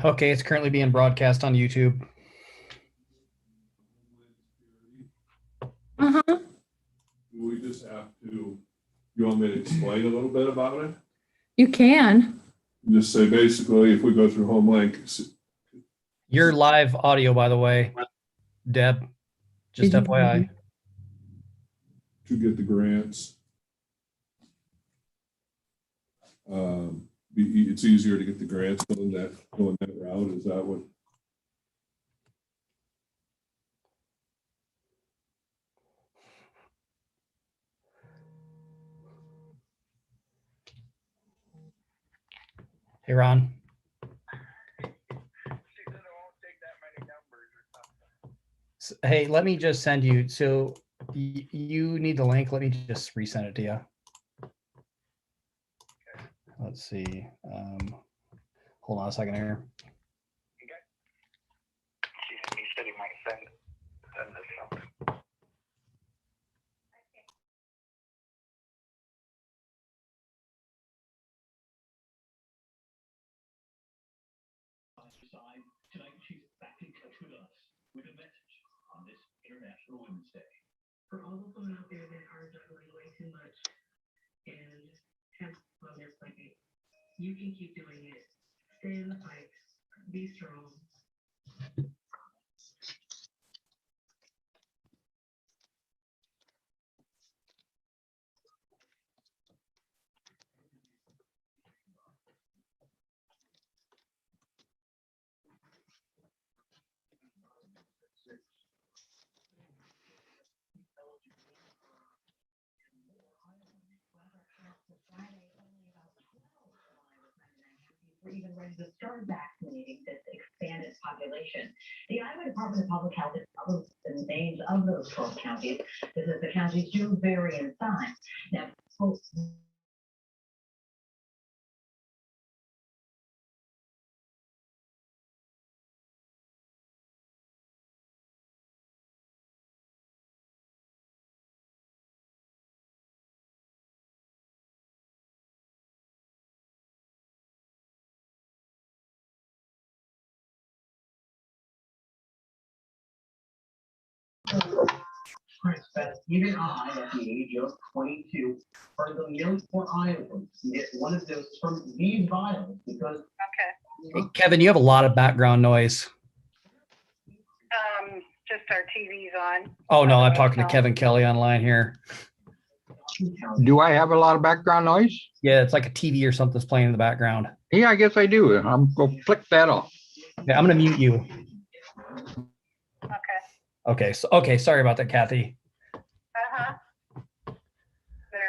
Okay, it's currently being broadcast on YouTube. Uh-huh. We just have to, you want me to explain a little bit about it? You can. Just say basically, if we go through Homeland, Your live audio, by the way, Deb, just Did you- FYI. to get the grants. It's easier to get the grants going that route. Is that what? Hey, Ron. Hey, let me just send you. So you need the link. Let me just resend it to you. Let's see. Hold on a second here. He said he might send this something. Tonight, she's back in touch with us with a message on this International Women's Day. For all the women out there that are juggling way too much and have wellness like it, you can keep doing it. Stay in the fight. Be strong. We're even ready to start vaccinating this expanded population. The Iowa Department of Public Health has published the names of those 12 counties. This is the counties do vary in size. Now, Even I, at the age of 22, are the million for Iowans to get one of those from these vials because. Hey, Kevin, you have a lot of background noise. Just our TV's on. Oh, no, I'm talking to Kevin Kelly online here. Do I have a lot of background noise? Yeah, it's like a TV or something's playing in the background. Yeah, I guess I do. I'm going to flick that off. Yeah, I'm going to mute you. Okay. Okay, sorry about that, Kathy. There,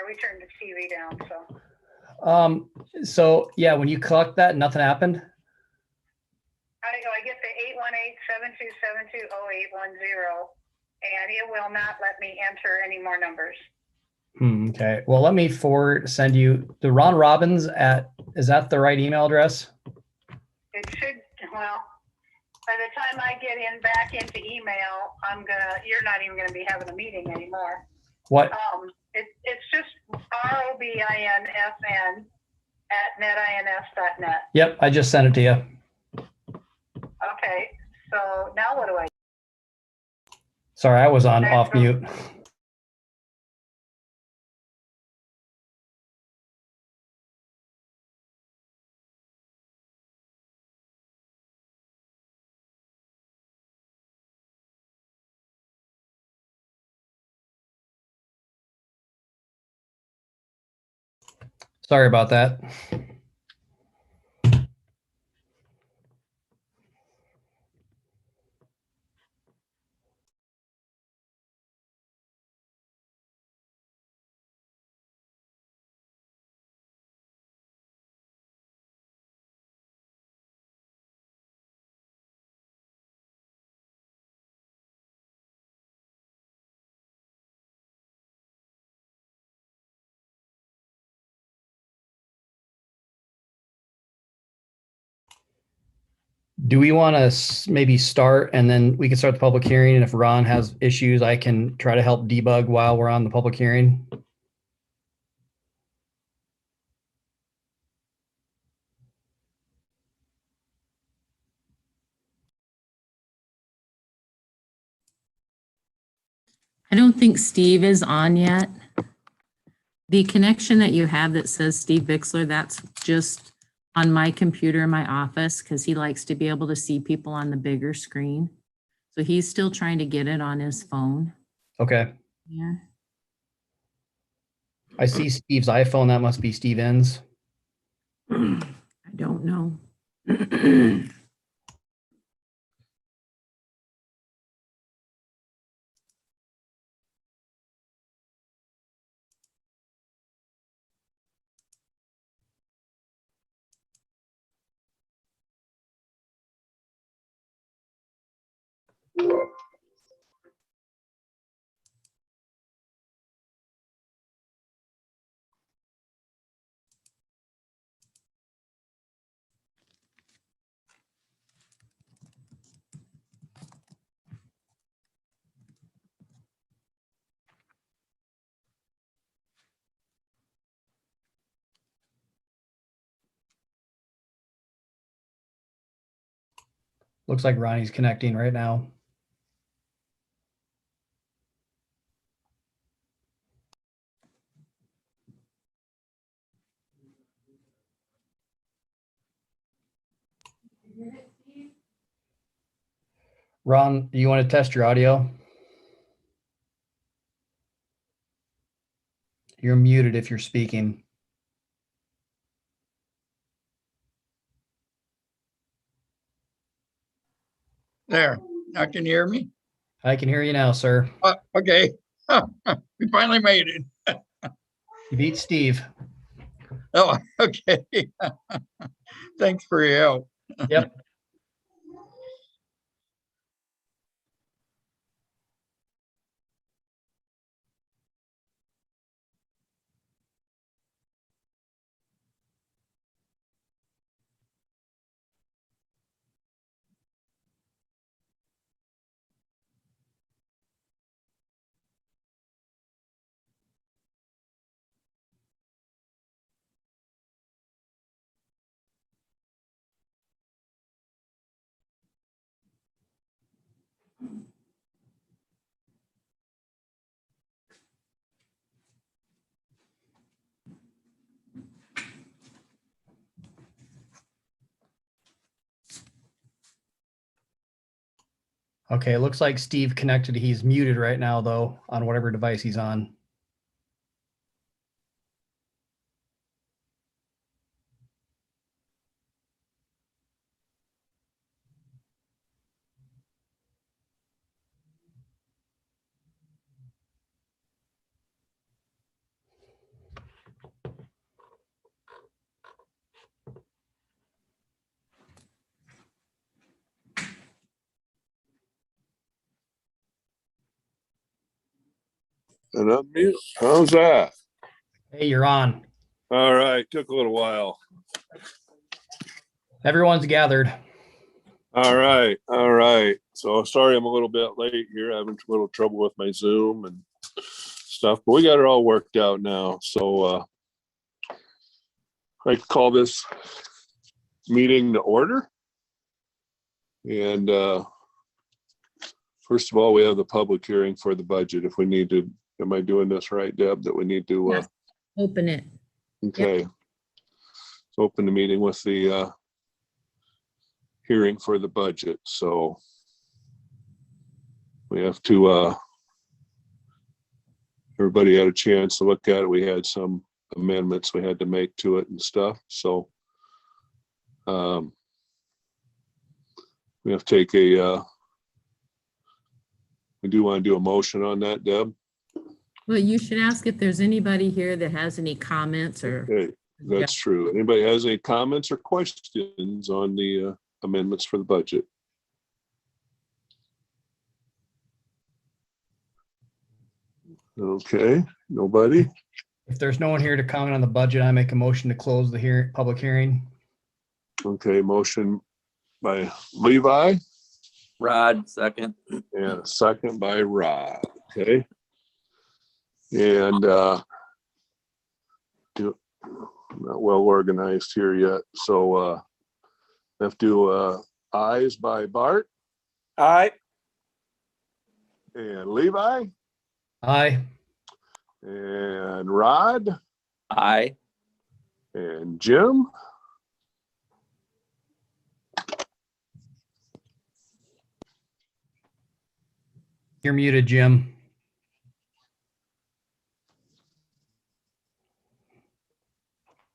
we turned the TV down, so. So yeah, when you collect that, nothing happened. I get the 818-727-2810, and it will not let me enter any more numbers. Okay. Well, let me send you the Ron Robbins is that the right email address? It should, well, by the time I get back into email, you're not even gonna be having a meeting anymore. What? It's just ROBINSN@netins.net. Yep, I just sent it to you. Okay, so now what do I? Sorry, I was on off mute. Sorry about that. Do we want to maybe start and then we can start the public hearing? And if Ron has issues, I can try to help debug while we're on the public hearing. I don't think Steve is on yet. The connection that you have that says Steve Bixler, that's just on my computer in my office because he likes to be able to see people on the bigger screen. So he's still trying to get it on his phone. Okay. Yeah. I see Steve's iPhone. That must be Steve N's. I don't know. Looks like Ronnie's connecting right now. Ron, do you want to test your audio? You're muted if you're speaking. There, now can you hear me? I can hear you now, sir. Okay, we finally made it. You beat Steve. Oh, okay. Thanks for your help. Yep. Okay, it looks like Steve connected. He's muted right now, though, on whatever device he's on. And unmute. How's that? Hey, you're on. All right. Took a little while. Everyone's gathered. All right. All right. So sorry I'm a little bit late here. Having a little trouble with my Zoom and stuff, but we got it all worked out now. So I call this meeting to order. And first of all, we have the public hearing for the budget. If we need to, am I doing this right, Deb? That we need to Yes. Open it. okay. So open the meeting with the hearing for the budget. So we have to everybody had a chance to look at it. We had some amendments we had to make to it and stuff. So we have to take a we do want to do a motion on that, Deb. Well, you should ask if there's anybody here that has any comments or. Okay, that's true. Anybody has any comments or questions on the amendments for the budget? Okay, nobody. If there's no one here to comment on the budget, I make a motion to close the public hearing. Okay, motion by Levi Rod, second. and a second by Rod. Okay. And not well organized here yet. So have to ayes by Bart Aye. and Levi Aye. And Rod Aye. and Jim. You're muted, Jim.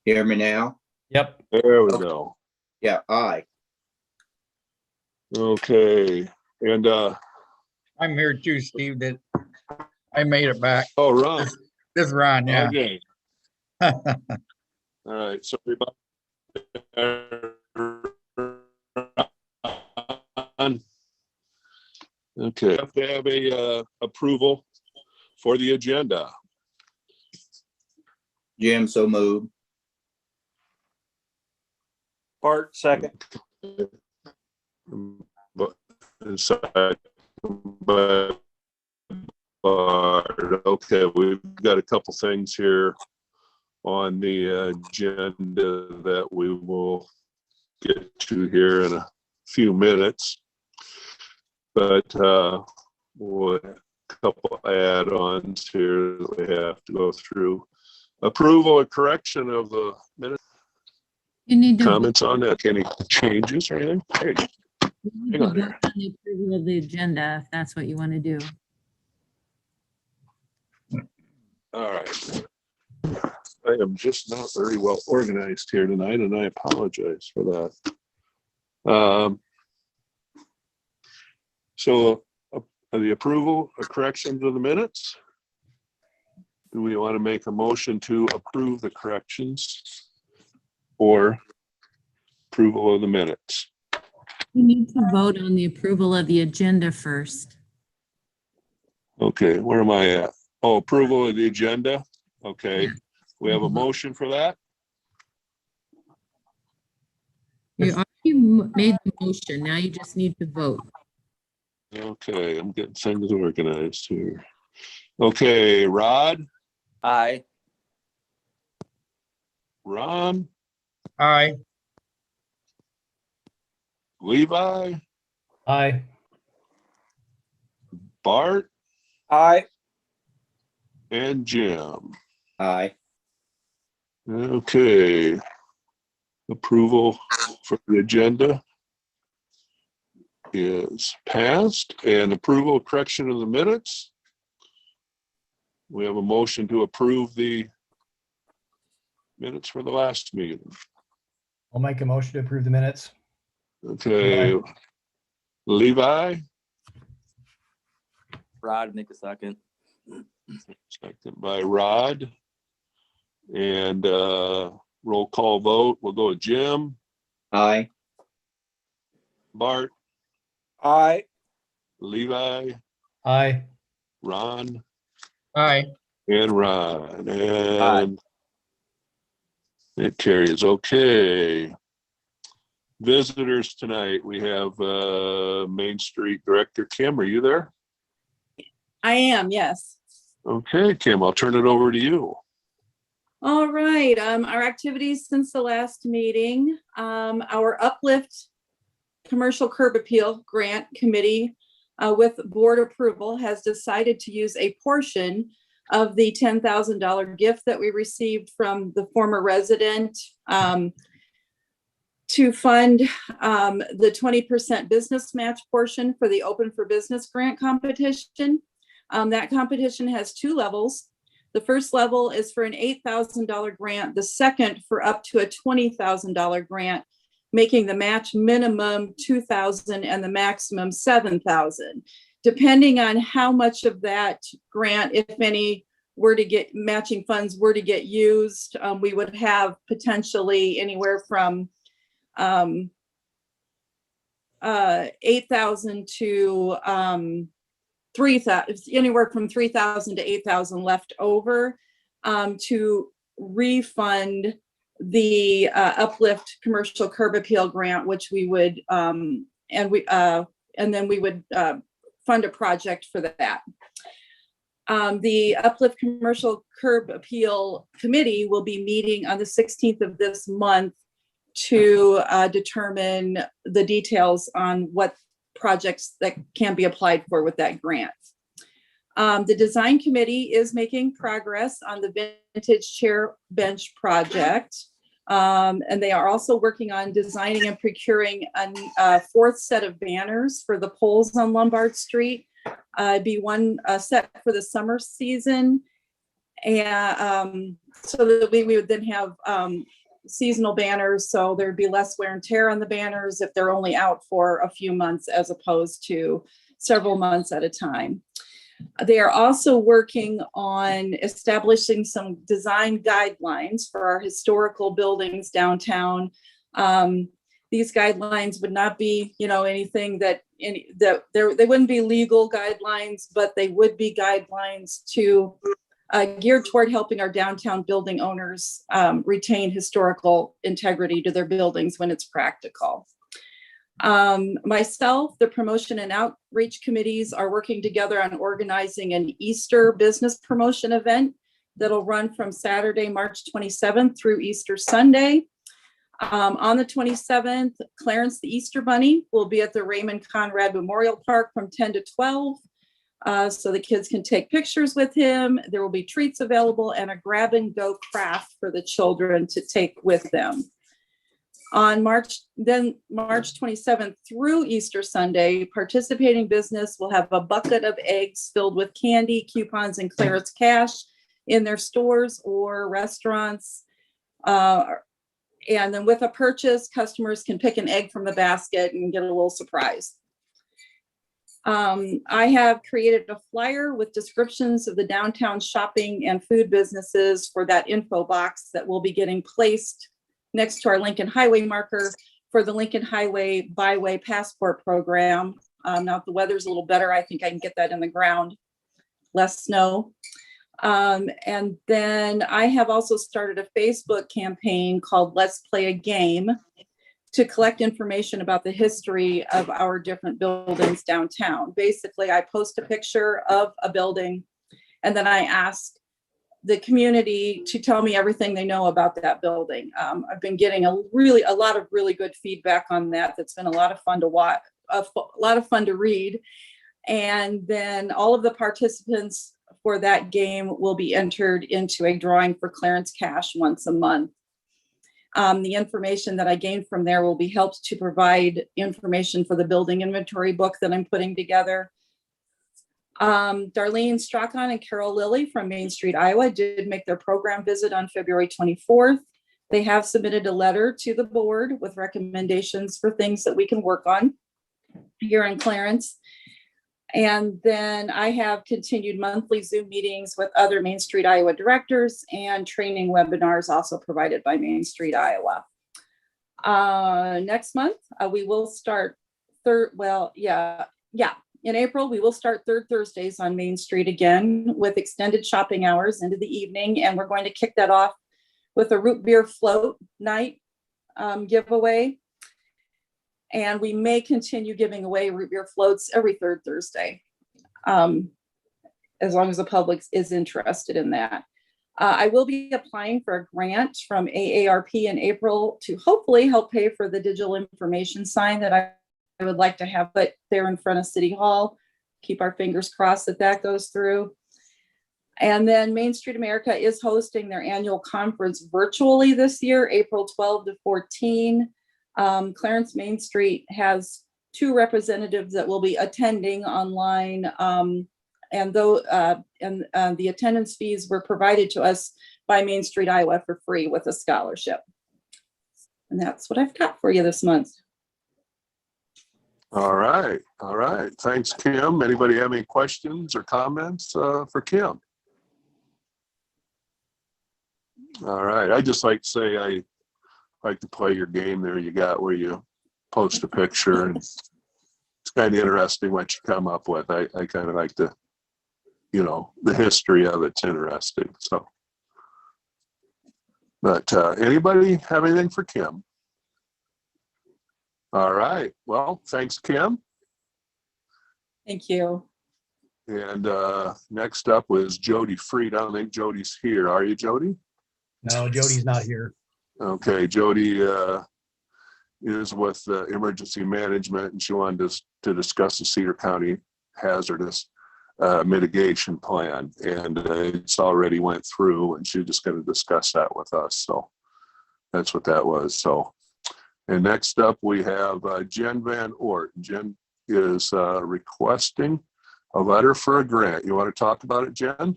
Hear me now? Yep. There we Okay. go. Yeah, aye. Okay. And I'm here too, Steve, that I made it back. oh, Ron. This is Ron, yeah. Okay. All right. So okay. Have to have a approval for the agenda. Jim, so moved. Bart, second. But inside, but okay, we've got a couple things here on the agenda that we will get to here in a few minutes. But we'll a couple add-ons here that we have to go through. Approval or correction of the minutes. You need to Comments on that? Any changes or anything? Hey, hang on vote here. on the approval of the agenda, if that's what you want to do. All right. I am just not very well organized here tonight, and I apologize for that. So the approval or corrections of the minutes. Do we want to make a motion to approve the corrections or approval of the minutes? You need to vote on the approval of the agenda first. Okay, where am I at? Oh, approval of the agenda. Okay, we have a motion for that. You already made the motion. Now you just need to vote. Okay, I'm getting things organized here. Okay, Rod, Aye. Ron, Aye. Levi, Aye. Bart, Aye. and Jim. Aye. Okay. Approval for the agenda is passed, and approval correction of the minutes. We have a motion to approve the minutes for the last meeting. I'll make a motion to approve the minutes. Okay. Levi, Rod, make a second. second by Rod. And roll call vote. We'll go with Jim, Aye. Bart, Aye. Levi, Aye. Ron, Aye. and Ron. And it carries. Okay. Visitors tonight, we have Main Street Director Kim. Are you there? I am, yes. Okay, Kim, I'll turn it over to you. All right, our activities since the last meeting, our Uplift Commercial Curb Appeal Grant Committee with board approval has decided to use a portion of the $10,000 gift that we received from the former resident to fund the 20% business match portion for the Open for Business grant competition. That competition has two levels. The first level is for an $8,000 grant, the second for up to a $20,000 grant, making the match minimum $2,000 and the maximum $7,000. Depending on how much of that grant, if any, were to get matching funds were to get used, we would have potentially anywhere from 8,000 to 3,000, anywhere from 3,000 to 8,000 left over to refund the Uplift Commercial Curb Appeal Grant, which we would and then we would fund a project for that. The Uplift Commercial Curb Appeal Committee will be meeting on the 16th of this month to determine the details on what projects that can be applied for with that grant. The design committee is making progress on the vintage chair bench project. And they are also working on designing and procuring a fourth set of banners for the poles on Lombard Street. Be one set for the summer season. And so that we would then have seasonal banners, so there'd be less wear and tear on the banners if they're only out for a few months as opposed to several months at a time. They are also working on establishing some design guidelines for our historical buildings downtown. These guidelines would not be, anything that they wouldn't be legal guidelines, but they would be guidelines to geared toward helping our downtown building owners retain historical integrity to their buildings when it's practical. Myself, the promotion and outreach committees are working together on organizing an Easter business promotion event that'll run from Saturday, March 27th through Easter Sunday. On the 27th, Clarence the Easter Bunny will be at the Raymond Conrad Memorial Park from 10 to 12. So the kids can take pictures with him. There will be treats available and a grab and go craft for the children to take with them. On March 27th through Easter Sunday, participating business will have a bucket of eggs filled with candy, coupons, and Clarence cash in their stores or restaurants. And then with a purchase, customers can pick an egg from the basket and get a little surprise. I have created a flyer with descriptions of the downtown shopping and food businesses for that info box that will be getting placed next to our Lincoln Highway marker for the Lincoln Highway Byway Passport Program. Now if the weather's a little better, I think I can get that in the ground, less snow. And then I have also started a Facebook campaign called Let's Play a Game to collect information about the history of our different buildings downtown. Basically, I post a picture of a building and then I ask the community to tell me everything they know about that building. I've been getting a lot of really good feedback on that. That's been a lot of fun to watch, a lot of fun to read. And then all of the participants for that game will be entered into a drawing for Clarence Cash once a month. The information that I gained from there will be helped to provide information for the building inventory book that I'm putting together. Darlene Strachan and Carol Lilly from Main Street, Iowa did make their program visit on February 24th. They have submitted a letter to the board with recommendations for things that we can work on here in Clarence. And then I have continued monthly Zoom meetings with other Main Street, Iowa directors and training webinars also provided by Main Street, Iowa. Next month, we will start in April, we will start third Thursdays on Main Street again with extended shopping hours into the evening. And we're going to kick that off with a root beer float night giveaway. And we may continue giving away root beer floats every third Thursday, as long as the public is interested in that. I will be applying for a grant from AARP in April to hopefully help pay for the digital information sign that I would like to have put there in front of City Hall. Keep our fingers crossed that that goes through. And then Main Street America is hosting their annual conference virtually this year, April 12 to 14. Clarence Main Street has 2 representatives that will be attending online, and the attendance fees were provided to us by Main Street, Iowa for free with a scholarship. And that's what I've got for you this month. All right. Thanks, Kim. Anybody have any questions or comments for Kim? All right. I just like to say I like to play your game there you got where you post a picture, and it's kind of interesting what you come up with. I kind of like the history of it's interesting. So, but anybody have anything for Kim? All right. Well, thanks, Kim. Thank you. And next up was Jody Freed. I don't think Jody's here. Are you, Jody? No, Jody's not here. Okay, Jody is with emergency management, and she wanted us to discuss the Cedar County hazardous mitigation plan, and it's already went through, and she's just going to discuss that with us. So that's what that was. So, and next up we have Jen Van Ort. Jen is requesting a letter for a grant. You want to talk about it, Jen?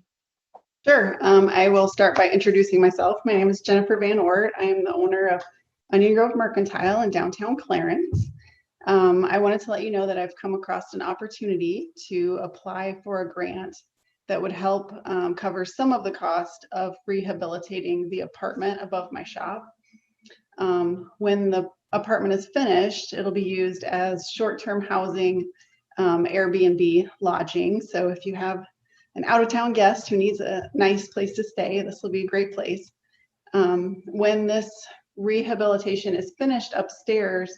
Sure. I will start by introducing myself. My name is Jennifer Van Ort. I am the owner of Onion Grove Mercantile in downtown Clarence. I wanted to let you know that I've come across an opportunity to apply for a grant that would help cover some of the cost of rehabilitating the apartment above my shop. When the apartment is finished, it'll be used as short-term housing, Airbnb lodging. So if you have an out-of-town guest who needs a nice place to stay, this will be a great place. When this rehabilitation is finished upstairs,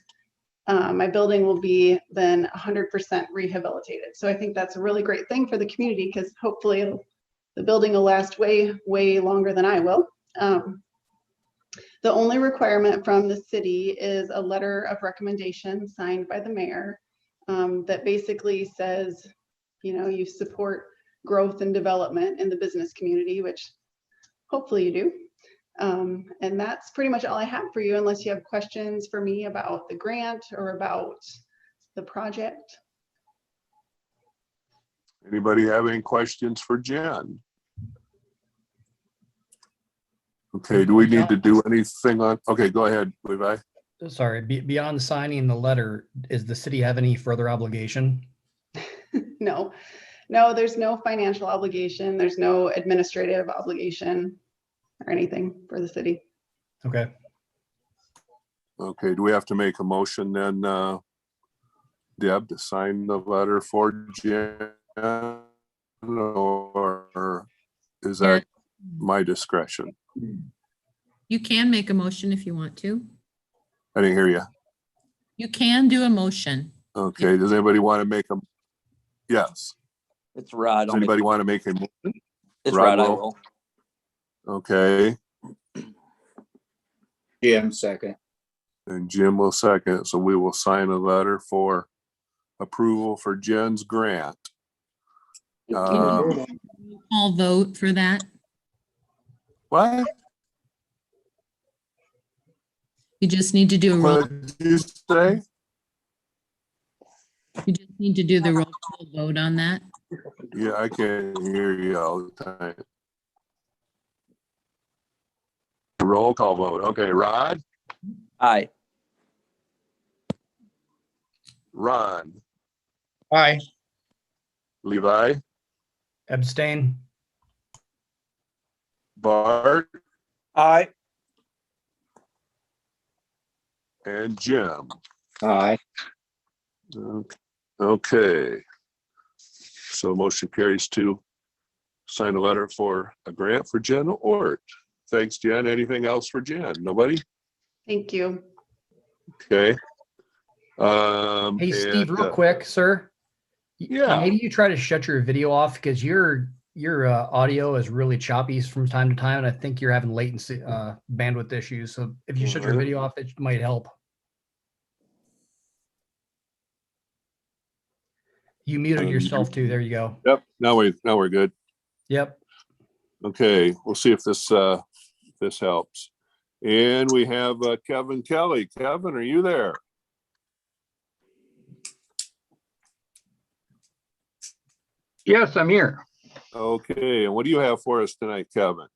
my building will be then 100% rehabilitated. So I think that's a really great thing for the community, because hopefully the building will last way, way longer than I will. The only requirement from the city is a letter of recommendation signed by the mayor that basically says, you know, you support growth and development in the business community, which hopefully you do. And that's pretty much all I have for you, unless you have questions for me about the grant or about the project. Anybody have any questions for Jen? Okay, do we need to do anything on, okay, go ahead, Levi. Sorry, beyond signing the letter, does the city have any further obligation? No, no, there's no financial obligation. There's no administrative obligation or anything for the city. Okay. Okay, do we have to make a motion then, Deb, to sign the letter for Jen? Or is that my discretion? You can make a motion if you want to. I didn't hear you. You can do a motion. Okay, does anybody want to make a, yes. It's Rod. Does anybody want to make a motion? It's Rod, I will. will. Okay, Jim, second. and Jim will second, so we will sign a letter for approval for Jen's grant. I'll vote for that. What? You just need to do a roll. What did you say? You just need to do the roll call vote on that. Yeah, I can't hear you all the time. Roll call vote. Okay, Rod, Aye. Ron, Aye. Levi, Abstain. Bart, Aye. and Jim. Aye. Okay. So motion carries to sign a letter for a grant for Jen Ort. Thanks, Jen. Anything else for Jen? Nobody? Thank you. Okay. Hey, Steve, and, real quick, sir. Yeah. Maybe you try to shut your video off, because your audio is really choppy from time to time, and I think you're having latency bandwidth issues. So if you shut your video off, it might help. You muted yourself too. There you go. Yep. Now we're good. Yep. Okay. We'll see if this helps. And we have Kevin Kelly. Kevin, are you there? Yes, I'm here. Okay. And what do you have for us tonight, Kevin?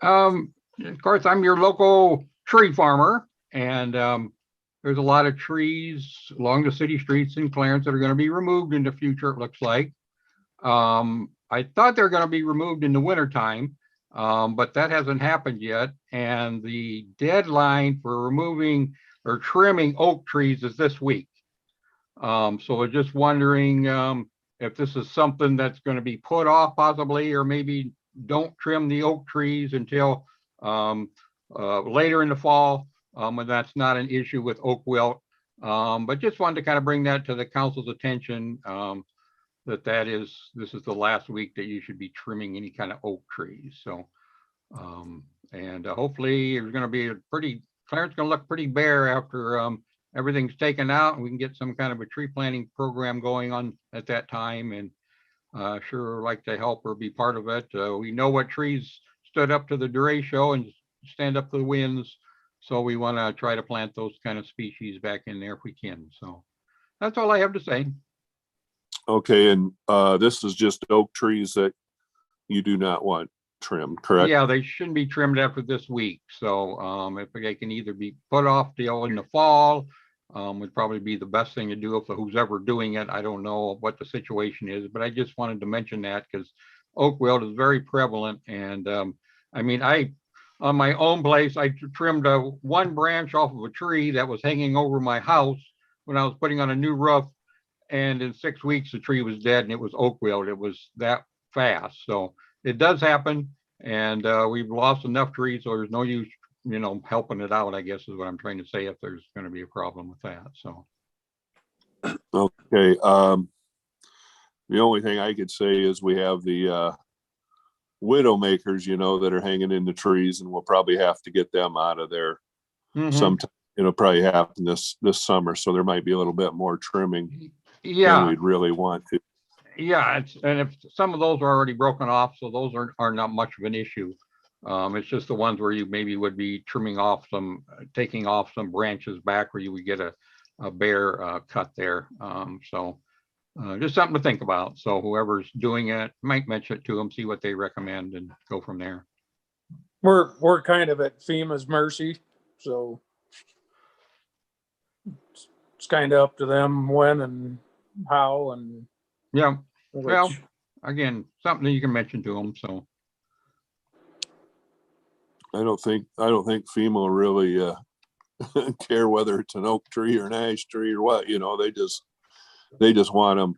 Of course, I'm your local tree farmer, and there's a lot of trees along the city streets in Clarence that are going to be removed in the future, it looks like. I thought they're going to be removed in the wintertime, but that hasn't happened yet. And the deadline for removing or trimming oak trees is this week. So we're just wondering if this is something that's going to be put off possibly, or maybe don't trim the oak trees until later in the fall, when that's not an issue with oak wilt. But just wanted to kind of bring that to the council's attention, this is the last week that you should be trimming any kind of oak trees. So, and hopefully it's going to be Clarence going to look pretty bare after everything's taken out, and we can get some kind of a tree planting program going on at that time. And Sure like to help or be part of it. We know what trees stood up to the derecho and stand up to the winds. So we want to try to plant those kind of species back in there if we can. So that's all I have to say. Okay, and this is just oak trees that you do not want trimmed, correct? Yeah, they shouldn't be trimmed after this week. So if they can either be put off deal in the fall, would probably be the best thing to do if who's ever doing it. I don't know what the situation is, but I just wanted to mention that because oak wilt is very prevalent. And I mean, on my own place, I trimmed one branch off of a tree that was hanging over my house when I was putting on a new roof. And in 6 weeks, the tree was dead and it was oak wilt. It was that fast. So it does happen. And we've lost enough trees, so there's no use, helping it out, I guess is what I'm trying to say, if there's going to be a problem with that. So. Okay. The only thing I could say is we have the widow makers, that are hanging in the trees, and we'll probably have to get them out of there sometime. It'll probably happen this summer, so there might be a little bit more trimming than we'd really want to. Yeah, and if some of those are already broken off, so those are not much of an issue. It's just the ones where you maybe would be taking off some branches back where you would get a bare cut there. So just something to think about. So whoever's doing it might mention it to them, see what they recommend, and go from there. We're kind of at FEMA's mercy, so it's kind of up to them when and how and yeah. which. Well, again, something that you can mention to them. So I don't think FEMA will really care whether it's an oak tree or an ash tree or what. They just want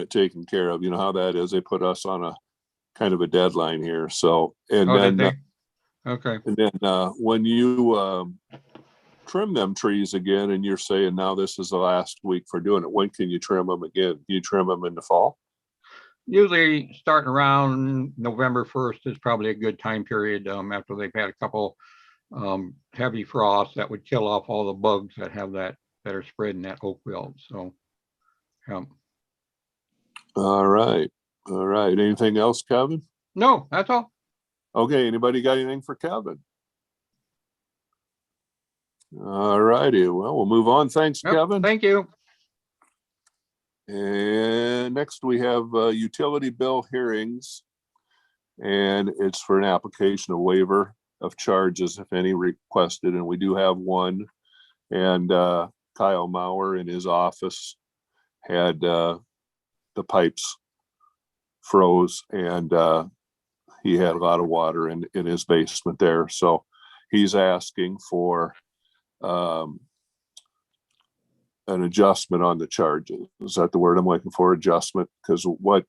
it taken care of. You know how that is. They put us on a kind of a deadline here. So okay. And then when you trim them trees again, and you're saying now this is the last week for doing it, when can you trim them again? You trim them in the fall? Usually starting around November 1st is probably a good time period, after they've had a couple heavy frosts that would kill off all the bugs that are spreading that oak wilt. So All right. Anything else, Kevin? No, that's all. Okay, anybody got anything for Kevin? All righty, well, we'll move on. Thanks, Kevin. Thank you. And next we have utility bill hearings, and it's for an application of waiver of charges, if any, requested, and we do have one. And Kyle Mauer in his office had the pipes froze, and he had a lot of water in his basement there. So he's asking for an adjustment on the charges. Is that the word I'm looking for? Adjustment? Because what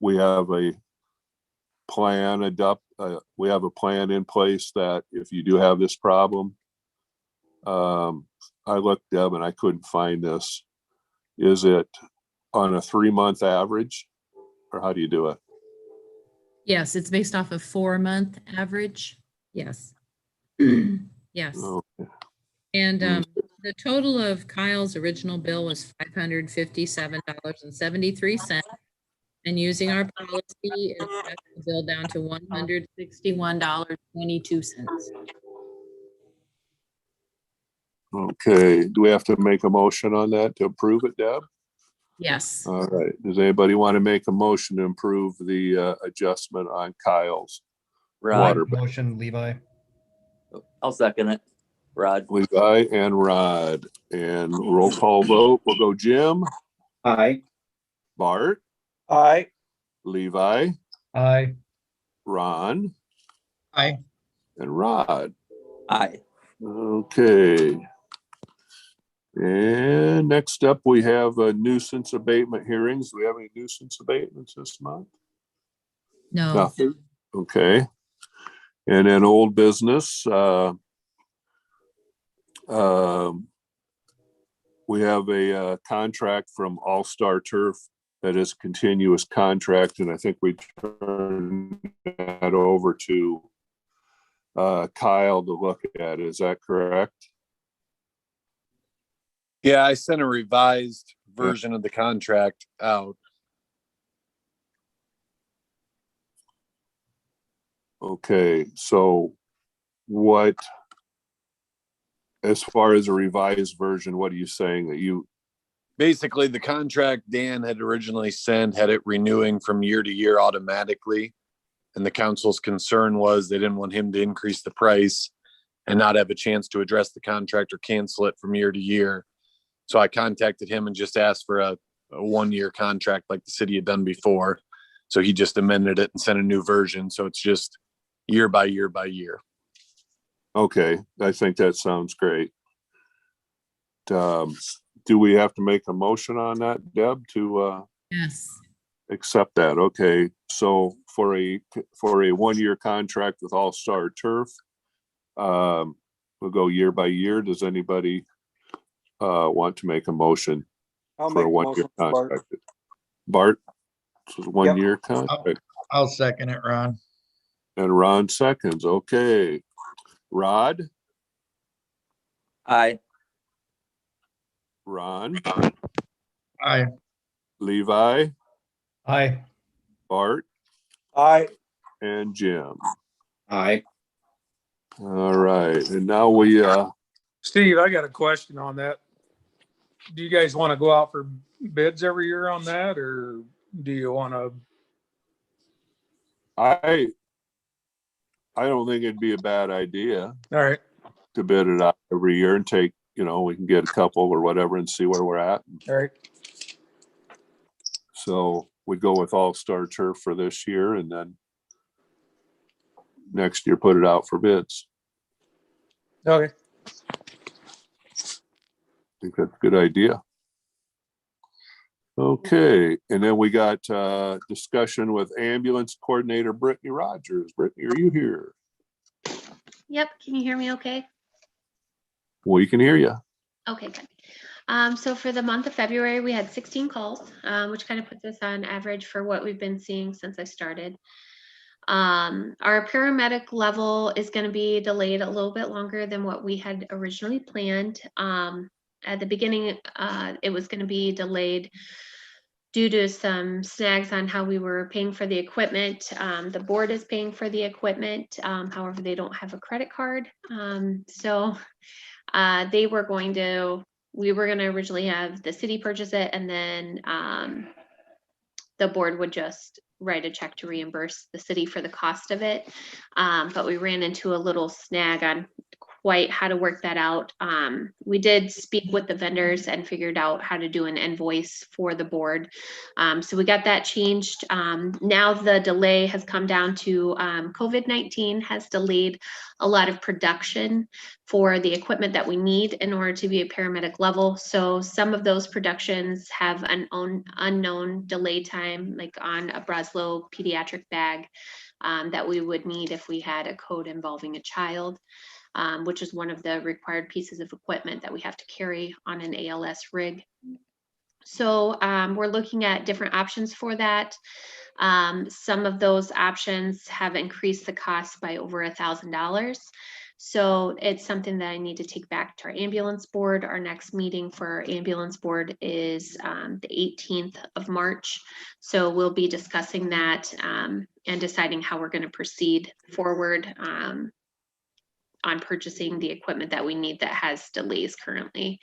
we have a plan we have a plan in place that if you do have this problem, I looked, Deb, and I couldn't find this. Is it on a 3-month average, or how do you do it? Yes, it's based off of 4-month average. Yes. Yes. Okay. And the total of Kyle's original bill was $557.73. And using our policy, it cut the bill down to $161.22. Okay, do we have to make a motion on that to approve it, Deb? Yes. All right, does anybody want to make a motion to approve the adjustment on Kyle's water bill? Motion, Levi. I'll second it. Rod. Levi and Rod, and roll call vote. We'll go Jim. Aye. Bart. Aye. Levi. Aye. Ron. Aye. And Rod. Aye. Okay. And next up, we have nuisance abatement hearings. Do we have any nuisance abatements this month? No. Nothing. Okay. And then old business. We have a contract from All Star Turf that is continuous contract, and I think we turned that over to Kyle to look at. Is that correct? Yeah, I sent a revised version of the contract out. Okay, so what, as far as a revised version, what are you saying that you, Basically, the contract Dan had originally sent had it renewing from year to year automatically. And the council's concern was they didn't want him to increase the price and not have a chance to address the contract or cancel it from year to year. So I contacted him and just asked for a 1-year contract like the city had done before. So he just amended it and sent a new version. So it's just year by year by year. okay, I think that sounds great. Do we have to make a motion on that, Deb, to Yes. accept that? Okay, so for a 1-year contract with All Star Turf, we'll go year by year. Does anybody want to make a motion for a 1-year contract? Bart, this is 1-year contract. I'll second it, Ron. And Ron seconds. Okay. Rod, Aye. Ron, Aye. Levi, Aye. Bart, Aye. and Jim. Aye. All right, and now we Steve, I got a question on that. Do you guys want to go out for bids every year on that, or do you want to? I don't think it'd be a bad idea All right. to bid it out every year and take, we can get a couple or whatever and see where we're at. All right. So we go with All Star Turf for this year, and then next year put it out for bids. Okay. I think that's a good idea. Okay, and then we got discussion with ambulance coordinator Brittany Rogers. Brittany, are you here? Yep. Can you hear me okay? We can hear you. Okay, good. So for the month of February, we had 16 calls, which kind of puts us on average for what we've been seeing since I started. Our paramedic level is going to be delayed a little bit longer than what we had originally planned. At the beginning, it was going to be delayed due to some snags on how we were paying for the equipment. The board is paying for the equipment. However, they don't have a credit card. So we were going to originally have the city purchase it, and then the board would just write a check to reimburse the city for the cost of it. But we ran into a little snag on quite how to work that out. We did speak with the vendors and figured out how to do an invoice for the board. So we got that changed. Now the delay has come down to COVID-19 has delayed a lot of production for the equipment that we need in order to be a paramedic level. So some of those productions have an unknown delay time, like on a Breslow pediatric bag that we would need if we had a code involving a child. Which is one of the required pieces of equipment that we have to carry on an ALS rig. So we're looking at different options for that. Some of those options have increased the cost by over $1,000. So it's something that I need to take back to our ambulance board. Our next meeting for our ambulance board is the 18th of March. So we'll be discussing that and deciding how we're going to proceed forward on purchasing the equipment that we need that has delays currently.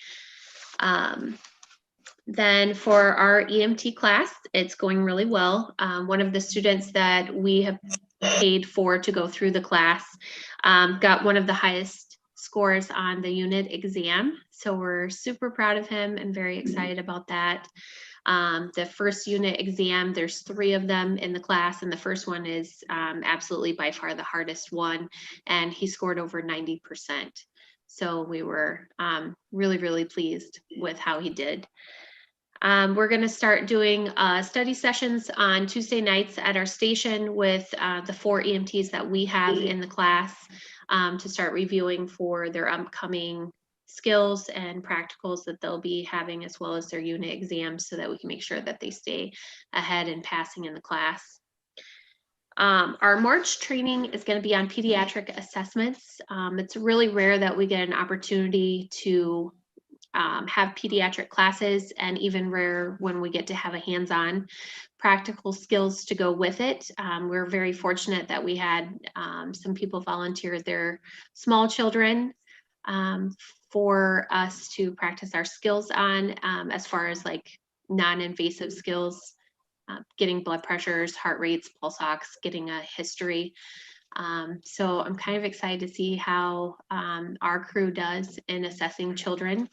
Then for our EMT class, it's going really well. One of the students that we have paid for to go through the class got one of the highest scores on the unit exam. So we're super proud of him and very excited about that. The first unit exam, there's 3 of them in the class, and the first one is absolutely by far the hardest one, and he scored over 90%. So we were really, really pleased with how he did. We're going to start doing study sessions on Tuesday nights at our station with the 4 EMTs that we have in the class to start reviewing for their upcoming skills and practicals that they'll be having, as well as their unit exams, so that we can make sure that they stay ahead and passing in the class. Our March training is going to be on pediatric assessments. It's really rare that we get an opportunity to have pediatric classes, and even rare when we get to have a hands-on practical skills to go with it. We're very fortunate that we had some people volunteer their small children for us to practice our skills on, as far as like non-invasive skills, getting blood pressures, heart rates, pulse ox, getting a history. So I'm kind of excited to see how our crew does in assessing children.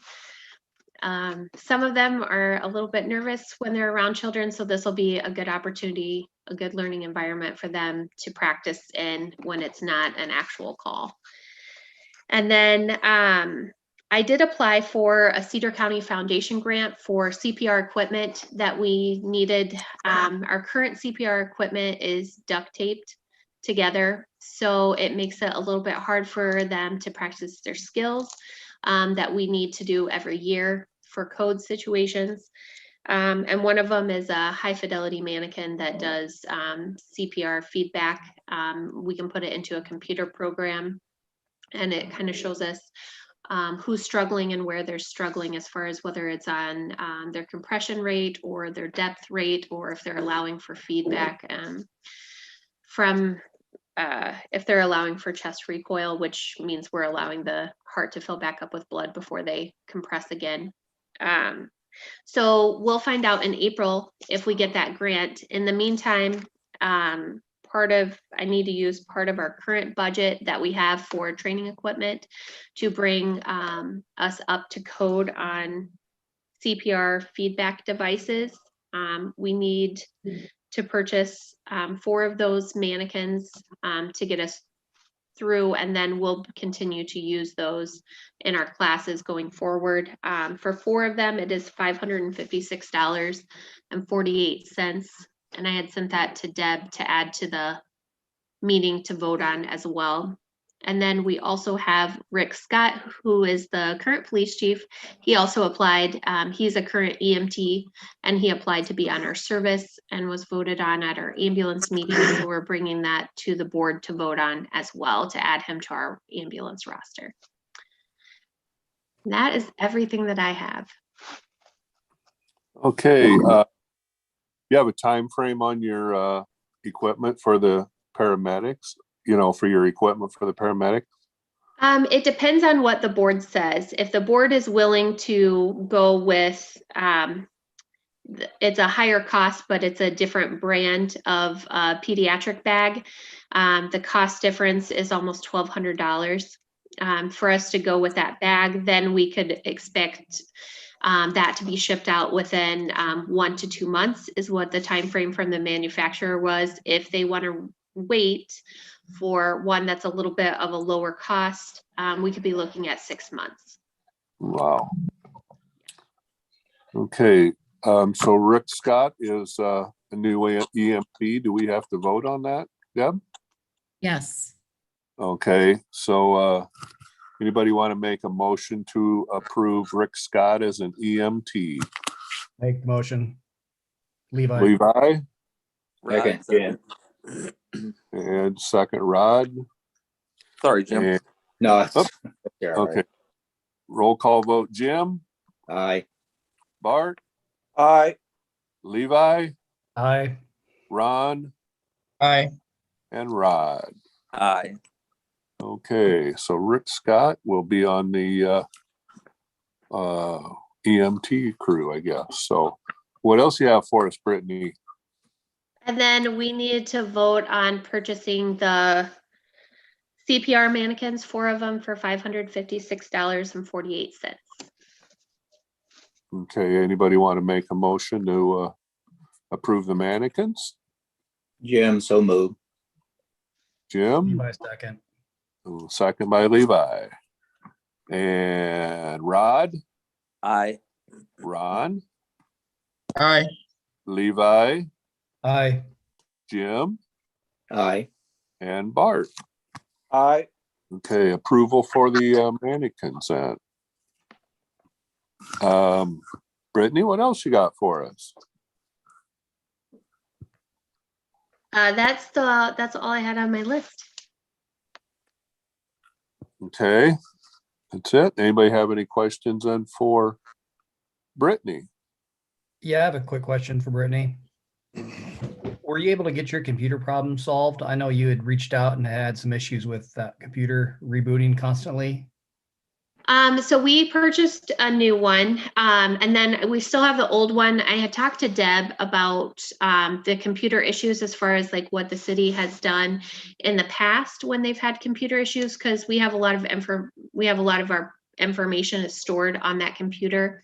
Some of them are a little bit nervous when they're around children, so this will be a good opportunity, a good learning environment for them to practice in when it's not an actual call. And then I did apply for a Cedar County Foundation grant for CPR equipment that we needed. Our current CPR equipment is duct taped together, so it makes it a little bit hard for them to practice their skills that we need to do every year for code situations. And one of them is a high fidelity mannequin that does CPR feedback. We can put it into a computer program, and it kind of shows us who's struggling and where they're struggling, as far as whether it's on their compression rate or their depth rate, or if they're allowing for feedback from if they're allowing for chest recoil, which means we're allowing the heart to fill back up with blood before they compress again. So we'll find out in April if we get that grant. In the meantime, I need to use part of our current budget that we have for training equipment to bring us up to code on CPR feedback devices. We need to purchase 4 of those mannequins to get us through, and then we'll continue to use those in our classes going forward. For 4 of them, it is $556.48. And I had sent that to Deb to add to the meeting to vote on as well. And then we also have Rick Scott, who is the current police chief. He also applied. He's a current EMT, and he applied to be on our service and was voted on at our ambulance meeting. So we're bringing that to the board to vote on as well, to add him to our ambulance roster. And that is everything that I have. Okay. You have a time frame on your equipment for the paramedics? For your equipment for the paramedic? It depends on what the board says. If the board is willing to go with, it's a higher cost, but it's a different brand of pediatric bag. The cost difference is almost $1,200 for us to go with that bag. Then we could expect that to be shipped out within 1 to 2 months is what the time frame from the manufacturer was. If they want to wait for one that's a little bit of a lower cost, we could be looking at 6 months. Wow. Okay. So Rick Scott is a new EMT. Do we have to vote on that, Deb? Yes. Okay. So anybody want to make a motion to approve Rick Scott as an EMT? Make the motion. Levi. Levi? Second, Jim. And second, Rod. Sorry, Jim. And, No, it's okay. all right. Roll call vote. Jim? Aye. Bart? Aye. Levi? Aye. Ron? Aye. And Rod. Aye. Okay, so Rick Scott will be on the EMT crew, I guess. So what else you have for us, Brittany? And then we needed to vote on purchasing the CPR mannequins, 4 of them for $556.48. Okay, anybody want to make a motion to approve the mannequins? Jim, so move. Jim? Levi second. Second by Levi. And Rod? Aye. Ron? Aye. Levi? Aye. Jim? Aye. And Bart. Aye. Okay, approval for the mannequins then. Brittany, what else you got for us? That's all I had on my list. Okay. That's it. Anybody have any questions then for Brittany? Yeah, I have a quick question for Brittany. Were you able to get your computer problem solved? I know you had reached out and had some issues with that computer rebooting constantly. So we purchased a new one, and then we still have the old one. I had talked to Deb about the computer issues as far as like what the city has done in the past when they've had computer issues, because we have a lot of our information is stored on that computer.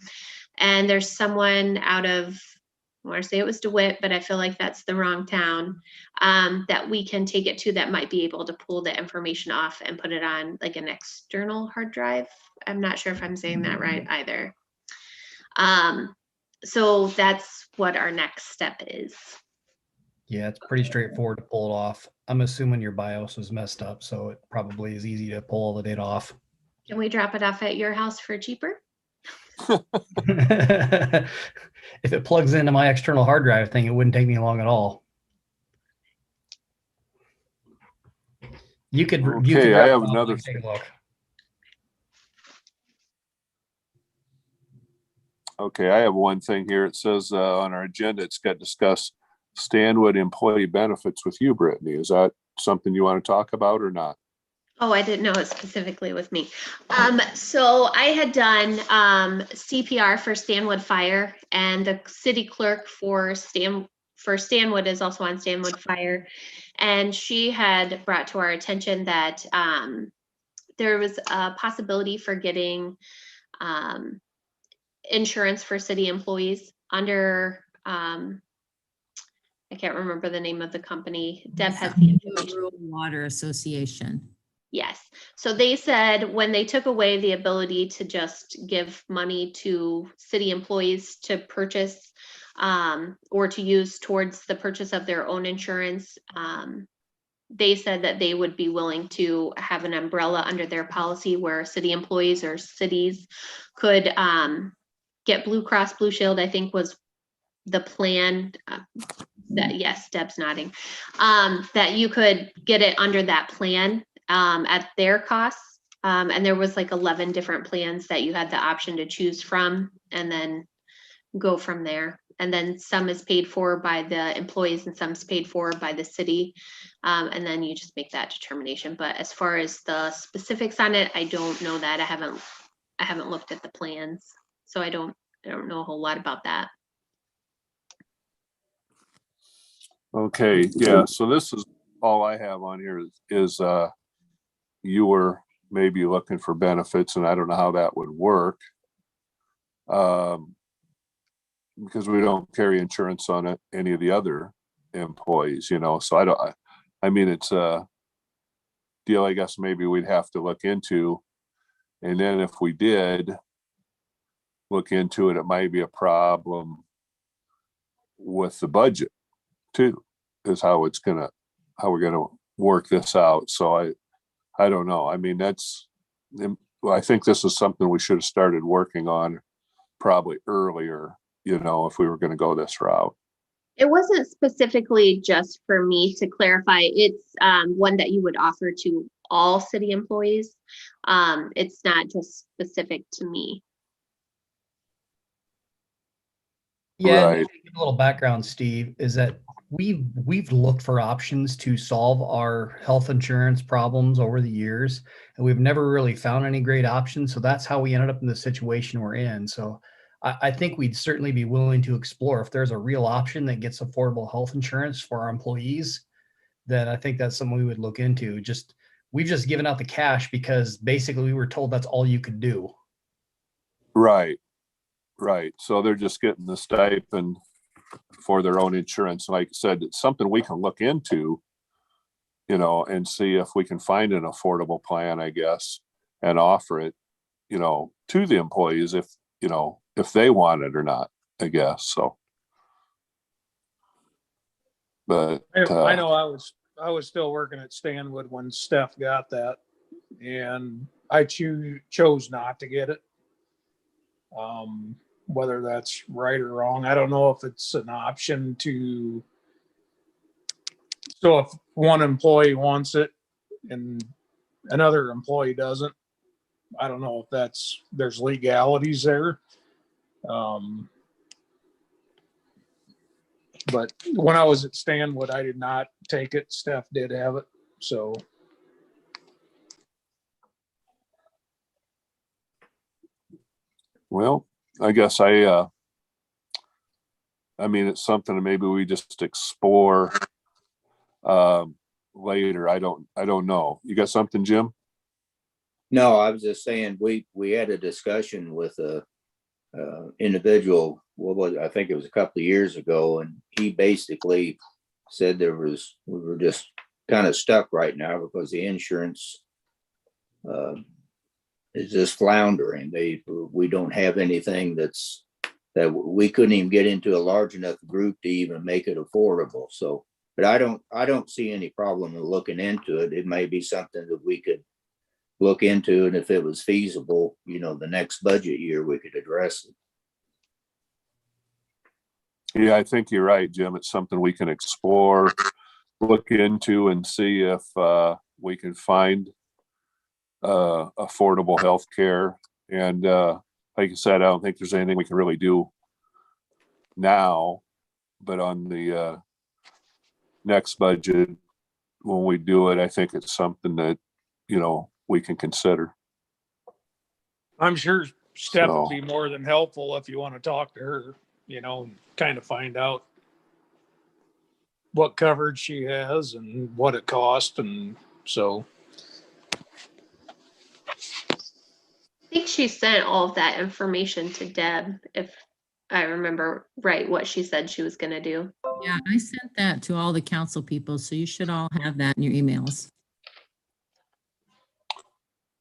And there's someone out of, I want to say it was DeWitt, but I feel like that's the wrong town, that we can take it to that might be able to pull the information off and put it on like an external hard drive. I'm not sure if I'm saying that right either. So that's what our next step is. Yeah, it's pretty straightforward to pull it off. I'm assuming your BIOS was messed up, so it probably is easy to pull all the data off. Can we drop it off at your house for cheaper? If it plugs into my external hard drive thing, it wouldn't take me long at all. You could. Okay, I have another. Take a look. Okay, I have one thing here. It says on our agenda, it's got discuss Stanwood employee benefits with you, Brittany. Is that something you want to talk about or not? Oh, I didn't know it specifically with me. So I had done CPR for Stanwood Fire, and the city clerk for Stanwood is also on Stanwood Fire. And she had brought to our attention that there was a possibility for getting insurance for city employees under, I can't remember the name of the company. Deb has the information. Rural Water Association. Yes. So they said when they took away the ability to just give money to city employees to purchase or to use towards the purchase of their own insurance, they said that they would be willing to have an umbrella under their policy where city employees or cities could get Blue Cross Blue Shield, I think was the plan. That, yes, Deb's nodding, that you could get it under that plan at their costs. And there was like 11 different plans that you had the option to choose from and then go from there. And then some is paid for by the employees and some is paid for by the city. And then you just make that determination. But as far as the specifics on it, I don't know that. I haven't looked at the plans. So I don't know a whole lot about that. Okay, yeah, so this is all I have on here is you were maybe looking for benefits, and I don't know how that would work. Because we don't carry insurance on any of the other employees, you know, so I mean, it's a deal I guess maybe we'd have to look into. And then if we did look into it, it might be a problem with the budget too, is how we're gonna work this out. So I don't know. I mean, I think this is something we should have started working on probably earlier, you know, if we were gonna go this route. It wasn't specifically just for me, to clarify. It's one that you would offer to all city employees. It's not just specific to me. Yeah, Right. and to give a little background, Steve, is that we've looked for options to solve our health insurance problems over the years, and we've never really found any great options. So that's how we ended up in the situation we're in. So I think we'd certainly be willing to explore if there's a real option that gets affordable health insurance for our employees. Then I think that's something we would look into. We've just given out the cash because basically we were told that's all you could do. Right. So they're just getting the stipend for their own insurance. Like I said, it's something we can look into, you know, and see if we can find an affordable plan, I guess, and offer it, you know, to the employees if they want it or not, I guess. So, but I know I was still working at Stanwood when Steph got that, and I chose not to get it. Whether that's right or wrong, I don't know if it's an option to. So if one employee wants it and another employee doesn't, I don't know if there's legalities there. But when I was at Stanwood, I did not take it. Steph did have it. So Well, I guess I mean, it's something that maybe we just explore later. I don't know. You got something, Jim? No, I was just saying, we had a discussion with a individual, I think it was a couple of years ago, and he basically said we were just kind of stuck right now because the insurance is just floundering. We don't have anything that we couldn't even get into a large enough group to even make it affordable. So, but I don't see any problem in looking into it. It may be something that we could look into, and if it was feasible, the next budget year, we could address it. Yeah, I think you're right, Jim. It's something we can explore, look into, and see if we can find affordable health care. And like you said, I don't think there's anything we can really do now, but on the next budget, when we do it, I think it's something that, we can consider. I'm sure Steph So, would be more than helpful if you want to talk to her, and kind of find out what coverage she has and what it costs. And so, I think she sent all of that information to Deb, if I remember right, what she said she was going to do. Yeah, I sent that to all the council people, so you should all have that in your emails.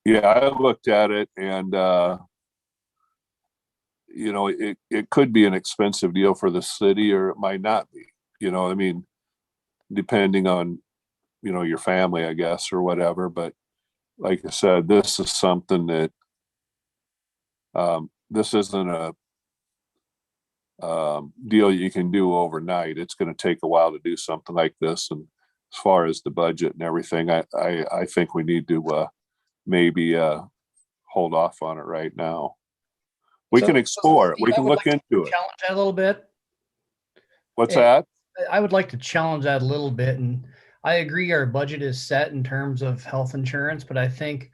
yeah, I looked at it, and it could be an expensive deal for the city, or it might not be. I mean, depending on your family, I guess, or whatever. But like I said, this is something that this isn't a deal you can do overnight. It's going to take a while to do something like this. And as far as the budget and everything, I think we need to maybe hold off on it right now. We can explore it. We can look into it. Challenge that a little bit. What's that? I would like to challenge that a little bit. And I agree our budget is set in terms of health insurance, but I think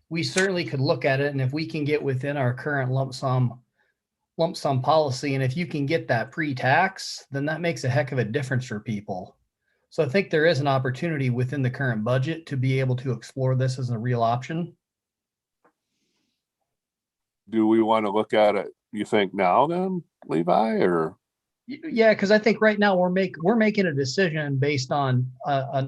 we certainly could look at it. And if we can get within our current lump sum policy, and if you can get that pre-tax, then that makes a heck of a difference for people. So I think there is an opportunity within the current budget to be able to explore this as a real option. Do we want to look at it, you think, now then, Levi, or? Yeah, because I think right now we're making a decision based on an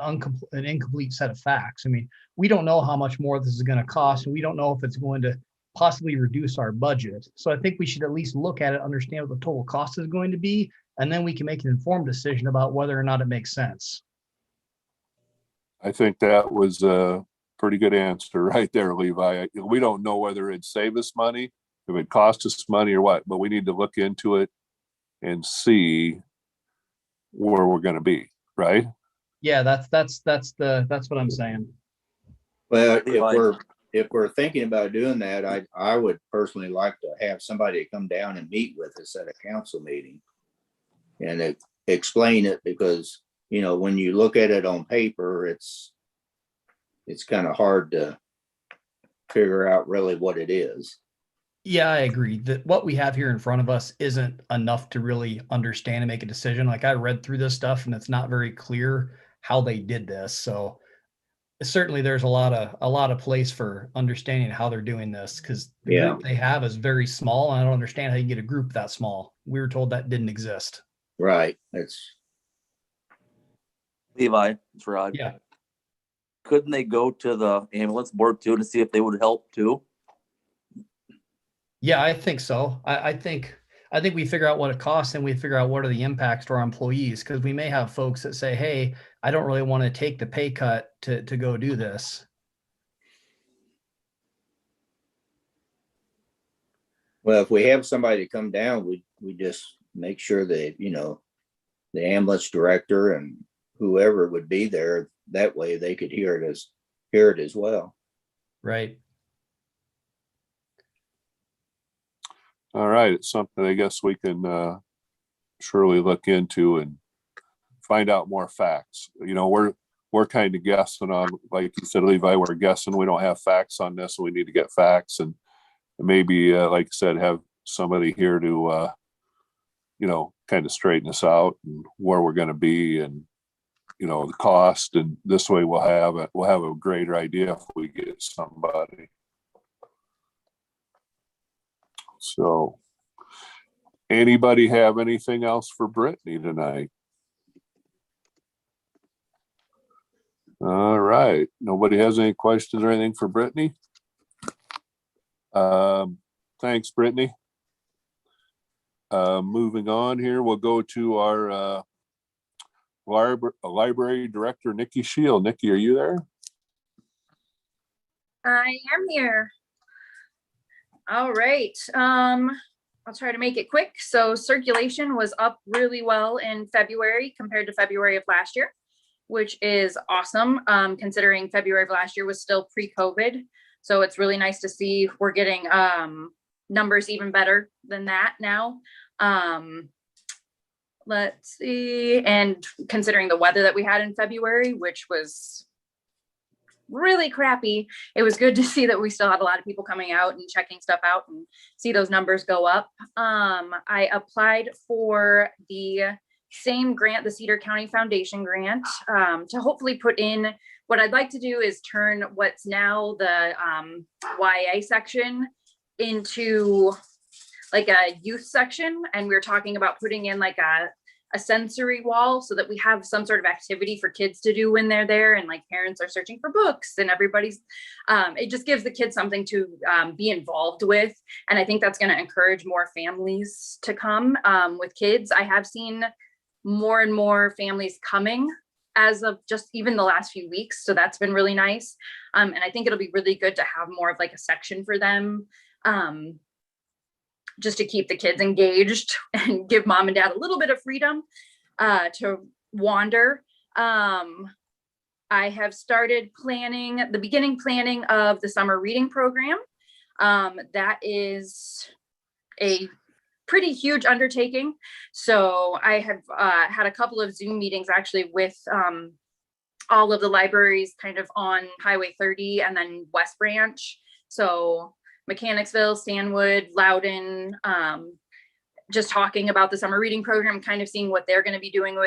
incomplete set of facts. I mean, we don't know how much more this is going to cost, and we don't know if it's going to possibly reduce our budget. So I think we should at least look at it, understand what the total cost is going to be, and then we can make an informed decision about whether or not it makes sense. I think that was a pretty good answer right there, Levi. We don't know whether it'd save us money, if it cost us money or what, but we need to look into it and see where we're going to be, right? Yeah, that's what I'm saying. Well, if we're thinking about doing that, I would personally like to have somebody come down and meet with us at a council meeting and explain it, because when you look at it on paper, it's kind of hard to figure out really what it is. Yeah, I agree that what we have here in front of us isn't enough to really understand and make a decision. Like, I read through this stuff and it's not very clear how they did this. So certainly there's a lot of place for understanding how they're doing this, because the group they have is very small. And I don't understand how you get a group that small. We were told that didn't exist. Right. Levi, it's Rod. Yeah. Couldn't they go to the ambulance board too to see if they would help too? Yeah, I think so. I think we figure out what it costs, and we figure out what are the impacts to our employees, because we may have folks that say, hey, I don't really want to take the pay cut to go do this. Well, if we have somebody come down, we just make sure that, the ambulance director and whoever would be there, that way they could hear it as well. Right. All right, it's something I guess we can surely look into and find out more facts. You know, we're kind of guessing on, like you said, Levi, we're guessing. We don't have facts on this, and we need to get facts, and maybe, like I said, have somebody here to, you know, kind of straighten us out and where we're going to be, and you know, the cost. And this way, we'll have a greater idea if we get somebody. So, anybody have anything else for Brittany tonight? All right. Nobody has any questions or anything for Brittany? Thanks, Brittany. Moving on here, we'll go to our library director, Nikki Shield. Nikki, are you there? I am here. All right. I'll try to make it quick. So circulation was up really well in February compared to February of last year, which is awesome, considering February of last year was still pre-COVID. So it's really nice to see we're getting numbers even better than that now. Let's see. And considering the weather that we had in February, which was really crappy, it was good to see that we still had a lot of people coming out and checking stuff out and see those numbers go up. I applied for the same grant, the Cedar County Foundation grant, to hopefully put in, what I'd like to do is turn what's now the YA section into like a youth section. And we were talking about putting in like a sensory wall so that we have some sort of activity for kids to do when they're there, and like parents are searching for books and everybody's, it just gives the kids something to be involved with. And I think that's going to encourage more families to come with kids. I have seen more and more families coming as of just even the last few weeks. So that's been really nice. And I think it'll be really good to have more of like a section for them, just to keep the kids engaged and give mom and dad a little bit of freedom to wander. I have started the beginning planning of the summer reading program. That is a pretty huge undertaking. So I have had a couple of Zoom meetings actually with all of the libraries kind of on Highway 30 and then West Branch. So Mechanicsville, Stanwood, Loudon, just talking about the summer reading program, kind of seeing what they're going to be doing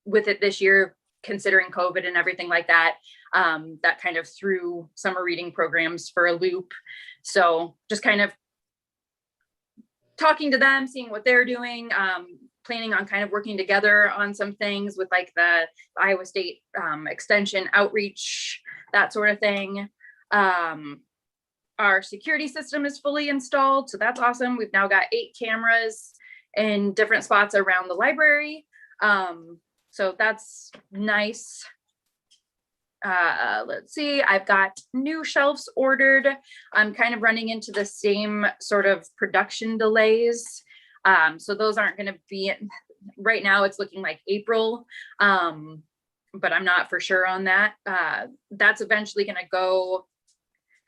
with it this year, considering COVID and everything like that. That kind of threw summer reading programs for a loop. So just kind of talking to them, seeing what they're doing, planning on kind of working together on some things with like the Iowa State Extension outreach, that sort of thing. Our security system is fully installed, so that's awesome. We've now got 8 cameras in different spots around the library. So that's nice. Let's see, I've got new shelves ordered. I'm kind of running into the same sort of production delays. So those aren't going to be, right now it's looking like April, but I'm not for sure on that. That's eventually going to go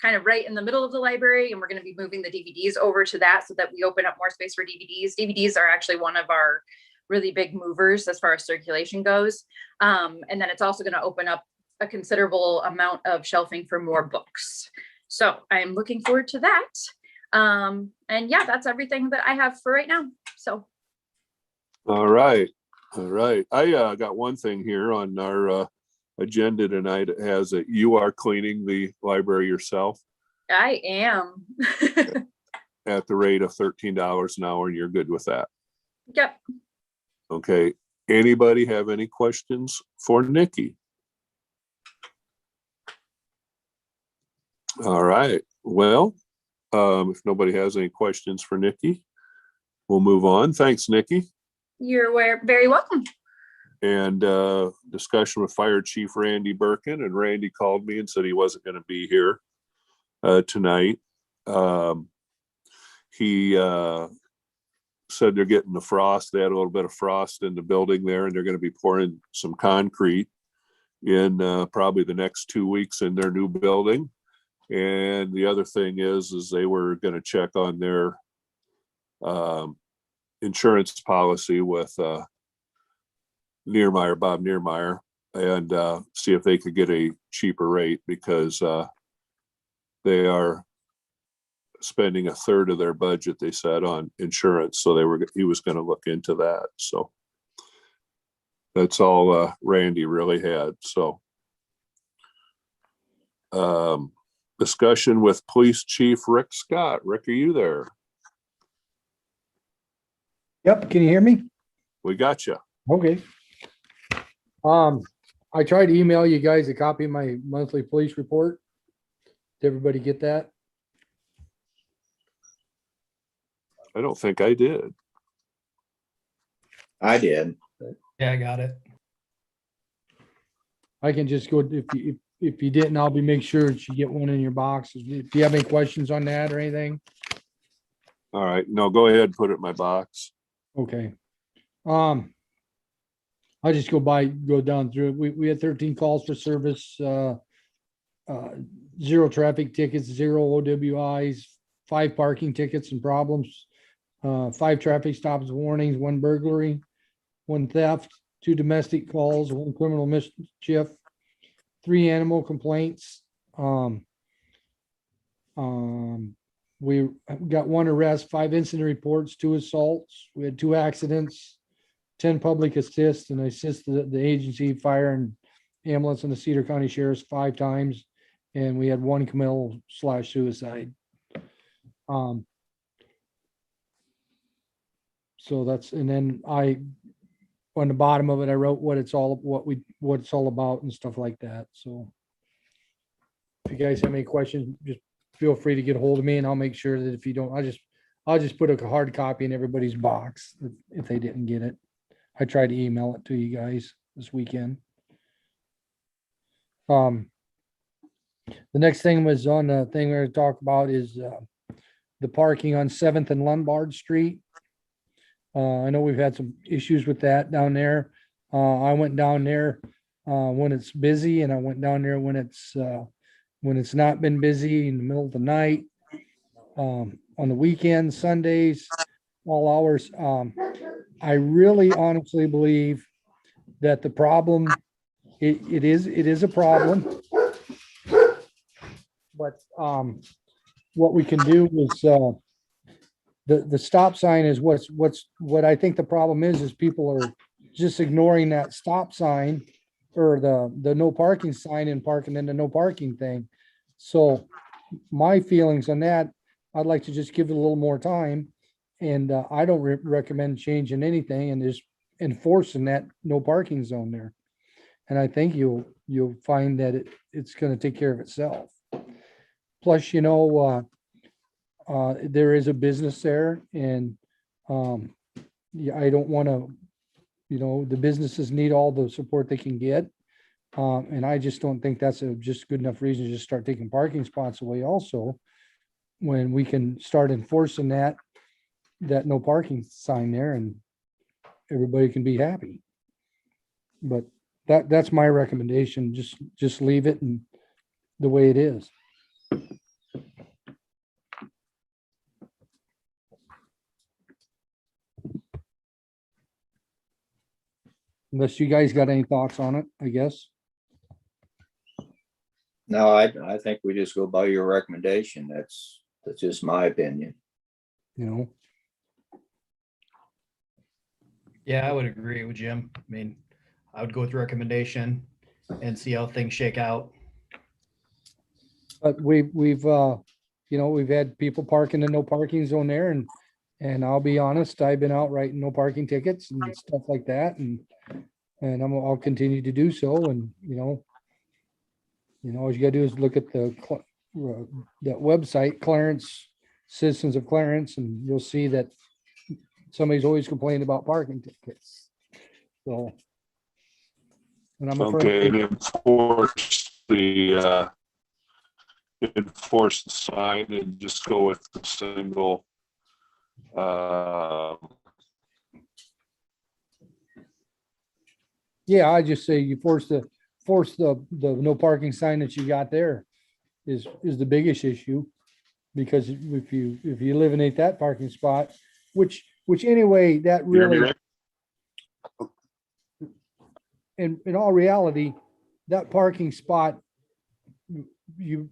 kind of right in the middle of the library, and we're going to be moving the DVDs over to that so that we open up more space for DVDs. DVDs are actually one of our really big movers as far as circulation goes. And then it's also going to open up a considerable amount of shelving for more books. So I'm looking forward to that. And yeah, that's everything that I have for right now. So. All right. All right. I got one thing here on our agenda tonight. It has that you are cleaning the library yourself. I am. At the rate of $13 an hour, and you're good with that. Yep. Okay. Anybody have any questions for Nikki? All right. Well, if nobody has any questions for Nikki, we'll move on. Thanks, Nikki. You're very welcome. And discussion with Fire Chief Randy Birkin, and Randy called me and said he wasn't going to be here tonight. He said they're getting the frost. They had a little bit of frost in the building there, and they're going to be pouring some concrete in probably the next 2 weeks in their new building. And the other thing is they were going to check on their insurance policy with Bob Niermeyer, and see if they could get a cheaper rate, because they are spending a third of their budget, they said, on insurance. So he was going to look into that. So that's all Randy really had. So discussion with Police Chief Rick Scott. Rick, are you there? Yep, can you hear me? We got you. Okay. I tried to email you guys a copy of my monthly police report. Did everybody get that? I don't think I did. I did. Yeah, I got it. I can just go, if you didn't, I'll make sure that you get one in your box. If you have any questions on that or anything. All right. No, go ahead and put it in my box. Okay. I'll just go down through it. We had 13 calls for service, 0 traffic tickets, 0 OWIs, 5 parking tickets and problems, 5 traffic stops, warnings, 1 burglary, 1 theft, 2 domestic calls, 1 criminal mischief, 3 animal complaints. We got 1 arrest, 5 incident reports, 2 assaults. We had 2 accidents, 10 public assists, and I assisted the agency, fire and ambulance and the Cedar County Sheriff's 5 times. And we had 1 committal/suicide. So that's, and then on the bottom of it, I wrote what it's all about and stuff like that. So if you guys have any questions, just feel free to get a hold of me, and I'll make sure that if you don't, I'll just put a hard copy in everybody's box if they didn't get it. I tried to email it to you guys this weekend. The next thing was on the thing we're going to talk about is the parking on 7th and Lombard Street. I know we've had some issues with that down there. I went down there when it's busy, and I went down there when it's not been busy, in the middle of the night, on the weekends, Sundays, all hours. I really honestly believe that the problem, it is a problem, but what we can do is the stop sign is what I think the problem is people are just ignoring that stop sign or the no parking sign and parking in the no parking thing. So my feelings on that, I'd like to just give it a little more time, and I don't recommend changing anything and just enforcing that no parking zone there. And I think you'll find that it's going to take care of itself. Plus, there is a business there, and yeah, I don't want to, the businesses need all the support they can get. And I just don't think that's a just good enough reason to just start taking parking spots away also, when we can start enforcing that no parking sign there, and everybody can be happy. But that's my recommendation. Just leave it and the way it is. Unless you guys got any thoughts on it, I guess. No, I think we just go by your recommendation. That's just my opinion. Yeah, I would agree with Jim. I mean, I would go with the recommendation and see how things shake out. But we've had people park in the no parking zone there, and All be honest, I've been out writing no parking tickets and stuff like that, and I'll continue to do so. And all you gotta do is look at that website, Clarence, Citizens of Clarence, and you'll see that somebody's always complaining about parking tickets. So, and I'm okay, and enforce the sign and just go with the single. Yeah, I just say you force the no parking sign that you got there is the biggest issue, because if you eliminate that parking spot, which anyway, that You hear me, really, Rick? in all reality, that parking spot, you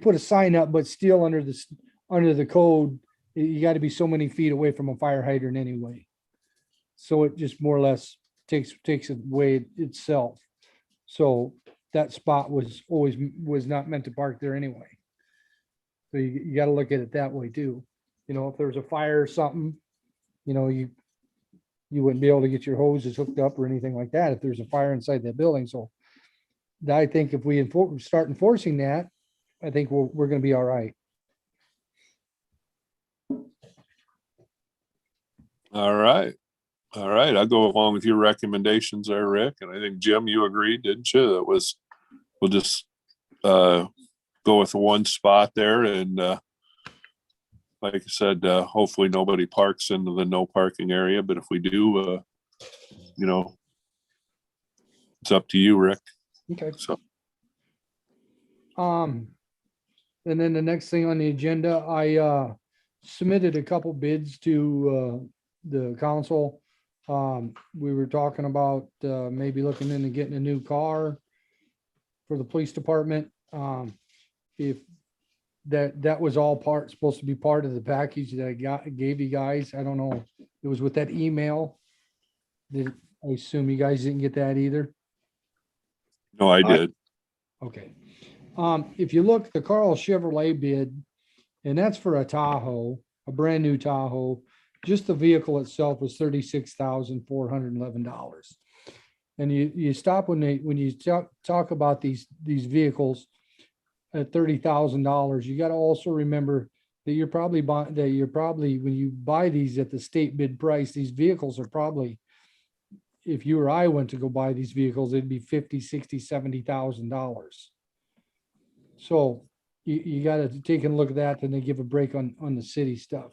put a sign up, but still under the code, you got to be so many feet away from a fire hydrant anyway. So it just more or less takes it away itself. So that spot was not meant to park there anyway. So you got to look at it that way too. You know, if there was a fire or something, you know, you wouldn't be able to get your hoses hooked up or anything like that if there's a fire inside that building. So I think if we start enforcing that, I think we're going to be all right. All right. All right. I'll go along with your recommendations there, Rick. And I think, Jim, you agreed, didn't you? We'll just go with the one spot there. And like I said, hopefully nobody parks into the no parking area. But if we do, you know, it's up to you, Rick. Okay. So. And then the next thing on the agenda, I submitted a couple bids to the council. We were talking about maybe looking into getting a new car for the police department. If that was all supposed to be part of the package that I gave you guys. I don't know. It was with that email. I assume you guys didn't get that either. No, I did. Okay. If you look, the Carl Chevrolet bid, and that's for a Tahoe, a brand new Tahoe, just the vehicle itself was $36,411. And you stop when you talk about these vehicles at $30,000, you got to also remember that you're probably when you buy these at the state bid price, these vehicles are probably, if you or I went to go buy these vehicles, it'd be $50,000, $60,000, $70,000. So you got to take a look at that, and they give a break on the city stuff.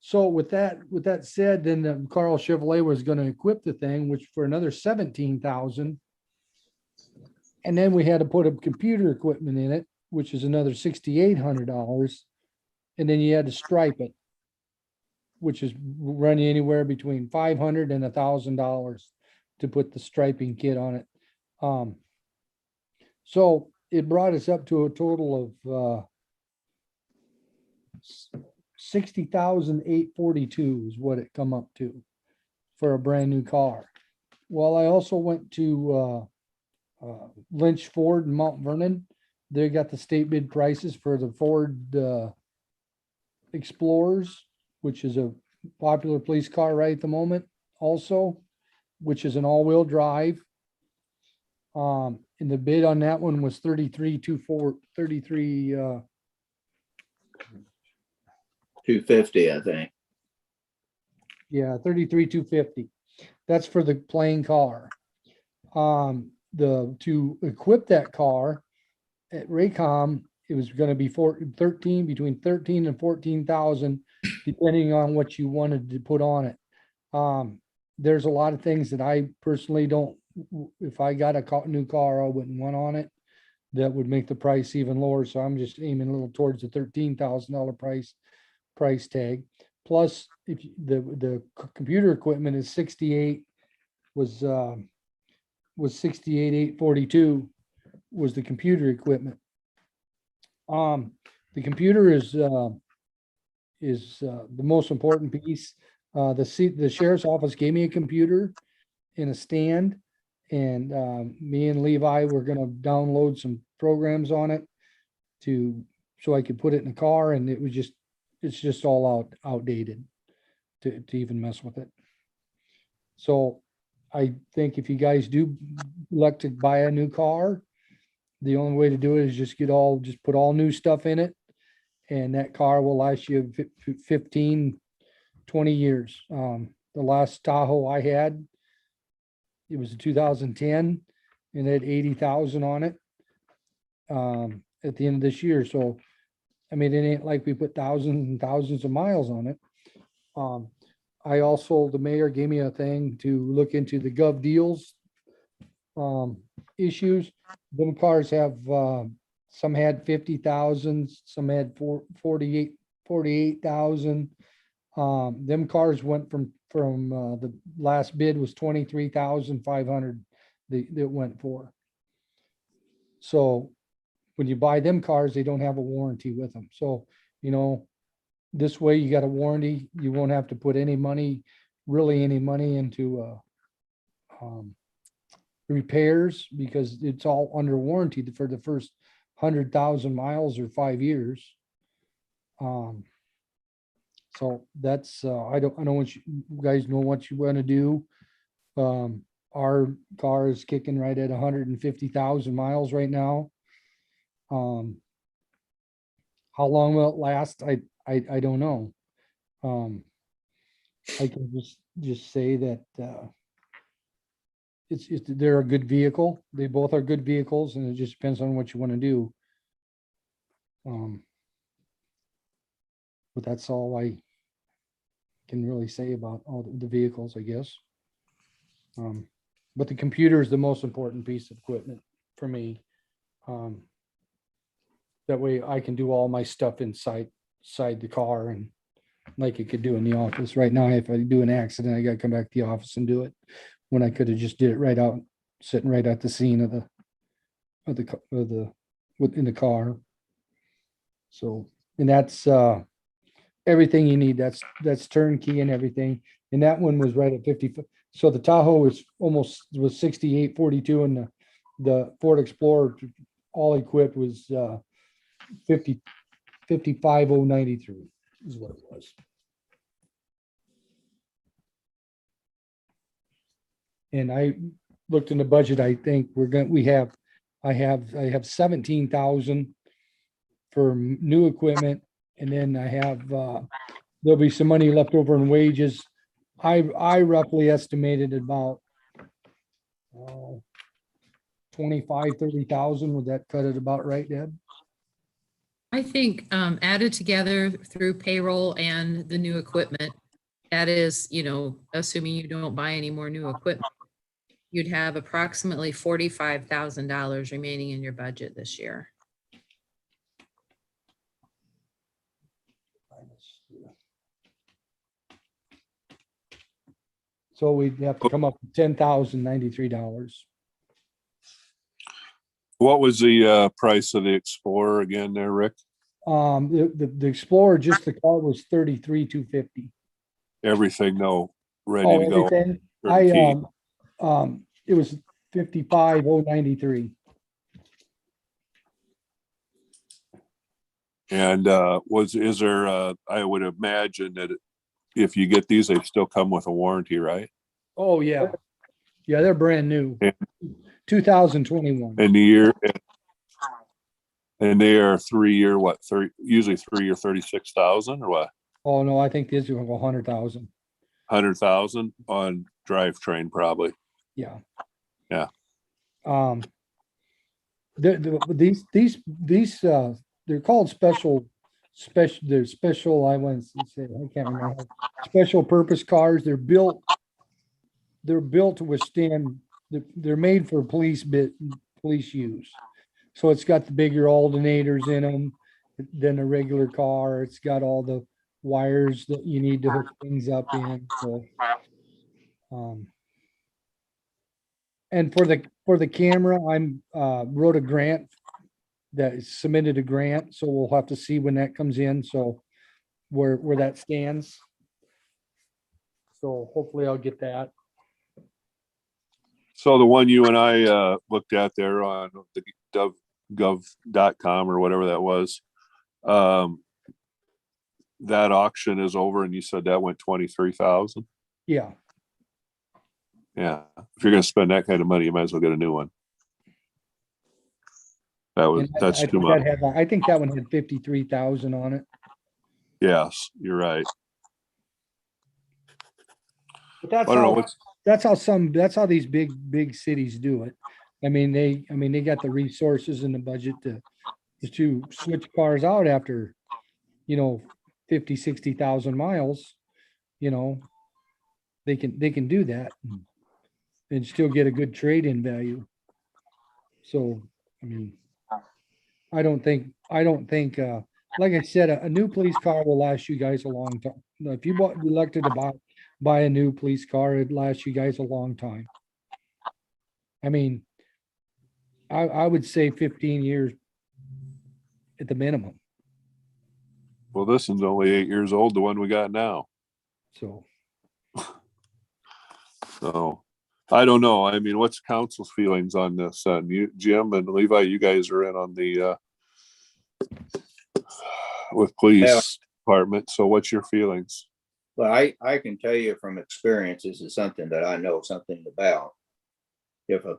So with that said, then the Carl Chevrolet was going to equip the thing, which for another $17,000. And then we had to put a computer equipment in it, which is another $6,800. And then you had to stripe it, which is running anywhere between $500 and $1,000 to put the striping kit on it. So it brought us up to a total of $60,842 is what it come up to for a brand new car. Well, I also went to Lynch Ford in Mount Vernon. They got the state bid prices for the Ford Explorers, which is a popular police car right at the moment also, which is an all-wheel drive. And the bid on that one was $33,250, I think. Yeah, $33,250. That's for the plain car. To equip that car at Raycom, it was going to be between 13 and 14,000, depending on what you wanted to put on it. There's a lot of things that I personally don't. If I got a new car, I wouldn't want on it. That would make the price even lower. So I'm just aiming a little towards the $13,000 price tag. Plus, if the computer equipment is 68 was 68,842 was the computer equipment. The computer is the most important piece. The sheriff's office gave me a computer in a stand, and me and Levi were going to download some programs on it so I could put it in the car, and it's just all outdated to even mess with it. So I think if you guys do elect to buy a new car, the only way to do it is just put all new stuff in it, and that car will last you 15, 20 years. The last Tahoe I had, it was a 2010, and it had 80,000 on it at the end of this year. So, I mean, it ain't like we put thousands and thousands of miles on it. The mayor gave me a thing to look into the gov deals issues. Them cars have some had 50,000, some had 48,000. Them cars went from, the last bid was 23,500 that went for. So when you buy them cars, they don't have a warranty with them. So, you know, this way you got a warranty, you won't have to put any money, really any money into, repairs, because it's all under warranty for the first 100,000 miles or 5 years. So that's, I don't know what you guys know what you want to do. Our car is kicking right at 150,000 miles right now. How long will it last? I don't know. I can just say that, they're a good vehicle. They both are good vehicles, and it just depends on what you want to do. But that's all I can really say about all the vehicles, I guess. But the computer is the most important piece of equipment for me. That way I can do all my stuff inside the car, and like I could do in the office. Right now, if I do an accident, I gotta come back to the office and do it, when I could have just did it right out, sitting right at the scene of in the car. So, and that's everything you need. That's turnkey and everything. And that one was right at 50. So the Tahoe was 6842, and the Ford Explorer all equipped was 55093 is what it was. And I looked in the budget. I think I have 17,000 for new equipment, and then I have there'll be some money left over in wages. I roughly estimated about 30,000. Would that cut it about right, Deb? I think added together through payroll and the new equipment, that is, you know, assuming you don't buy any more new equipment, you'd have approximately $45,000 remaining in your budget this year. So we'd have to come up with $10,093. What was the price of the Explorer again there, Rick? The Explorer, just the car, was 33,250. Everything though, ready Oh, to go. everything. Turnkey. It was 55,093. And is there I would imagine that if you get these, they still come with a warranty, right? Oh, yeah. Yeah, they're brand new. And 2021. the year, and they are 3 year, usually 3 year 36,000 or what? Oh, no, I think these are 100,000. 100,000 on drivetrain, probably. Yeah. Yeah. These they're called they're special, I want to say, I can't remember, special purpose cars. They're built to withstand, they're made for police use. So it's got the bigger alternators in them than a regular car. It's got all the wires that you need to hook things up in. So, and for the camera, I'm wrote a grant that submitted a grant, so we'll have to see when that comes in. So where that stands. So hopefully I'll get that. So the one you and I looked at there on the gov.com or whatever that was, that auction is over, and you said that went 23,000. Yeah. Yeah. If you're going to spend that kind of money, you might as well get a new one. That's too much. I think that one had 53,000 on it. Yes, you're right. But that's how these big cities do it. I mean, they got the resources and the budget to switch cars out after, 50, 60,000 miles. They can do that and still get a good trade-in value. So, I mean, I don't think like I said, a new police car will last you guys a long time. If you elected to buy a new police car, it lasts you guys a long time. I mean, I would say 15 years at the minimum. Well, this one's only 8 years old, the one we got now. So So I don't know. I mean, what's council's feelings on this? You, Jim and Levi, you guys are in on the with police department. So what's your feelings? Well, I can tell you from experience, this is something that I know something about. If a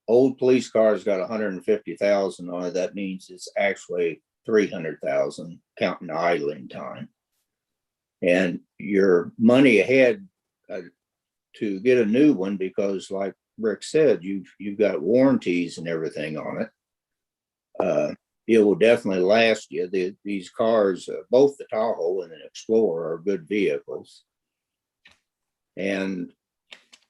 old police car's got 150,000 on it, that means it's actually 300,000 counting idling time. And your money ahead to get a new one, because like Rick said, you've got warranties and everything on it. It will definitely last you. These cars, both the Tahoe and the Explorer, are good vehicles. And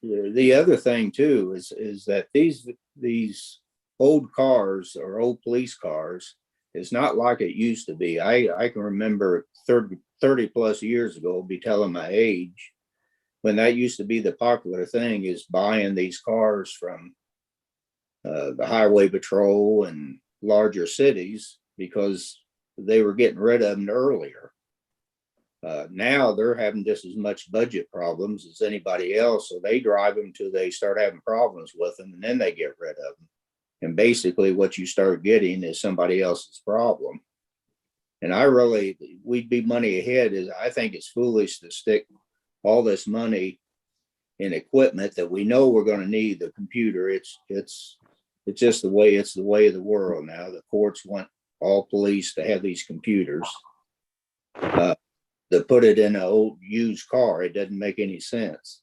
the other thing too is that these old cars or old police cars is not like it used to be. I can remember 30 plus years ago, be telling my age, when that used to be the popular thing, is buying these cars from the highway patrol and larger cities because they were getting rid of them earlier. Now they're having just as much budget problems as anybody else, so they drive them till they start having problems with them, and then they get rid of them. And basically what you start getting is somebody else's problem. And we'd be money ahead. I think it's foolish to stick all this money in equipment that we know we're going to need. The computer, it's just the way of the world now. The courts want all police to have these computers. To put it in an old used car, it doesn't make any sense.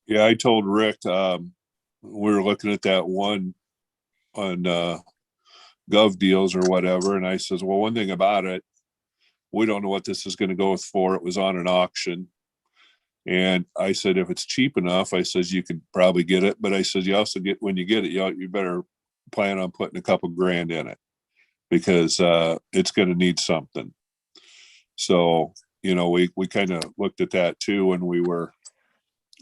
Yeah, I told Rick, we were looking at that one on Gov Deals or whatever. And I says, well, one thing about it, we don't know what this is going to go for. It was on an auction. And I said, if it's cheap enough, I says, you could probably get it. But I says, you also when you get it, you better plan on putting a couple grand in it, because it's going to need something. So, we kind of looked at that too when we were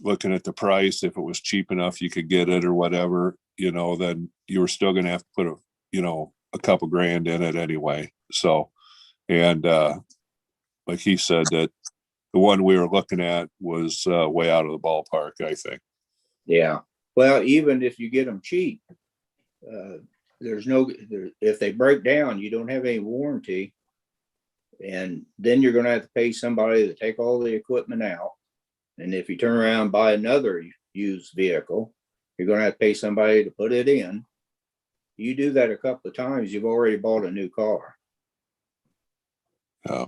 looking at the price. If it was cheap enough, you could get it or whatever, then you were still going to have to put a couple grand in it anyway. So, and like he said, that the one we were looking at was way out of the ballpark, I think. Yeah. Well, even if you get them cheap, if they break down, you don't have any warranty. And then you're going to have to pay somebody to take all the equipment out. And if you turn around and buy another used vehicle, you're going to have to pay somebody to put it in. You do that a couple of times, you've already bought a new car. Yeah.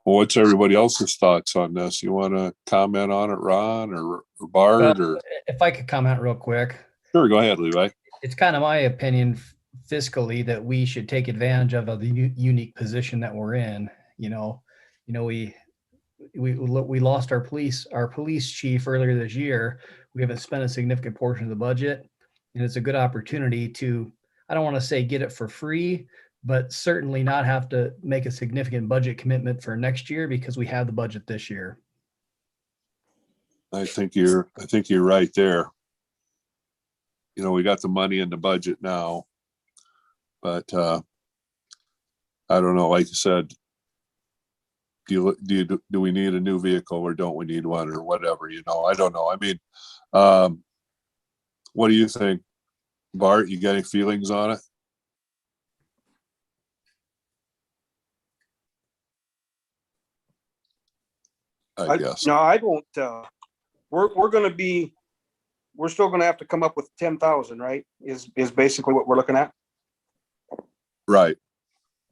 Well, what's everybody else's thoughts on this? You want to comment on it, Ron or Bart? Or if I could comment real quick. Sure, go ahead, Levi. It's kind of my opinion fiscally that we should take advantage of the unique position that we're in. We lost our police chief earlier this year. We haven't spent a significant portion of the budget, and it's a good opportunity to, I don't want to say get it for free, but certainly not have to make a significant budget commitment for next year because we have the budget this year. I think you're right there. We got the money in the budget now, but I don't know. Like you said, do we need a new vehicle or don't we need one or whatever? I don't know. I mean, what do you think, Bart? You got any feelings on it? I guess. No, I don't. We're still going to have to come up with 10,000, right? Is basically what we're looking at. Right.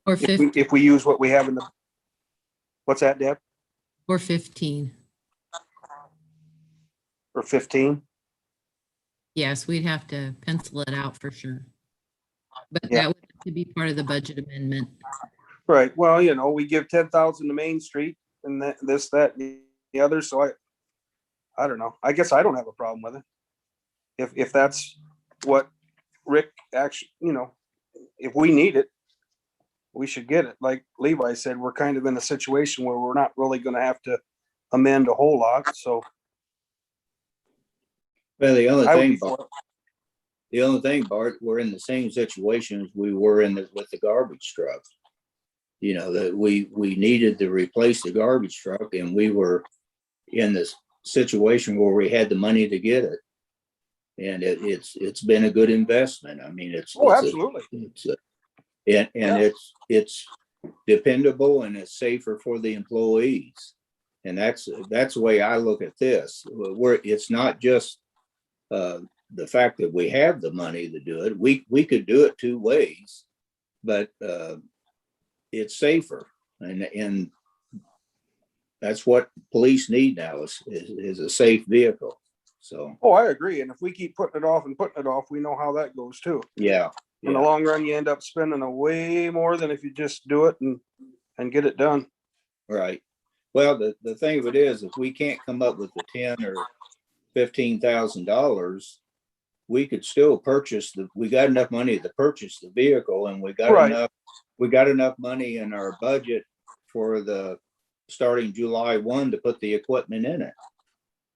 Or 15. If we use what we have in the. What's that, Deb? Or 15. Or 15. Yes, we'd have to pencil it out for sure. But Yeah. that would have to be part of the budget amendment. Right. Well, we give 10,000 to Main Street and that, and the other. So I don't know. I guess I don't have a problem with it. If that's what Rick actually, if we need it, we should get it. Like Levi said, we're kind of in a situation where we're not really gonna have to amend a whole lot, so. Well, the only I would thing, be for it. the only thing, Bart, we're in the same situation as we were in with the garbage truck. You know, that we needed to replace the garbage truck, and we were in this situation where we had the money to get it. And it's been a good investment. I mean, Absolutely. It's dependable and it's safer for the employees. And that's the way I look at this. It's not just the fact that we have the money to do it. We could do it two ways, but it's safer, and that's what police need now is a safe vehicle. So. Oh, I agree. And if we keep putting it off, we know how that goes too. Yeah. In the long run, you end up spending a way more than if you just do it and get it done. Right. Well, the thing of it is, if we can't come up with the $10,000 or $15,000, we could still purchase we got enough money to purchase the vehicle, and we got enough money in our budget for the starting July 1 to put the equipment in it.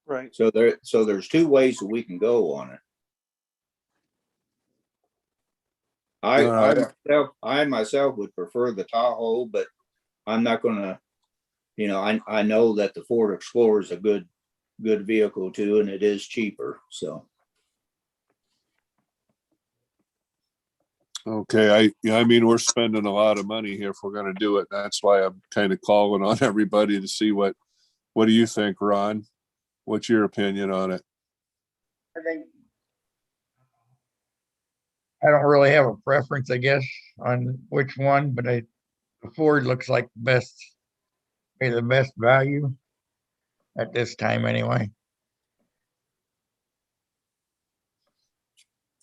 Right. So there's two ways that we can go on it. I myself would prefer the Tahoe, but I'm not gonna, I know that the Ford Explorer is a good vehicle too, and it is cheaper, so. Okay, I mean, we're spending a lot of money here if we're gonna do it. That's why I'm kind of calling on everybody to see what do you think, Ron? What's your opinion on it? I don't really have a preference, I guess, on which one, but the Ford looks like the best value at this time anyway.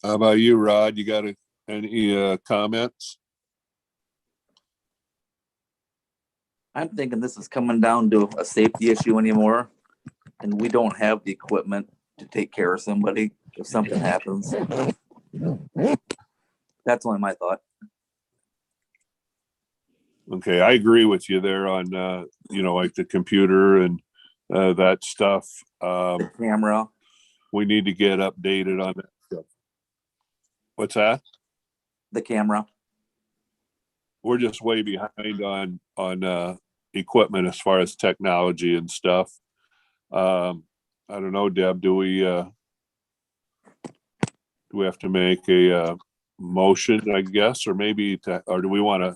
How about you, Rod? You got any comments? I'm thinking this is coming down to a safety issue anymore, and we don't have the equipment to take care of somebody if something happens. That's only my thought. Okay, I agree with you there on like the computer and that stuff. The camera. We need to get updated on that stuff. What's that? The camera. We're just way behind on equipment as far as technology and stuff. I don't know, Deb, do we have to make a motion, I guess, or maybe or do we want to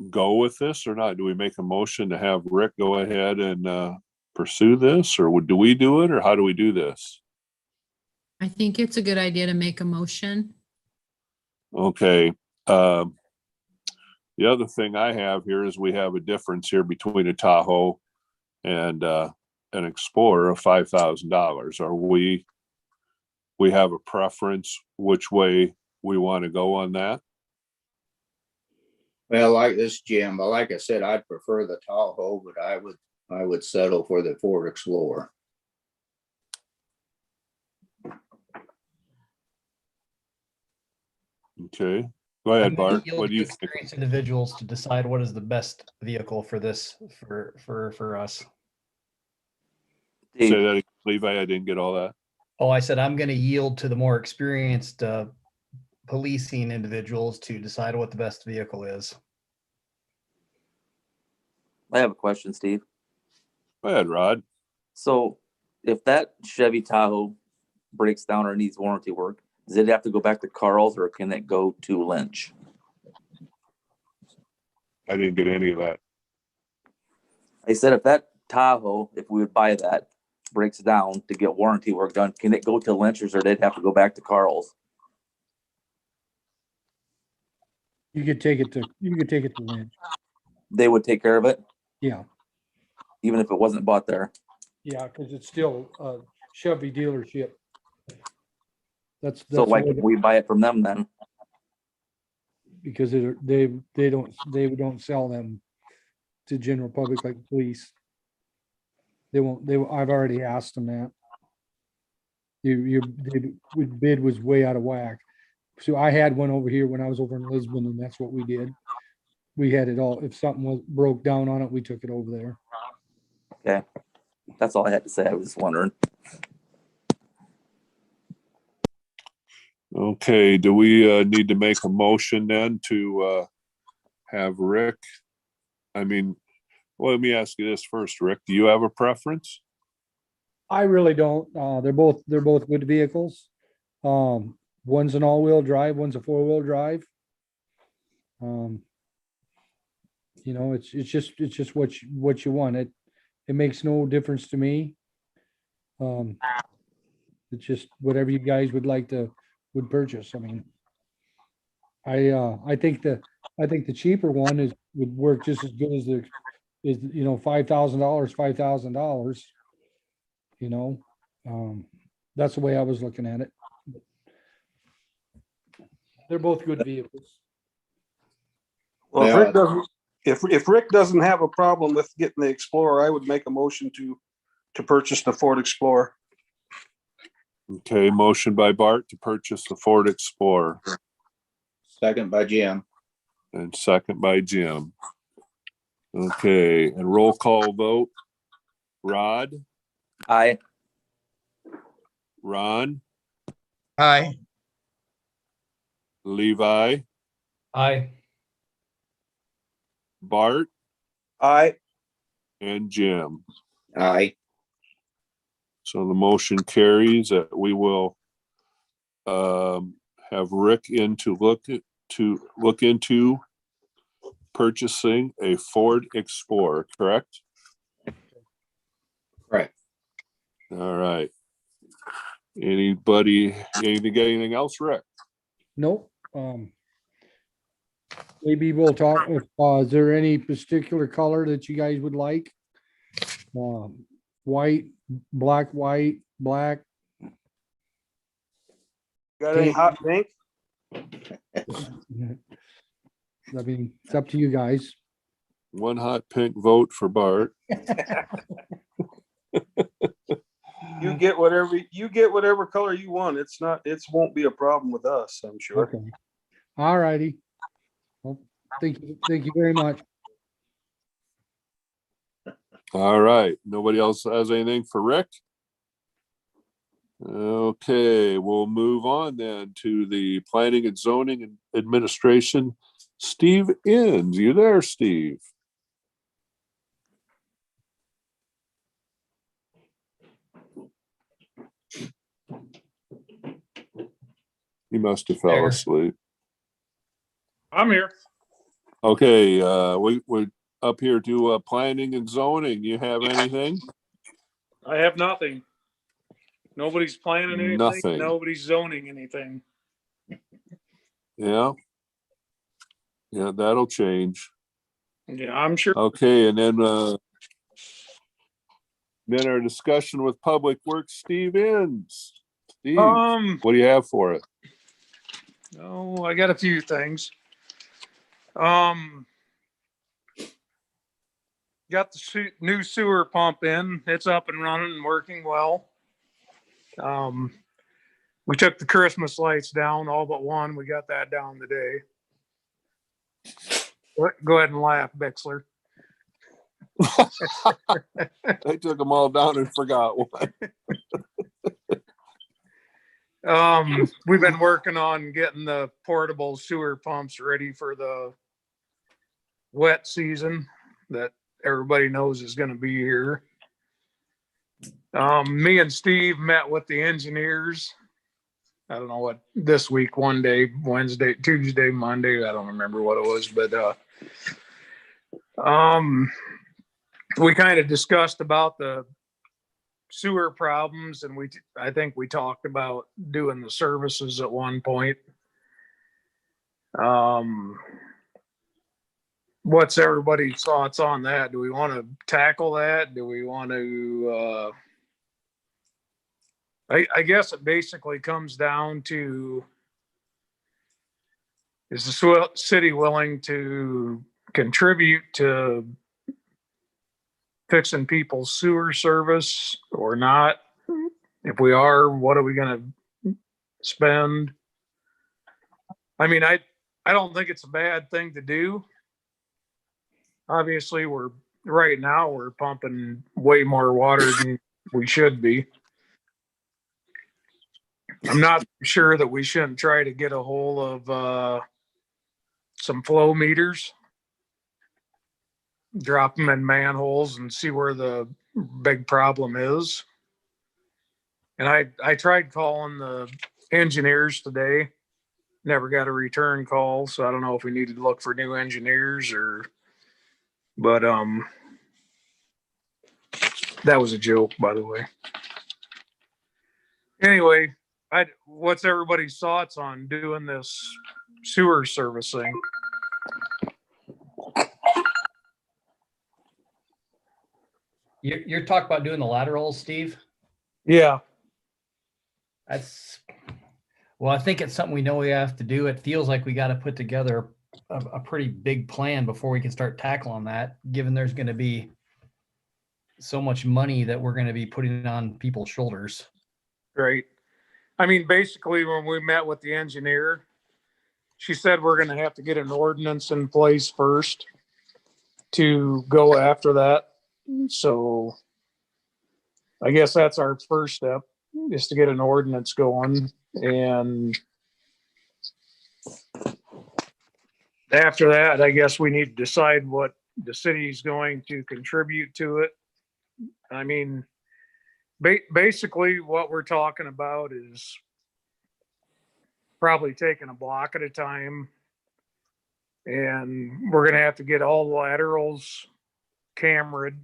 go with this or not? Do we make a motion to have Rick go ahead and pursue this, or do we do it, or how do we do this? I think it's a good idea to make a motion. Okay. The other thing I have here is we have a difference here between a Tahoe and an Explorer of $5,000. Are we have a preference which way we want to go on that? Well, like this, Jim, but like I said, I'd prefer the Tahoe, but I would settle for the Ford Explorer. Okay, go ahead, I'm gonna Bart. yield What to do you think? experienced individuals to decide what is the best vehicle for this for us. Say that, Levi. I didn't get all that. Oh, I said I'm going to yield to the more experienced policing individuals to decide what the best vehicle is. I have a question, Steve. Go ahead, Rod. So if that Chevy Tahoe breaks down or needs warranty work, does it have to go back to Carl's or can it go to Lynch? I didn't get any of that. I said if that Tahoe, if we would buy that, breaks down to get warranty work done, can it go to Lynch's or they'd have to go back to Carl's? You could take it to Lynch. They would take care of it? Yeah. Even if it wasn't bought there? Yeah, because it's still a Chevy dealership. That's So why can't we buy it from them then? Because they don't sell them to general public like police. They won't. I've already asked them that. Your bid was way out of whack. So I had one over here when I was over in Lisbon, and that's what we did. We had it all. If something was broke down on it, we took it over there. Okay. That's all I had to say. I was just wondering. Okay, do we need to make a motion then to have Rick? I mean, well, let me ask you this first, Rick. Do you have a preference? I really don't. They're both good vehicles. One's an all-wheel drive, one's a four-wheel drive. You know, it's just what you want. It makes no difference to me. It's just whatever you guys would purchase. I mean, I think the cheaper one would work just as good as you know, $5,000. You know, that's the way I was looking at it. They're both good vehicles. Well, if Rick doesn't have a problem with getting the Explorer, I would make a motion to purchase the Ford Explorer. Okay, motion by Bart to purchase the Ford Explorer. Second by Jim. And second by Jim. Okay, and roll call vote. Rod? Aye. Ron? Aye. Levi? Aye. Bart? Aye. And Jim. Aye. So the motion carries that we will have Rick look into purchasing a Ford Explorer, correct? Correct. All right. Anything else, Rick? Nope. Maybe we'll talk, if, is there any particular color that you guys would like? White, black, black. Got any hot pink? I mean, it's up to you guys. One hot pink vote for Bart. You get whatever color you want. It won't be a problem with us, I'm sure. Okay. All righty. Well, thank you very much. All right. Nobody else has anything for Rick? Okay, we'll move on then to the Planning and Zoning Administration. Steve Inns, you there, Steve? He must have fell asleep. I'm here. Okay, we're up here to planning and zoning. You have anything? I have nothing. Nobody's planning anything. Nothing. Nobody's zoning anything. Yeah. Yeah, that'll change. Yeah, I'm sure. Okay, and then our discussion with Public Works, Steve Inns. Steve, what do you have for it? Oh, I got a few things. Got the new sewer pump in. It's up and running and working well. We took the Christmas lights down, all but one. We got that down today. Go ahead and laugh, Bixler. I took them all down and forgot one. We've been working on getting the portable sewer pumps ready for the wet season that everybody knows is going to be here. Me and Steve met with the engineers. I don't know what this week, one day, Wednesday, Tuesday, Monday. I don't remember what it was, but we kind of discussed about the sewer problems, and I think we talked about doing the services at one point. What's everybody's thoughts on that? Do we want to tackle that? Do we want to I guess it basically comes down to, is the city willing to contribute to fixing people's sewer service or not? If we are, what are we going to spend? I mean, I don't think it's a bad thing to do. Obviously, right now we're pumping way more water than we should be. I'm not sure that we shouldn't try to get a hold of some flow meters, drop them in manholes and see where the big problem is. And I tried calling the engineers today, never got a return call. So I don't know if we need to look for new engineers but that was a joke, by the way. Anyway, what's everybody's thoughts on doing this sewer servicing? You're talking about doing the laterals, Steve? Yeah. Well, I think it's something we know we have to do. It feels like we got to put together a pretty big plan before we can start tackling that, given there's going to be so much money that we're going to be putting on people's shoulders. Right. I mean, basically, when we met with the engineer, she said we're going to have to get an ordinance in place first to go after that. So I guess that's our first step, is to get an ordinance going. And after that, I guess we need to decide what the city's going to contribute to it. I mean, basically what we're talking about is probably taking a block at a time. And we're going to have to get all the laterals cameraed,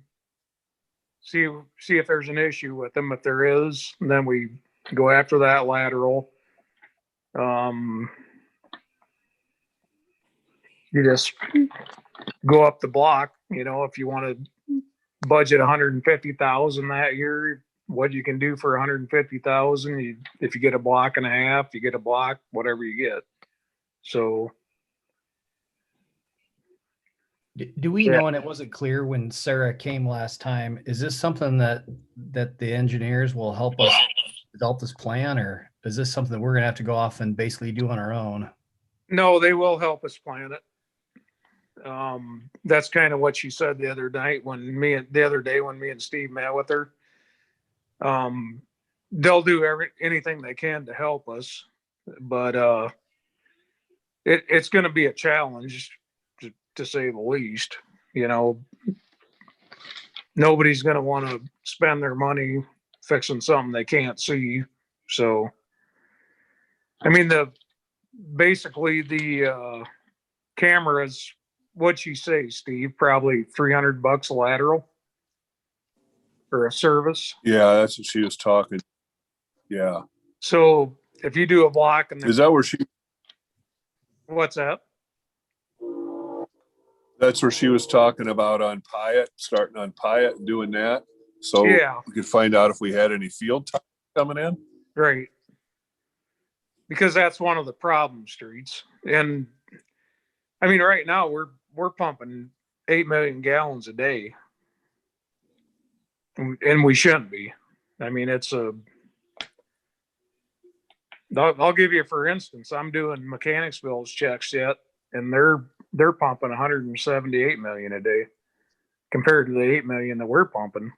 see if there's an issue with them. If there is, then we go after that lateral. You just go up the block, if you want to budget 150,000 that year, what you can do for 150,000. If you get a block and a half, you get a block, whatever you get. So do we know, and it wasn't clear when Sarah came last time, is this something that the engineers will help us develop this plan, or is this something that we're gonna have to go off and basically do on our own? No, they will help us plan it. That's kind of what she said the other day when me and Steve met with her. They'll do anything they can to help us, but it's going to be a challenge, to say the least. Nobody's going to want to spend their money fixing something they can't see. So, I mean, basically the cameras, what'd you say, Steve? Probably $300 a lateral for a service. Yeah, that's what she was talking. Yeah. So if you do a block and is that where she? What's that? That's where she was talking about on Pyatt, starting on Pyatt and doing that. So yeah, we could find out if we had any field time coming in. Right. Because that's one of the problem streets. And I mean, right now we're pumping 8 million gallons a day. And we shouldn't be. I mean, I'll give you, for instance, I'm doing Mechanicsville's checks yet, and they're pumping 178 million a day compared to the 8 million that we're pumping.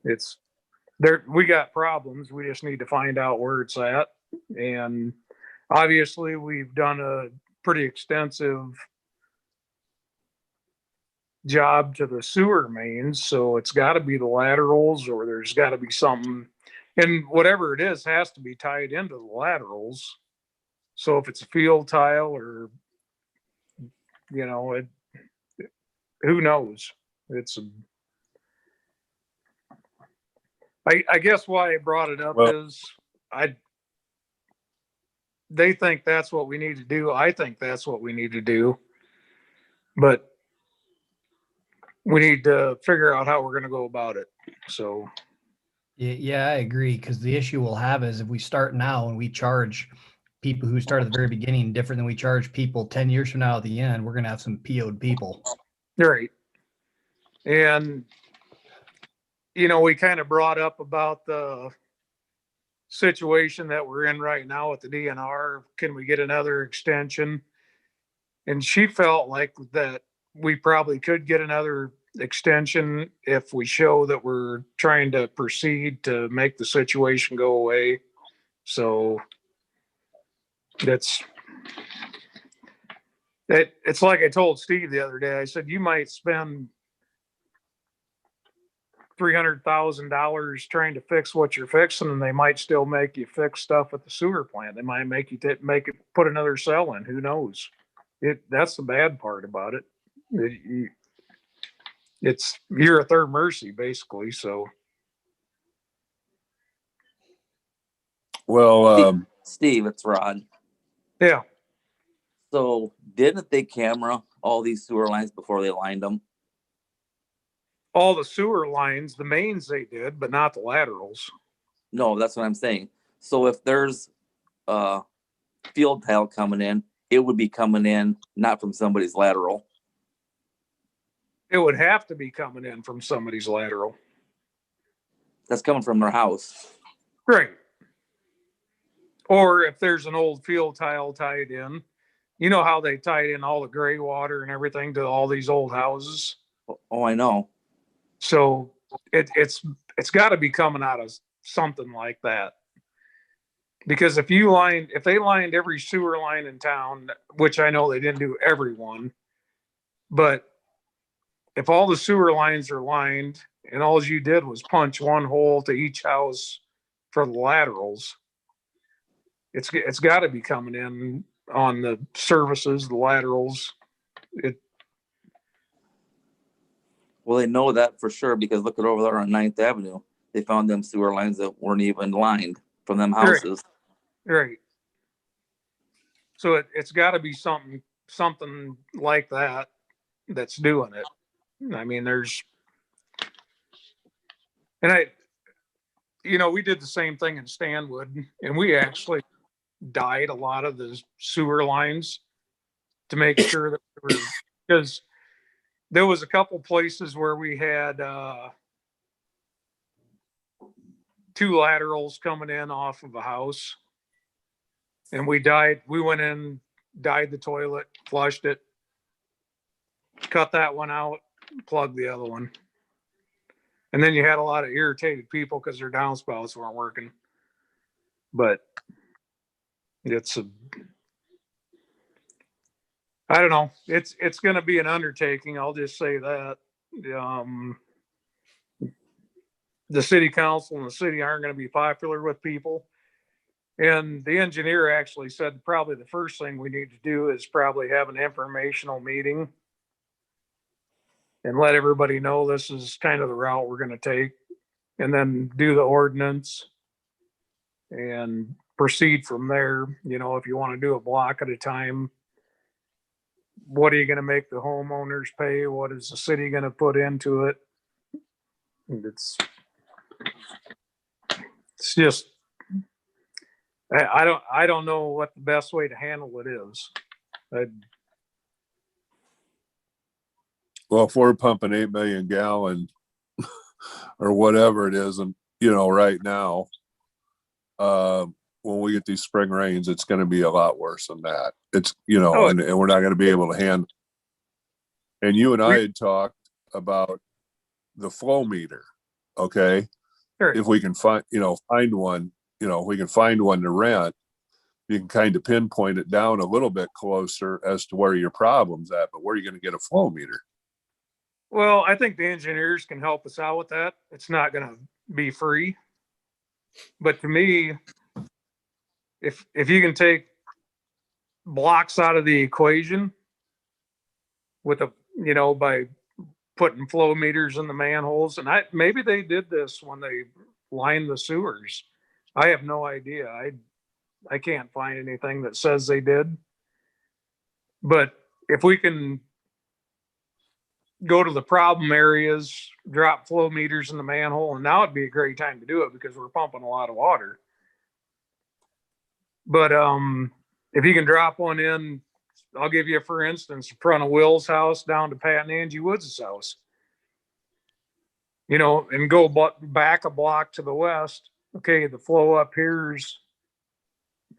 It's there. We got problems. We just need to find out where it's at. And obviously we've done a pretty extensive job to the sewer mains. So it's got to be the laterals, or there's got to be something, and whatever it is has to be tied into the laterals. So if it's a field tile or, who knows? I guess why I brought it up is they think that's what we need to do. I think that's what we need to do, but we need to figure out how we're going to go about it. So. Yeah, I agree. Because the issue we'll have is if we start now and we charge people who start at the very beginning different than we charge people 10 years from now at the end, we're going to have some PO'd people. Right. And, we kind of brought up about the situation that we're in right now with the DNR. Can we get another extension? And she felt like that we probably could get another extension if we show that we're trying to proceed to make the situation go away. So it's like I told Steve the other day. I said, you might spend $300,000 trying to fix what you're fixing, and they might still make you fix stuff at the sewer plant. They might make you put another cell in. Who knows? That's the bad part about it. You're a third mercy basically. So Well, Steve, it's Rod. yeah. So didn't they camera all these sewer lines before they lined them? All the sewer lines, the mains they did, but not the laterals. No, that's what I'm saying. So if there's field tile coming in, it would be coming in not from somebody's lateral. It would have to be coming in from somebody's lateral. That's coming from their house. Right. Or if there's an old field tile tied in, you know how they tied in all the gray water and everything to all these old houses. Oh, I know. So it's got to be coming out of something like that. Because if they lined every sewer line in town, which I know they didn't do everyone, but if all the sewer lines are lined and all you did was punch one hole to each house for the laterals, it's got to be coming in on the services, the laterals. Well, they know that for sure because look at over there on 9th Avenue. They found them sewer lines that weren't even lined from them houses. Right. So it's got to be something like that that's doing it. I mean, we did the same thing in Stanwood, and we actually dyed a lot of the sewer lines to make sure that because there was a couple places where we had 2 laterals coming in off of a house, and we went in, dyed the toilet, flushed it, cut that one out, plugged the other one. And then you had a lot of irritated people because their downspouts weren't working. But I don't know. It's going to be an undertaking. I'll just say that. The city council and the city aren't going to be popular with people. And the engineer actually said probably the first thing we need to do is probably have an informational meeting and let everybody know this is kind of the route we're going to take, and then do the ordinance and proceed from there. If you want to do a block at a time, what are you going to make the homeowners pay? What is the city going to put into it? It's just, I don't know what the best way to handle it is. Well, if we're pumping 8 million gallon or whatever it is, and right now, when we get these spring rains, it's going to be a lot worse than that. It's, and we're not going to be able to handle. And you and I had talked about the flow meter. Okay. Sure. If we can find one, if we can find one to rent, you can kind of pinpoint it down a little bit closer as to where your problem's at, but where are you going to get a flow meter? Well, I think the engineers can help us out with that. It's not going to be free. But to me, if you can take blocks out of the equation with by putting flow meters in the manholes, and maybe they did this when they lined the sewers. I have no idea. I can't find anything that says they did. But if we can go to the problem areas, drop flow meters in the manhole, and now would be a great time to do it because we're pumping a lot of water. But if you can drop one in, I'll give you, for instance, in front of Will's house down to Pat and Angie Woods' house, and go back a block to the west, okay, the flow up here's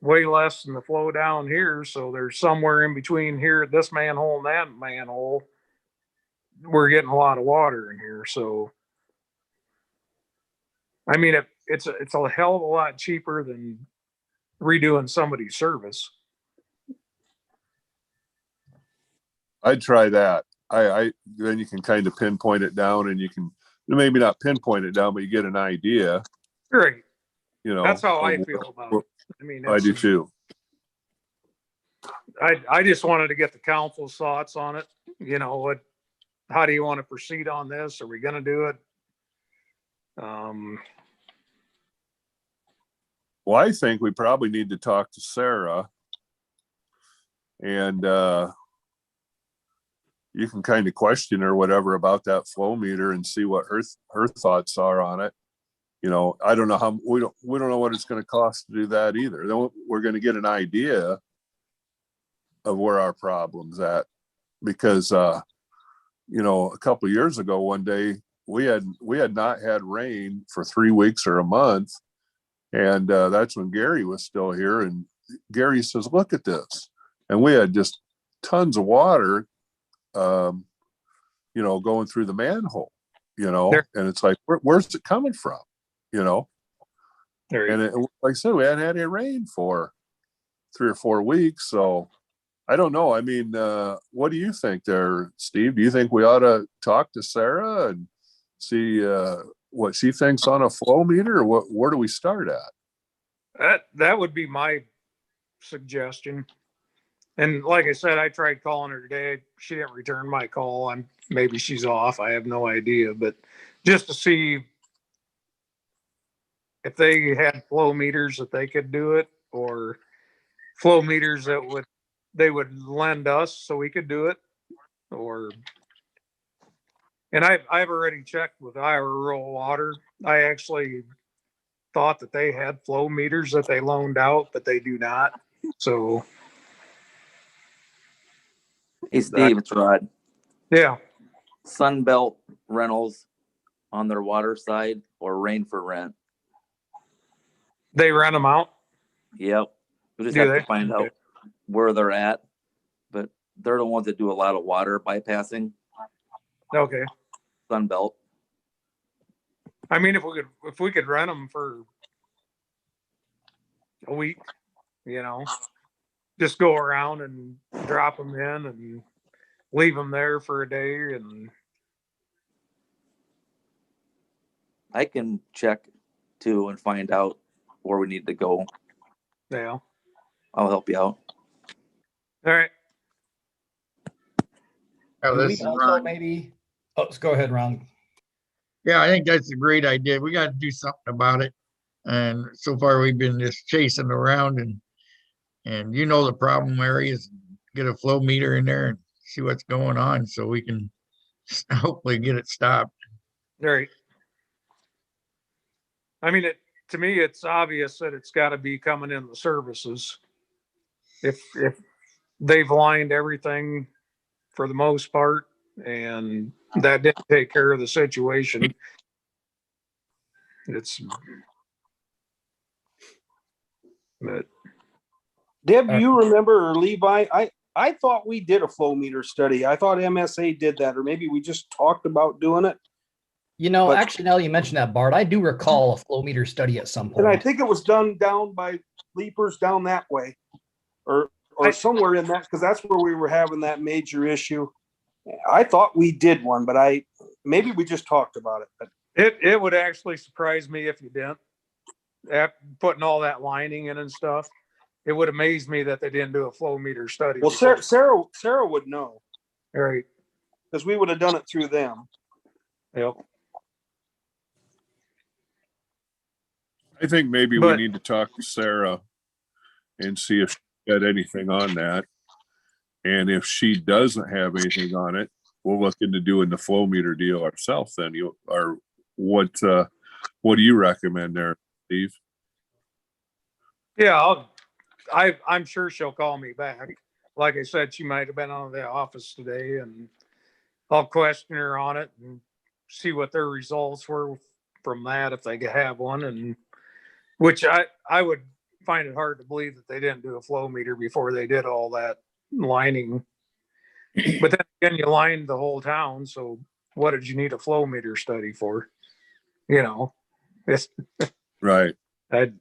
way less than the flow down here. So there's somewhere in between here, this manhole and that manhole, we're getting a lot of water in here. So, I mean, it's a hell of a lot cheaper than redoing somebody's service. I'd try that. I then you can kind of pinpoint it down, and you can maybe not pinpoint it down, but you get an idea. Great. You know, That's how I feel about it. I mean, I do too. I just wanted to get the council's thoughts on it. You know, how do you want to proceed on this? Are we going to do it? Well, I think we probably need to talk to Sarah, and you can kind of question her whatever about that flow meter and see what her thoughts are on it. You know, I don't know how we don't know what it's going to cost to do that either. Then we're going to get an idea of where our problem's at, because you know, a couple of years ago, one day we had not had rain for 3 weeks or a month, and that's when Gary was still here, and Gary says, "Look at this," and we had just tons of water, you know, going through the manhole, you know, and it's like, where's it coming from, you know? And like I said, we hadn't had any rain for 3 or 4 weeks, so I don't know. I mean, what do you think there, Steve? Do you think we ought to talk to Sarah and see what she thinks on a flow meter, or where do we start at? That would be my suggestion. And like I said, I tried calling her today. She didn't return my call. Maybe she's off. I have no idea. But just to see if they had flow meters that they could do it, or flow meters that they would lend us so we could do it. And I've already checked with Iowa Rural Water. I actually thought that they had flow meters that they loaned out, but they do not. So, Hey, Steve, it's Rod. Yeah. Sunbelt Rentals on their water side, or Rain for Rent? They rent them out? Yep. We just Do have they? to find Okay. out where they're at, but they're the ones that do a lot of water bypassing. Okay. Sunbelt. I mean, if we could rent them for a week, you know, just go around and drop them in and leave them there for a day. And I can check too and find out where we need to go. yeah. I'll help you out. All right. Oh, Do this we is also Ron. maybe, let's go ahead, Ron. Yeah, I think that's a great idea. We got to do something about it. And so far we've been just chasing around and you know the problem areas, get a flow meter in there and see what's going on so we can hopefully get it stopped. Right. I mean, to me, it's obvious that it's got to be coming in the services. If they've lined everything for the most part, and that didn't take care of the situation, but Deb, do you remember, or Levi? I thought we did a flow meter study. I thought MSA did that, or maybe we just talked about doing it. You know, actually, now that you mentioned that, Bart, I do recall a flow meter study at some And I point. think it was done down by Leapers down that way, or somewhere in that, because that's where we were having that major issue. I thought we did one, but maybe we just talked about it. But it would actually surprise me if you didn't. After putting all that lining in and stuff, it would amaze me that they didn't do a flow meter study. well, Sarah would know, Right. because we would have done it through them. Yep. I think maybe we need to talk to Sarah and see if she had anything on that. And if she doesn't have anything on it, we'll look into doing the flow meter deal ourselves then. What do you recommend there, Steve? Yeah, I'm sure she'll call me back. Like I said, she might have been out of the office today, and I'll question her on it and see what their results were from that, if they have one. And Which I would find it hard to believe that they didn't do a flow meter before they did all that lining. But then again, you lined the whole town, so what did you need a flow meter study for? You know, it's Right. I.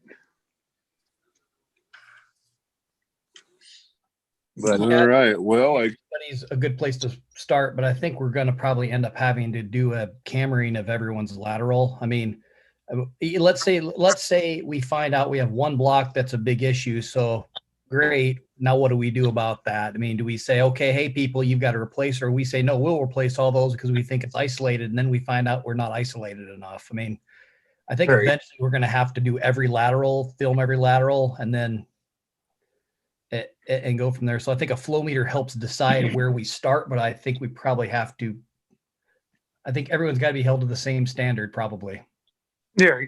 But All right. Well, study's a good place to start, but I think we're going to probably end up having to do a cammering of everyone's lateral. I mean, let's say we find out we have one block that's a big issue. So great. Now what do we do about that? I mean, do we say, okay, hey people, you've got to replace, or we say, no, we'll replace all those because we think it's isolated. And then we find out we're not isolated enough. I mean, I think eventually we're going to have to do every lateral, film every lateral, and then and go from there. So I think a flow meter helps decide where we start, but I think we probably have to, I think everyone's got to be held to the same standard probably. yeah,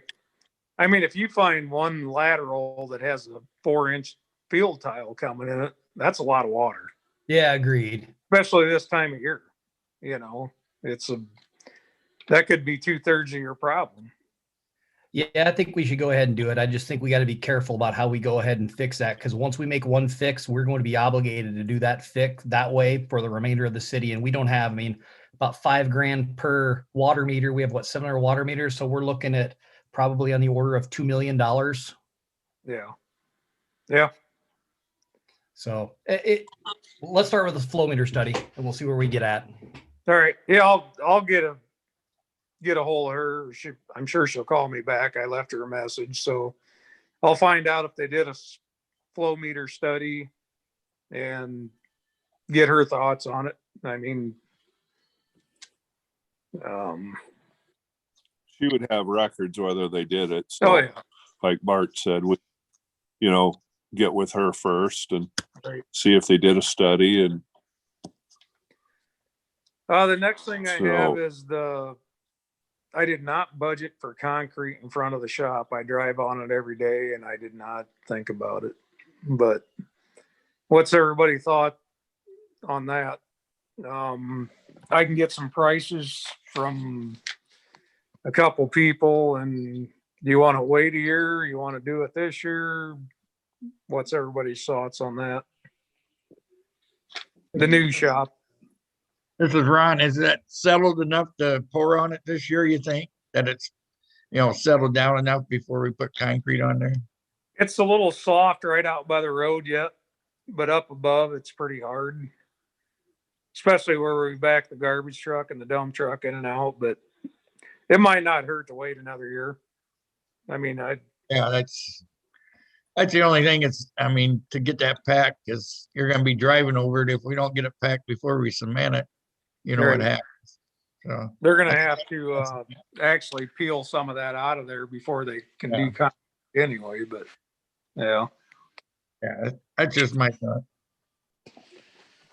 I mean, if you find one lateral that has a 4-inch field tile coming in it, that's a lot of water. Yeah, agreed. Especially this time of year. You know, that could be 2/3 of your problem. Yeah, I think we should go ahead and do it. I just think we got to be careful about how we go ahead and fix that, because once we make one fix, we're going to be obligated to do that fix that way for the remainder of the city. And we don't have, I mean, about $5,000 per water meter. We have 700 water meters, so we're looking at probably on the order of $2 million. Yeah. Yeah. So let's start with the flow meter study, and we'll see where we get at. All right. Yeah, I'll get a hold of her. I'm sure she'll call me back. I left her a message, so I'll find out if they did a flow meter study and get her thoughts on it. I mean, she would have records whether they did it. So, oh yeah, like Bart said, we, get with her first and right. See if they did a study. And the next thing I have is I did not budget for concrete in front of the shop. I drive on it every day and I did not think about it. But what's everybody thought on that? I can get some prices from a couple people, and do you want to wait a year? You want to do it this year? What's everybody's thoughts on that? The new shop. This is Ron. Is that settled enough to pour on it this year, you think? That it's, settled down enough before we put concrete on there? It's a little soft right out by the road yet, but up above it's pretty hard. Especially where we back the garbage truck and the dump truck in and out, but it might not hurt to wait another year. I mean, yeah, that's the only thing to get that packed, because you're going to be driving over it. If we don't get it packed before we cement it, what happens. So they're going to have to actually peel some of that out of there before they can do concrete anyway, but yeah, that's just my thought.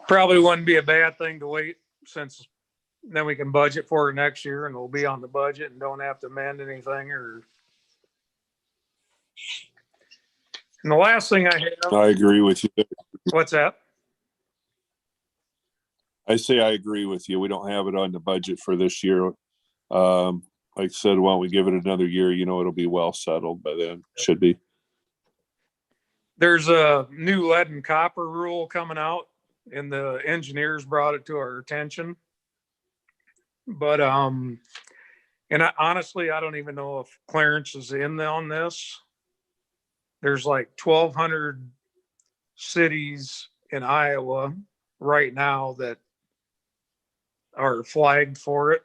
Probably wouldn't be a bad thing to wait, since then we can budget for it next year and we'll be on the budget and don't have to amend anything. And the last thing I have. I agree with you. What's that? I say I agree with you. We don't have it on the budget for this year. Like I said, why don't we give it another year? It'll be well settled by then. Should be. There's a new lead and copper rule coming out, and the engineers brought it to our attention. But honestly, I don't even know if Clarence is in on this. There's like 1,200 cities in Iowa right now that are flagged for it.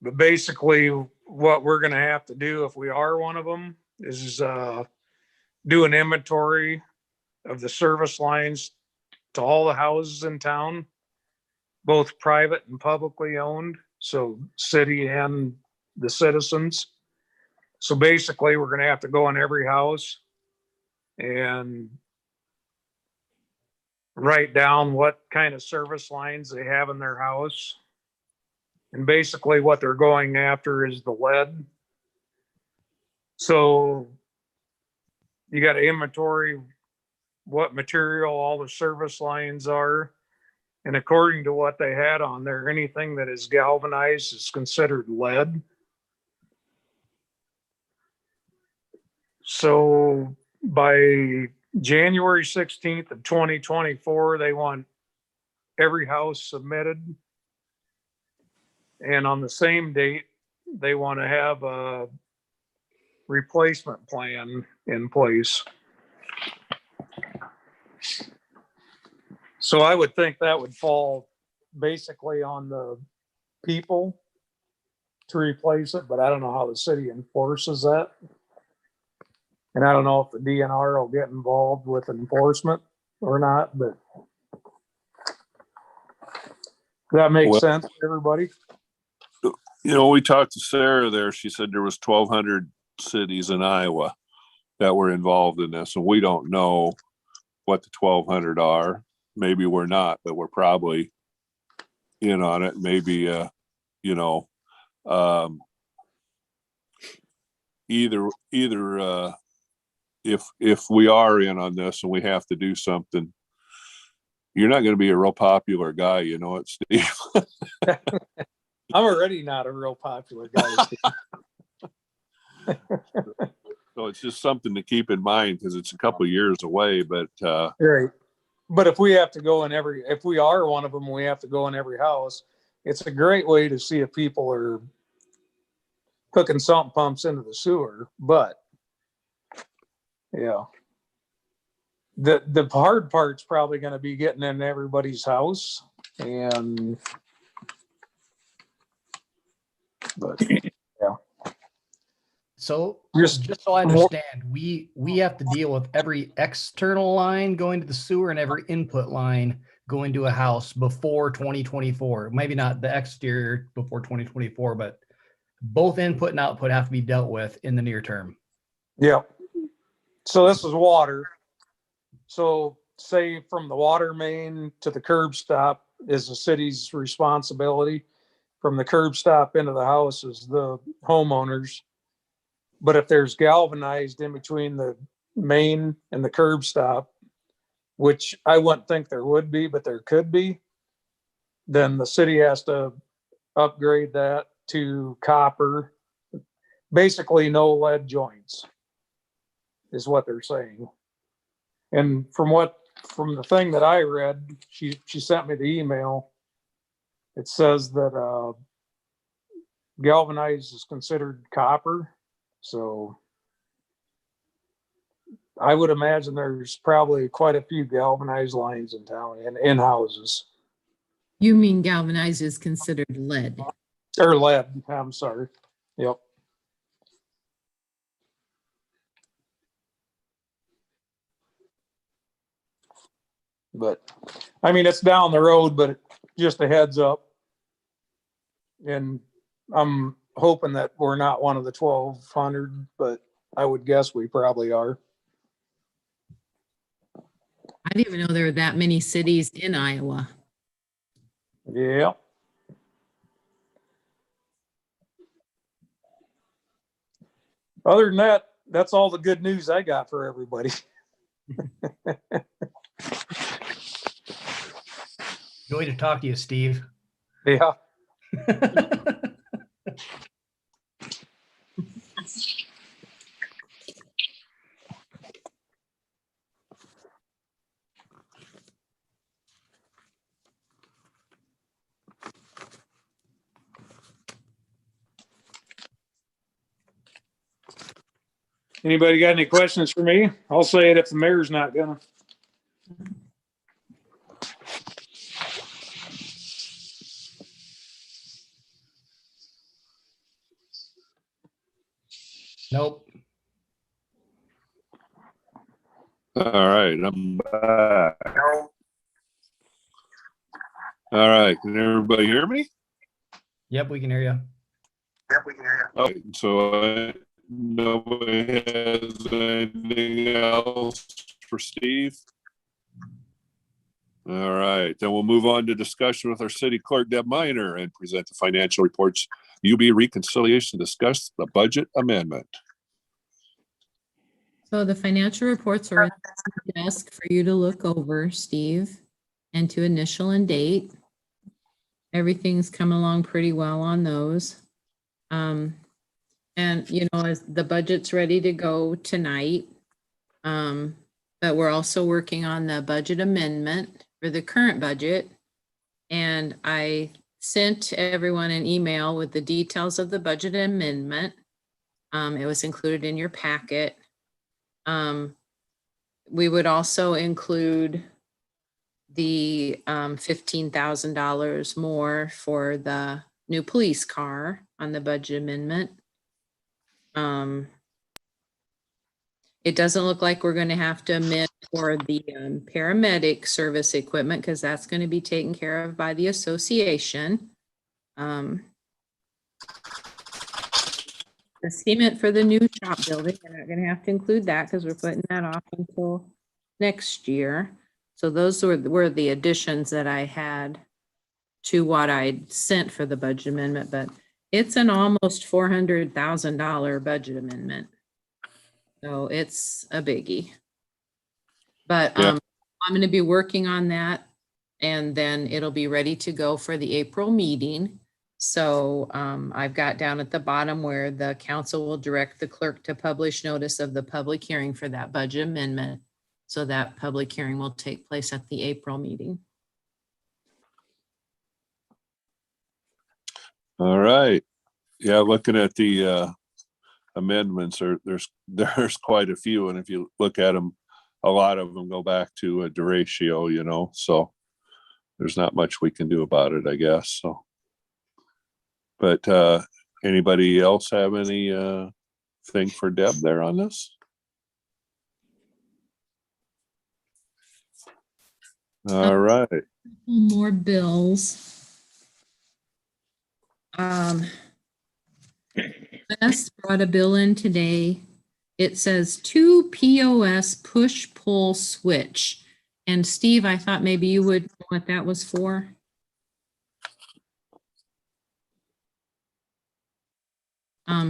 But basically what we're going to have to do if we are one of them is do an inventory of the service lines to all the houses in town, both private and publicly owned, so city and the citizens. So basically we're going to have to go in every house and write down what kind of service lines they have in their house. And basically what they're going after is the lead. So you got to inventory what material all the service lines are. And according to what they had on there, anything that is galvanized is considered lead. So by January 16th of 2024, they want every house submitted. And on the same date, they want to have a replacement plan in place. So I would think that would fall basically on the people to replace it, but I don't know how the city enforces that. And I don't know if the DNR will get involved with enforcement or not, but that makes Well, sense to everybody. We talked to Sarah there. She said there was 1,200 cities in Iowa that were involved in this, and we don't know what the 1,200 are. Maybe we're not, but we're probably in on it. Maybe, either if we are in on this and we have to do something, you're not going to be a real popular guy, you know it, Steve. I'm already not a real popular guy. So it's just something to keep in mind because it's a couple of years away, but Right. But if we have to go in if we are one of them, we have to go in every house. It's a great way to see if people are hooking sump pumps into the sewer. But yeah, the hard part's probably going to be getting in everybody's house, but yeah. So Just so I understand, we have to deal with every external line going to the sewer and every input line going to a house before 2024. Maybe not the exterior before 2024, but both input and output have to be dealt with in the near term. Yeah. So this is water. So say from the water main to the curb stop is the city's responsibility. From the curb stop into the house is the homeowners. But if there's galvanized in between the main and the curb stop, which I wouldn't think there would be, but there could be, then the city has to upgrade that to copper. Basically no lead joints is what they're saying. And from the thing that I read, she sent me the email. It says that galvanized is considered copper. So I would imagine there's probably quite a few galvanized lines in town and in houses. You mean galvanized is considered lead? Or lead, I'm sorry. Yep. But I mean, it's down the road, but just a heads up. And I'm hoping that we're not one of the 1,200, but I would guess we probably are. I didn't even know there were that many cities in Iowa. Yeah. Other than that, that's all the good news I got for everybody. Joy to talk to you, Steve. Yeah. Anybody got any questions for me? I'll say it if the mayor's not gonna. Nope. all right, I'm back. All right, can everybody hear me? Yep, we can hear you. All right, so nobody has anything else for Steve? All right, then we'll move on to discussion with our city clerk, Deb Minor, and present the financial reports, UB reconciliation, discuss the budget amendment. So the financial reports are in the desk for you to look over, Steve, and to initial and date. Everything's come along pretty well on those. And, you know, as the budget's ready to go tonight. But we're also working on the budget amendment for the current budget. And I sent everyone an email with the details of the budget amendment. It was included in your packet. We would also include the $15,000 more for the new police car on the budget amendment. It doesn't look like we're going to have to amend for the paramedic service equipment because that's going to be taken care of by the association. The cement for the new shop building, we're not going to have to include that because we're putting that off until next year. So those were the additions that I had to what I sent for the budget amendment, but it's an almost $400,000 budget amendment. So it's a biggie. But Yeah. I'm going to be working on that and then it'll be ready to go for the April meeting. So I've got down at the bottom where the council will direct the clerk to publish notice of the public hearing for that budget amendment. So that public hearing will take place at the April meeting. All right. Yeah, looking at the amendments, there's quite a few, and if you look at them, a lot of them go back to a derecho, you know, so there's not much we can do about it, I guess. So, but anybody else have any thing for Deb there on this? All right. More bills. Best brought a bill in today. It says 2 POS push-pull switch. And Steve, I thought maybe you would know what that was for.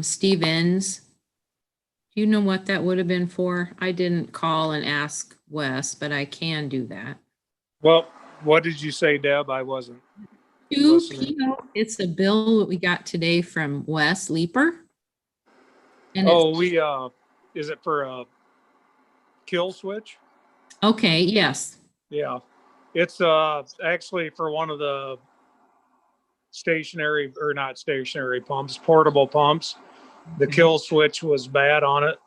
Steve Enns. Do you know what that would have been for? I didn't call and ask Wes, but I can do that. Well, what did you say, Deb? I wasn't. 2 listening. PO. It's a bill that we got today from Wes Leeper. And Oh, is it for a kill switch? okay, yes. Yeah. It's actually for one of the stationary, or not stationary pumps, portable pumps. The kill switch was bad on it.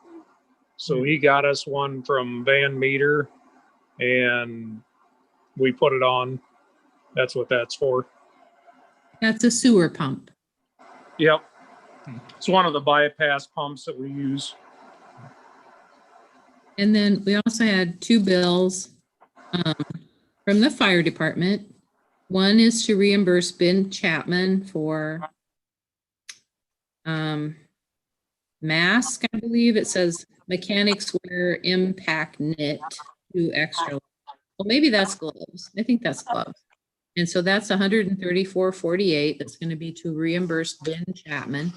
So he got us one from Van Meter and we put it on. That's what that's for. That's a sewer pump. Yep. It's one of the bypass pumps that we use. And then we also had 2 bills from the fire department. One is to reimburse Ben Chapman for mask, I believe it says mechanics wear impact knit 2 extra. Well, maybe that's gloves. I think that's gloves. And so that's $134.48. That's going to be to reimburse Ben Chapman.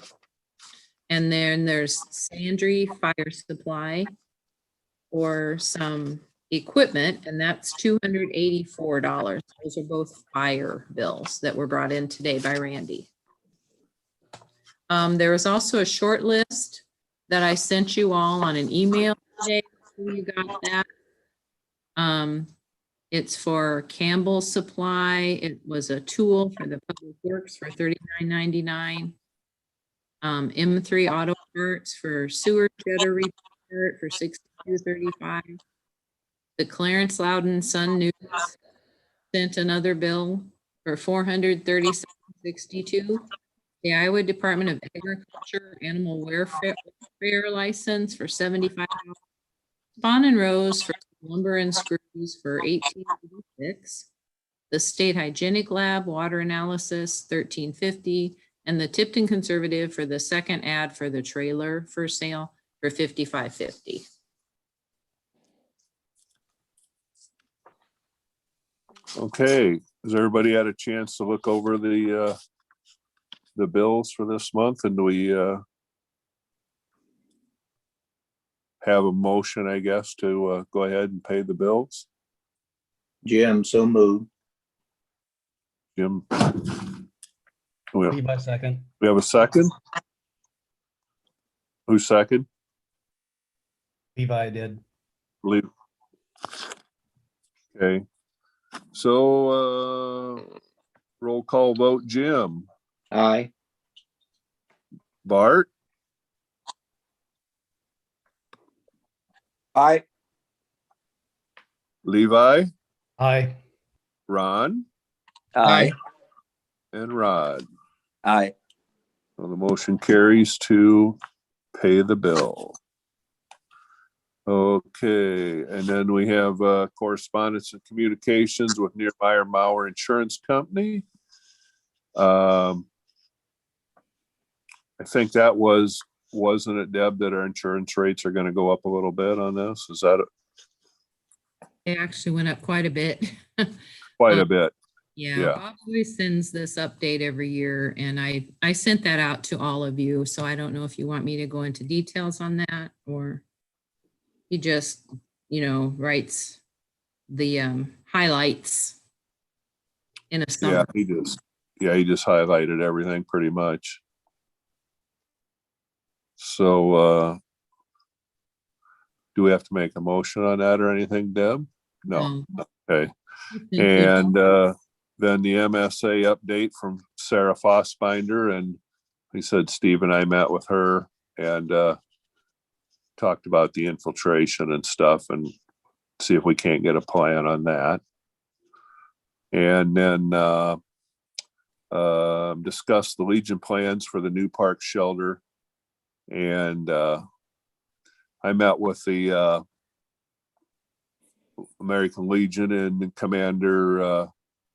And then there's Sandry Fire Supply or some equipment, and that's $284. Those are both fire bills that were brought in today by Randy. There was also a short list that I sent you all on an email today. You got that. It's for Campbell Supply. It was a tool for the Public Works for $39.99. M3 Auto Parts for sewer jetter repair for $62.35. The Clarence Loudon Sun News sent another bill for $437.62. The Iowa Department of Agriculture Animal Welfare license for $75. Spawn and Rose for lumber and screws for $18.86. The State Hygienic Lab water analysis $13.50, and the Tipton Conservative for the second ad for the trailer for sale for $55.50. Okay, has everybody had a chance to look over the bills for this month, and do we have a motion, I guess, to go ahead and pay the bills? Jim, so moved. Jim? Levi second. We have a second? Who's second? Levi did. Leave. Okay. So, roll call vote, Jim. Aye. Bart, Aye. Levi, Aye. Ron, Aye. and Rod. Aye. So the motion carries to pay the bill. Okay, and then we have correspondence and communications with Nearby Mauer Insurance Company. I think that wasn't it, Deb, that our insurance rates are going to go up a little bit on this? Is that It actually went up quite a bit. quite a bit? Yeah, Bob always sends this update every year, and I sent that out to all of you, so I don't know if you want me to go into details on that, or he just, writes the highlights in a Yeah, summary. he just highlighted everything pretty much. So, do we have to make a motion on that or anything, Deb? No. Okay. And then the MSA update from Sarah Fossbinder, and he said Steve and I met with her and talked about the infiltration and stuff and see if we can't get a plan on that. And then discuss the Legion plans for the new park shelter. And I met with the American Legion and Commander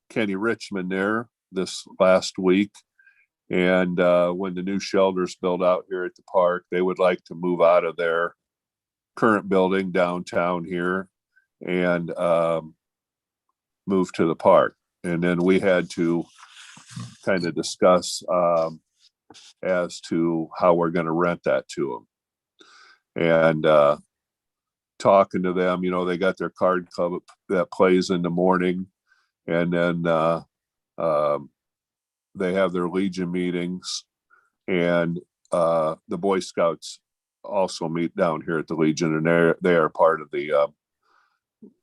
Kenny Richmond there this last week. And when the new shelter's built out here at the park, they would like to move out of their current building downtown here and move to the park. And then we had to kind of discuss as to how we're going to rent that to them. And talking to them, they got their card club that plays in the morning, and then they have their Legion meetings, and the Boy Scouts also meet down here at the Legion, and they are part of the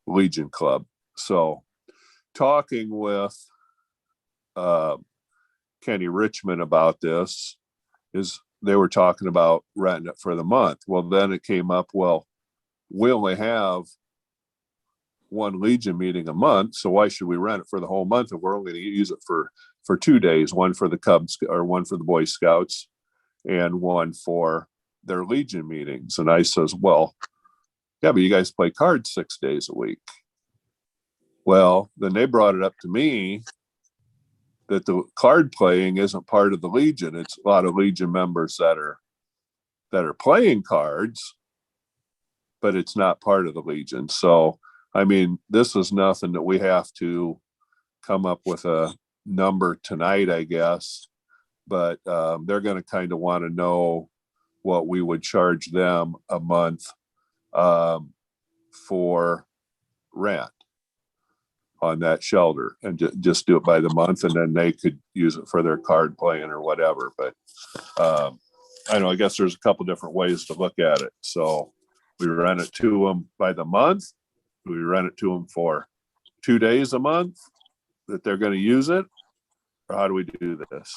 Legion Club. So talking with Kenny Richmond about this, is they were talking about renting it for the month. Well, then it came up, well, we only have one Legion meeting a month, so why should we rent it for the whole month if we're only going to use it for 2 days, one for the Cubs or one for the Boy Scouts and one for their Legion meetings? And I says, well, yeah, but you guys play cards 6 days a week. Well, then they brought it up to me that the card playing isn't part of the Legion. It's a lot of Legion members that are playing cards, but it's not part of the Legion. So, I mean, this is nothing that we have to come up with a number tonight, I guess, but they're going to kind of want to know what we would charge them a month for rent on that shelter, and just do it by the month, and then they could use it for their card playing or whatever. But I know, I guess there's a couple different ways to look at it. So we rent it to them by the month. We rent it to them for 2 days a month that they're going to use it, or how do we do this?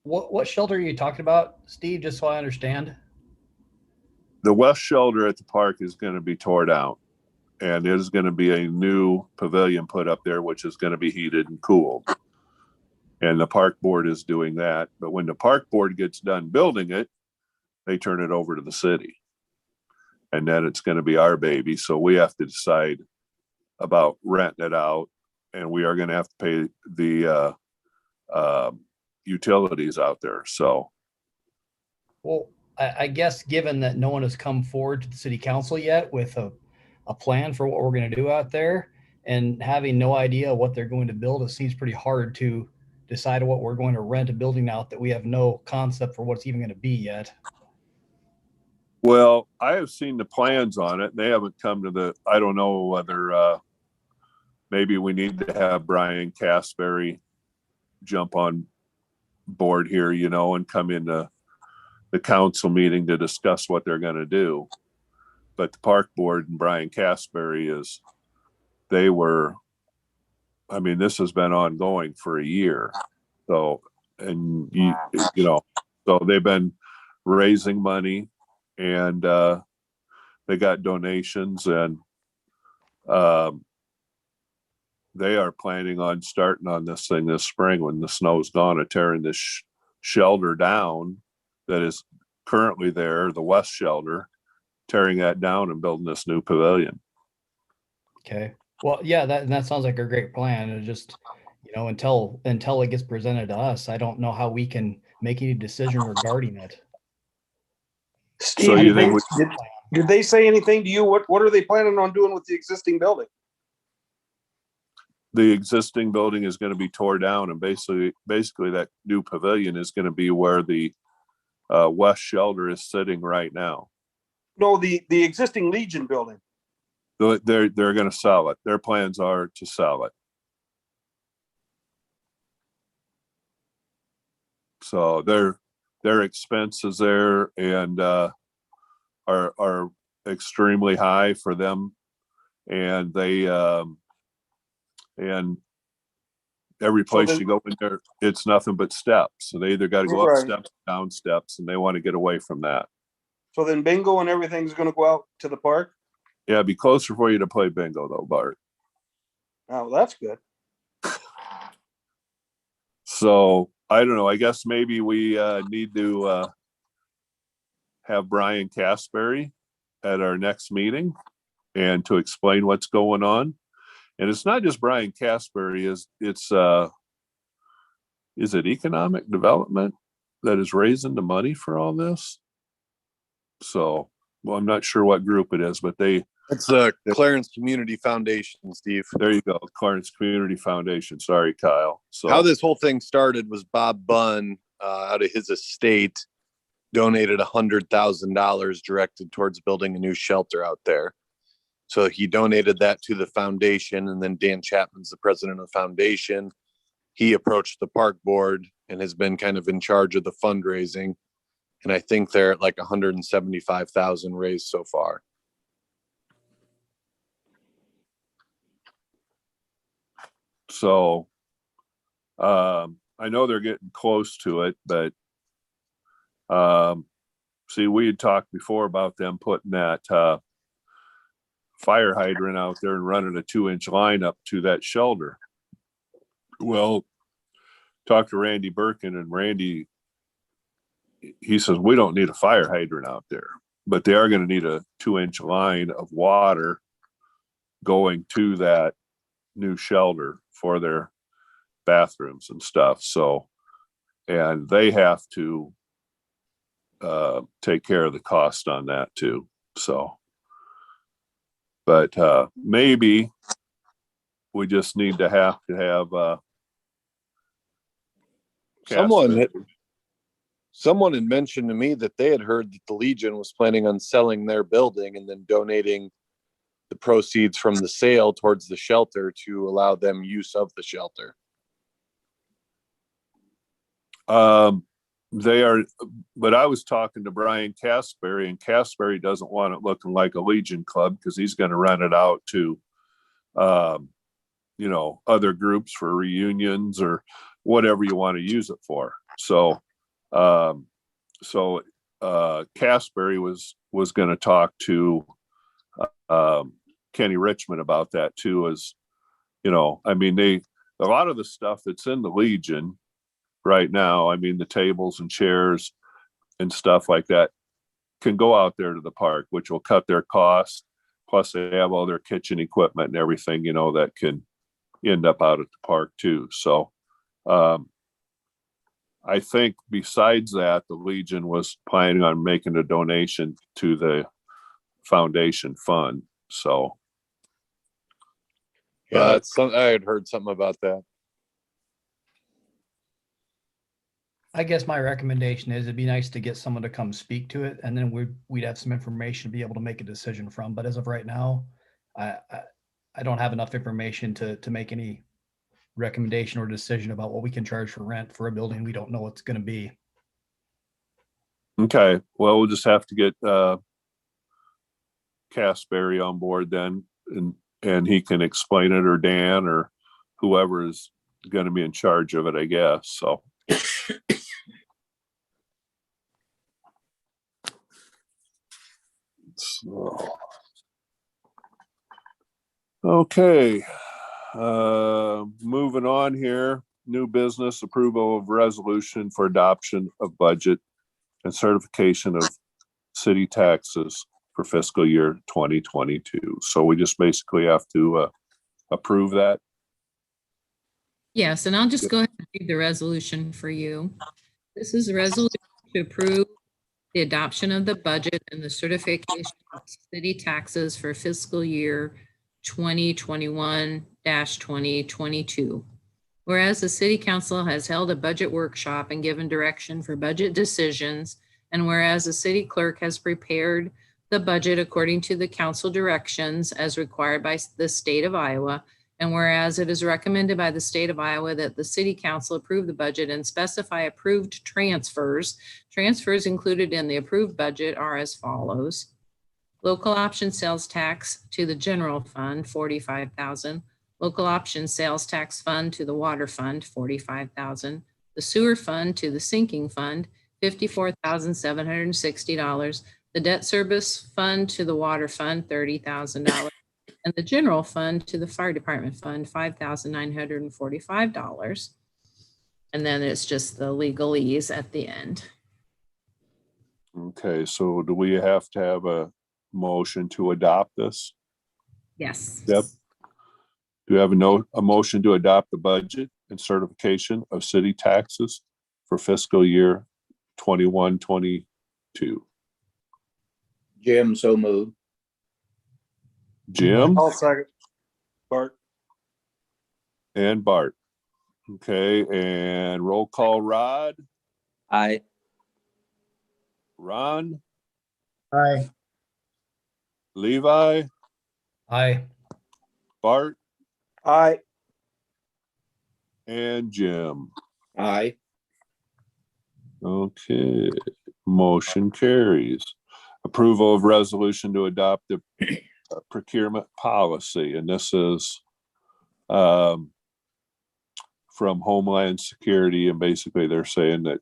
What shelter are you talking about, Steve, just so I understand? The west shelter at the park is going to be tore down, and there's going to be a new pavilion put up there, which is going to be heated and cooled. And the park board is doing that. But when the park board gets done building it, they turn it over to the city. And then it's going to be our baby. So we have to decide about renting it out, and we are going to have to pay the utilities out there. So, Well, I guess given that no one has come forward to the city council yet with a plan for what we're going to do out there, and having no idea what they're going to build, it seems pretty hard to decide what we're going to rent a building out that we have no concept for what it's even going to be yet. well, I have seen the plans on it. They haven't come to I don't know whether maybe we need to have Brian Casberry jump on board here, and come into the council meeting to discuss what they're going to do. But the park board and Brian Casberry I mean, this has been ongoing for a year. So, and you know, so they've been raising money, and they got donations, and they are planning on starting on this thing this spring when the snow's gone, and tearing this shelter down that is currently there, the west shelter, tearing that down and building this new pavilion. Okay. Well, yeah, that sounds like a great plan. It just, until it gets presented to us, I don't know how we can make any decision regarding it. Steve, So you think did they say anything to you? What are they planning on doing with the existing building? the existing building is going to be tore down, and basically that new pavilion is going to be where the west shelter is sitting right now. No, the existing Legion building. They're going to sell it. Their plans are to sell it. So their expenses there and are extremely high for them, and they and every place you go in there, it's nothing but steps. So they either got to go up steps, down steps, and they want to get away from that. So then bingo and everything's going to go out to the park? Yeah, it'd be closer for you to play bingo though, Bart. Oh, that's good. So I don't know. I guess maybe we need to have Brian Casberry at our next meeting and to explain what's going on. And it's not just Brian Casberry, it's is it economic development that is raising the money for all this? So, well, I'm not sure what group it is, but it's the Clarence Community Foundation, Steve. There you go, Clarence Community Foundation. Sorry, Kyle. So how this whole thing started was Bob Bunn, out of his estate, donated $100,000 directed towards building a new shelter out there. So he donated that to the foundation, and then Dan Chapman's the president of the foundation. He approached the park board and has been kind of in charge of the fundraising. And I think they're at like 175,000 raised so far. So I know they're getting close to it, but see, we had talked before about them putting that fire hydrant out there and running a 2-inch line up to that shelter. Well, talked to Randy Birkin, and Randy, he says, we don't need a fire hydrant out there, but they are going to need a 2-inch line of water going to that new shelter for their bathrooms and stuff. So, and they have to take care of the cost on that too. So, but maybe we just need to have someone had mentioned to me that they had heard that the Legion was planning on selling their building and then donating the proceeds from the sale towards the shelter to allow them use of the shelter. They are, but I was talking to Brian Casberry, and Casberry doesn't want it looking like a Legion club because he's going to rent it out to, other groups for reunions or whatever you want to use it for. So, Casberry was going to talk to Kenny Richmond about that too. As I mean, a lot of the stuff that's in the Legion right now, I mean, the tables and chairs and stuff like that can go out there to the park, which will cut their costs. Plus they have all their kitchen equipment and everything, that can end up out at the park too. So, I think besides that, the Legion was planning on making a donation to the foundation fund. So, yeah, I had heard something about that. I guess my recommendation is it'd be nice to get someone to come speak to it, and then we'd have some information to be able to make a decision from. But as of right now, I don't have enough information to make any recommendation or decision about what we can charge for rent for a building we don't know what's going to be. Okay, well, we'll just have to get Casberry on board then, and he can explain it, or Dan, or whoever is going to be in charge of it, I guess. So. Okay, moving on here. New business, approval of resolution for adoption of budget and certification of city taxes for fiscal year 2022. So we just basically have to approve that. Yes, and I'll just go ahead and read the resolution for you. This is a resolution to approve the adoption of the budget and the certification of city taxes for fiscal year 2021-2022. Whereas the City Council has held a budget workshop and given direction for budget decisions, and whereas the city clerk has prepared the budget according to the council directions as required by the state of Iowa, and whereas it is recommended by the state of Iowa that the city council approve the budget and specify approved transfers. Transfers included in the approved budget are as follows. Local option sales tax to the general fund, $45,000. Local option sales tax fund to the water fund, $45,000. The sewer fund to the sinking fund, $54,760. The debt service fund to the water fund, $30,000. And the general fund to the fire department fund, $5,945. And then it's just the legalese at the end. Okay, so do we have to have a motion to adopt this? Yes. Yep. Do you have a motion to adopt the budget and certification of city taxes for fiscal year 21-22? Jim, so moved. Jim? I'll second. Bart. And Bart. Okay, and roll call. Rod? Aye. Ron? Aye. Levi? Aye. Bart? Aye. And Jim? Aye. Okay, motion carries. Approval of resolution to adopt the procurement policy, and this is from Homeland Security, and basically they're saying that,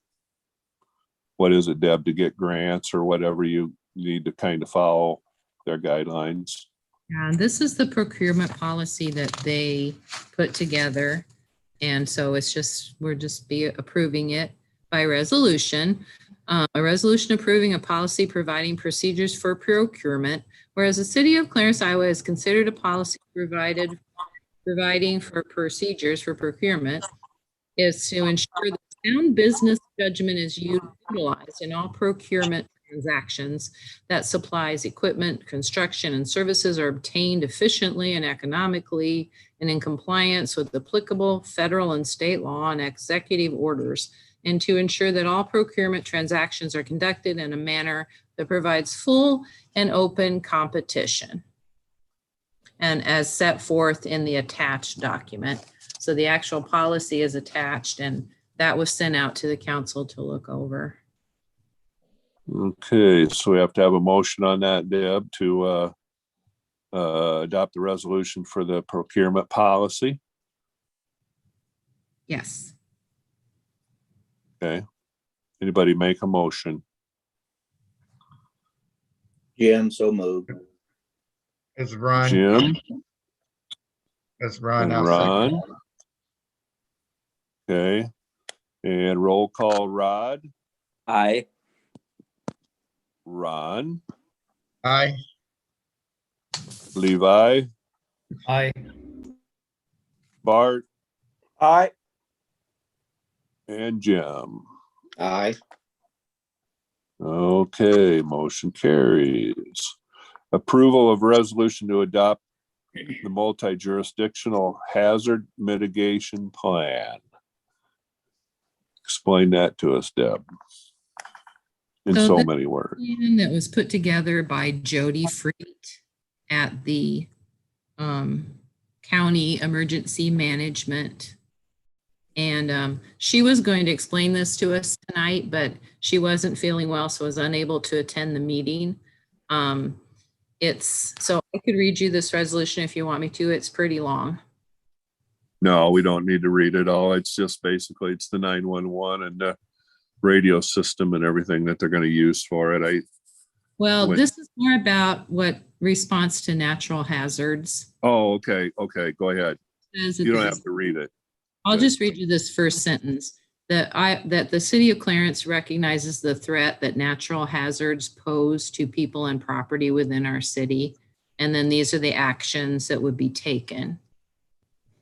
what is it, Deb, to get grants or whatever, you need to kind of follow their guidelines. And this is the procurement policy that they put together. And so it's just, we're just approving it by resolution. A resolution approving a policy providing procedures for procurement, whereas the city of Clarence, Iowa has considered a policy providing for procedures for procurement is to ensure that sound business judgment is utilized in all procurement transactions, that supplies, equipment, construction, and services are obtained efficiently and economically and in compliance with applicable federal and state law and executive orders, and to ensure that all procurement transactions are conducted in a manner that provides full and open competition, and as set forth in the attached document. So the actual policy is attached, and that was sent out to the council to look over. Okay, so we have to have a motion on that, Deb, to adopt the resolution for the procurement policy. Yes. Okay. Anybody make a motion? Jim, so moved. It's Ron. Jim? It's Ron. And I'll second. Ron? Okay. And roll call. Rod? Aye. Ron? Aye. Levi? Aye. Bart? Aye. And Jim? Aye. Okay, motion carries. Approval of resolution to adopt the multi-jurisdictional hazard mitigation plan. Explain that to us, Deb, in so this many words. plan that was put together by Jody Freet at the County Emergency Management And she was going to explain this to us tonight, but she wasn't feeling well, so was unable to attend the meeting. So I could read you this resolution if you want me to. It's pretty long. No, we don't need to read it all. It's just basically, it's the 911 and the radio system and everything that they're going to use for it. Well, When- this is more about what response to natural hazards. Oh, okay. Okay. Go ahead. Says at You the don't have to read it. I'll Good. just read you this first sentence, that the city of Clarence recognizes the threat that natural hazards pose to people and property within our city. And then these are the actions that would be taken.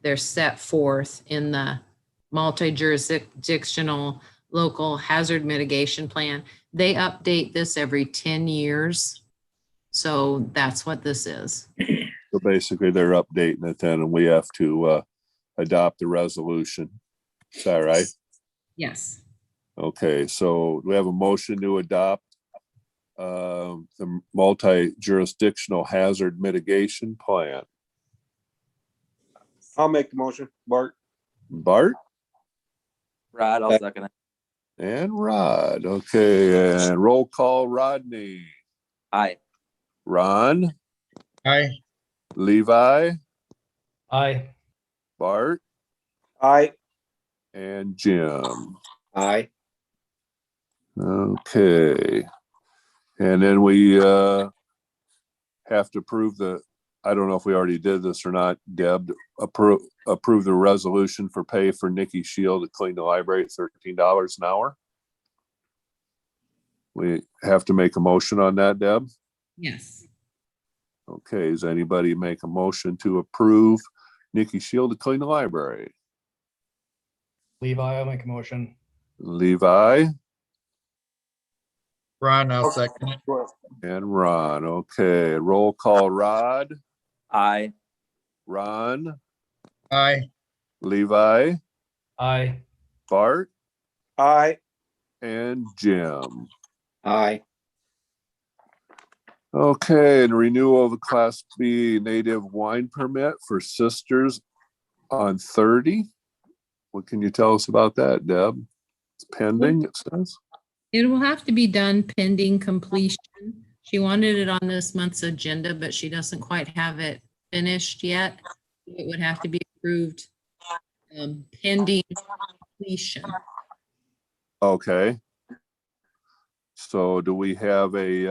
They're set forth in the multi-jurisdictional local hazard mitigation plan. They update this every 10 years. So that's what this is. So basically they're updating it then, and we have to adopt the resolution. Is that right? Yes. Okay, so we have a motion to adopt the multi-jurisdictional hazard mitigation plan. I'll make the motion. Bart. Bart Rod, I'll second it. and Rod. Okay, and roll call. Rodney. Aye. Ron. Aye. Levi. Aye. Bart. Aye. And Jim. Aye. Okay. And then we have to approve I don't know if we already did this or not, Deb, approve the resolution for pay for Nikki Shield to clean the library at $13 an hour. We have to make a motion on that, Deb? Yes. Okay, does anybody make a motion to approve Nikki Shield to clean the library? Levi, I'll make a motion. Levi Ron, I'll second it. and Ron. Okay, roll call. Rod. Aye. Ron. Aye. Levi. Aye. Bart. Aye. And Jim. Aye. Okay, and renewal of the Class B native wine permit for Sisters on 30. What can you tell us about that, Deb? It's pending, it says. It will have to be done pending completion. She wanted it on this month's agenda, but she doesn't quite have it finished yet. It would have to be approved pending completion. Okay. So do we have we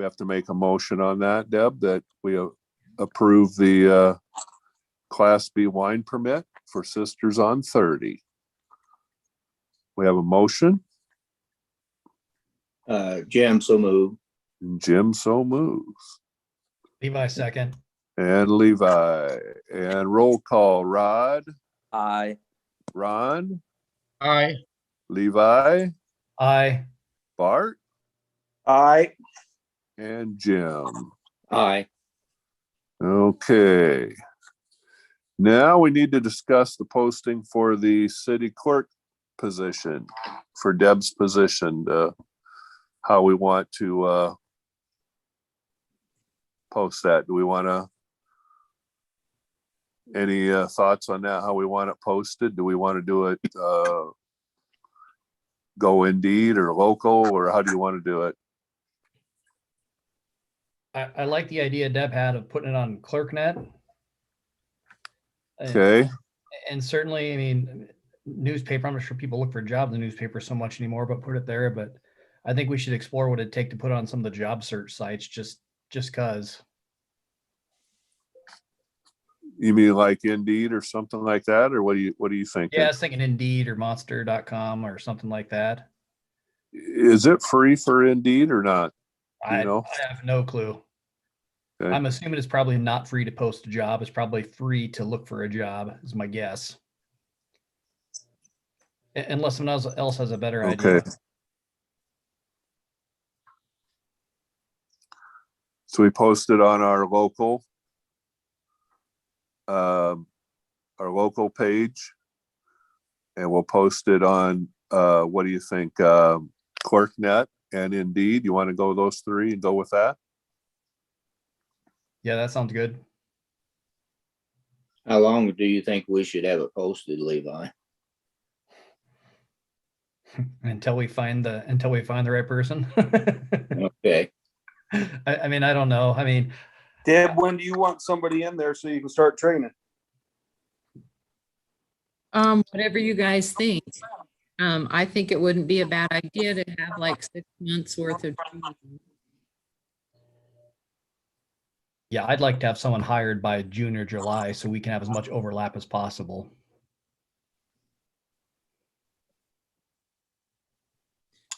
have to make a motion on that, Deb, that we approve the Class B wine permit for Sisters on 30? We have a motion. Jim, so move. Jim so moves. Levi, second. And Levi. And roll call. Rod. Aye. Ron. Aye. Levi. Aye. Bart. Aye. And Jim. Aye. Okay. Now we need to discuss the posting for the city clerk position, for Deb's position, how we want to post that. Do we want to, any thoughts on that, how we want it posted? Do we want to do it go Indeed or local, or how do you want to do it? I like the idea Deb had of putting it on ClerkNet. Okay. And certainly, I mean, newspaper, I'm not sure people look for jobs in the newspaper so much anymore, but put it there. But I think we should explore what it'd take to put it on some of the job search sites, just cause. You mean like Indeed or something like that? Or what do you think? Yeah, I was thinking Indeed or Monster.com or something like that. Is it free for Indeed or not? I know? I have no clue. Okay. I'm assuming it's probably not free to post a job. It's probably free to look for a job, is my guess. Unless someone else has a better idea. Okay. So we posted on our local page, and we'll post it on what do you think, ClerkNet and Indeed? You want to go those three and go with that? Yeah, that sounds good. How long do you think we should have it posted, Levi? Until we find the right person. Okay. I mean, I don't know. I mean, Deb, when do you want somebody in there so you can start training? Whatever you guys think. I think it wouldn't be a bad idea to have like 6 months worth of training. yeah, I'd like to have someone hired by June or July so we can have as much overlap as possible.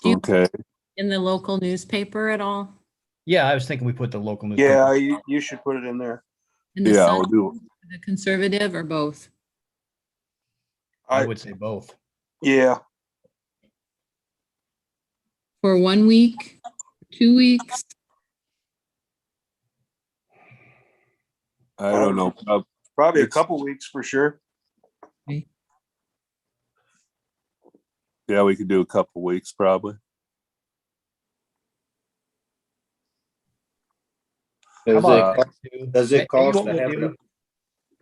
Do you Okay. in the local newspaper at all? Yeah, I was thinking we put the local newspaper. Yeah, you should put it in there. In the Yeah, Sun, we'll do. the Conservative, or both? I would say both. Yeah, For 1 week, 2 weeks? I don't know. probably a It's- couple weeks for sure. Yeah, we could do a couple weeks probably. Does about- it cost what to we'll have do- it?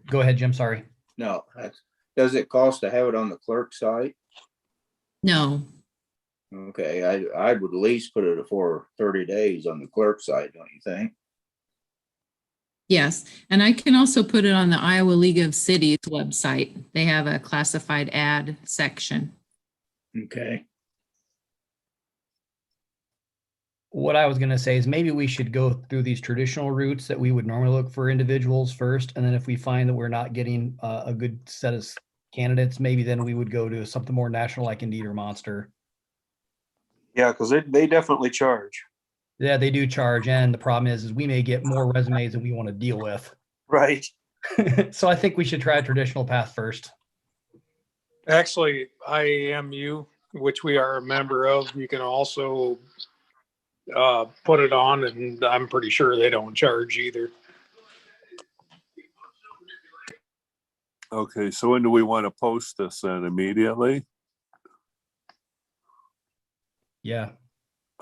Go ahead, Jim. Sorry. No, does it cost to have it on the clerk site? No. Okay, I would at least put it for 30 days on the clerk site, don't you think? Yes, and I can also put it on the Iowa League of Cities website. They have a classified ad section. Okay. What I was going to say is maybe we should go through these traditional routes that we would normally look for individuals first. And then if we find that we're not getting a good set of candidates, maybe then we would go to something more national like Indeed or Monster. Yeah, because they definitely charge. Yeah, they do charge. And the problem is we may get more resumes than we want to deal with. Right. So I think we should try a traditional path first. Actually, IAMU, which we are a member of, you can also put it on, and I'm pretty sure they don't charge either. Okay, so when do we want to post this then? Immediately? Yeah.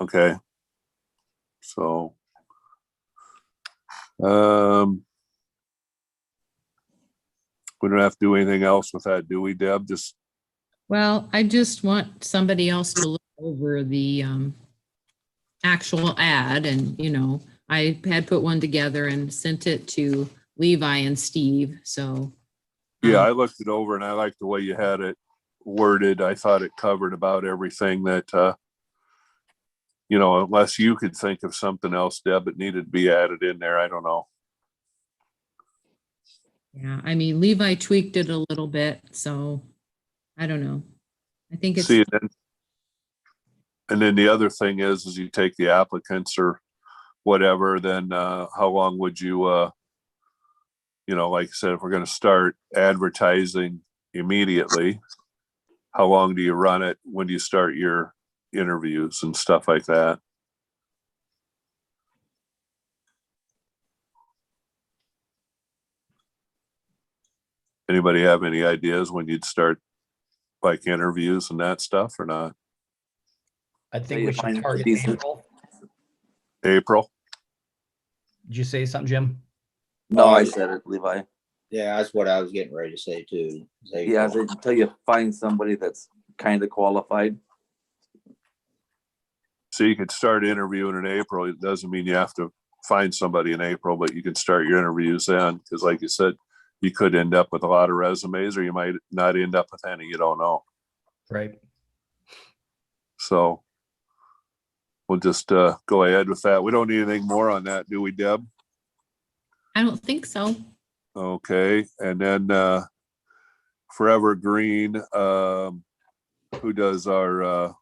Okay. So, we don't have to do anything else with that, do we, Deb? Just, Well, I just want somebody else to look over the actual ad, and I had put one together and sent it to Levi and Steve. So yeah, I looked it over and I liked the way you had it worded. I thought it covered about everything that, unless you could think of something else, Deb, it needed to be added in there. I don't know. yeah, I mean, Levi tweaked it a little bit, so I don't know. I think it's See, and then the other thing is you take the applicants or whatever, then how long would you, like I said, if we're going to start advertising immediately, how long do you run it? When do you start your interviews and stuff like that? Anybody have any ideas when you'd start like interviews and that stuff or not? I think we should target April. April? Did you say something, Jim? No, I said it, Levi. Yeah, that's what I was getting ready to say too. Yeah, until you find somebody that's kind of qualified. So you could start interviewing in April. It doesn't mean you have to find somebody in April, but you can start your interviews then. Because like you said, you could end up with a lot of resumes or you might not end up with any. You don't know. Right. So we'll just go ahead with that. We don't need anything more on that, do we, Deb? I don't think so. Okay. And then Forever Green, who does our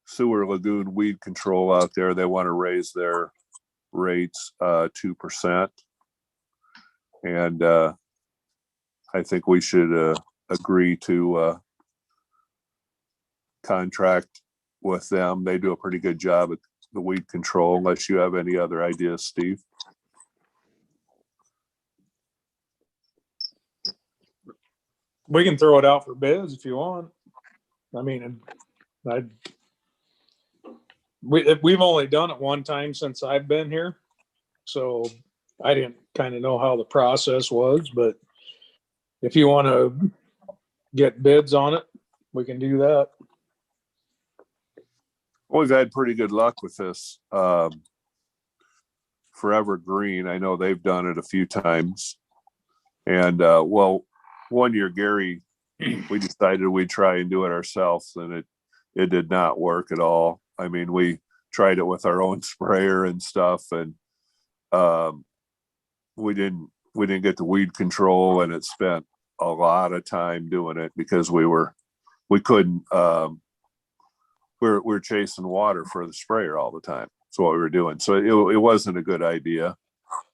sewer lagoon weed control out there, they want to raise their rates 2%. And I think we should agree to contract with them. They do a pretty good job at the weed control, unless you have any other ideas, Steve. We can throw it out for bids if you want. I mean, we've only done it one time since I've been here. So I didn't kind of know how the process was, but if you want to get bids on it, we can do that. We've had pretty good luck with this. Forever Green, I know they've done it a few times. And well, one year, Gary, we decided we'd try and do it ourselves, and it did not work at all. I mean, we tried it with our own sprayer and stuff, and we didn't get the weed control, and it spent a lot of time doing it because we couldn't we're chasing water for the sprayer all the time. That's what we were doing. So it wasn't a good idea.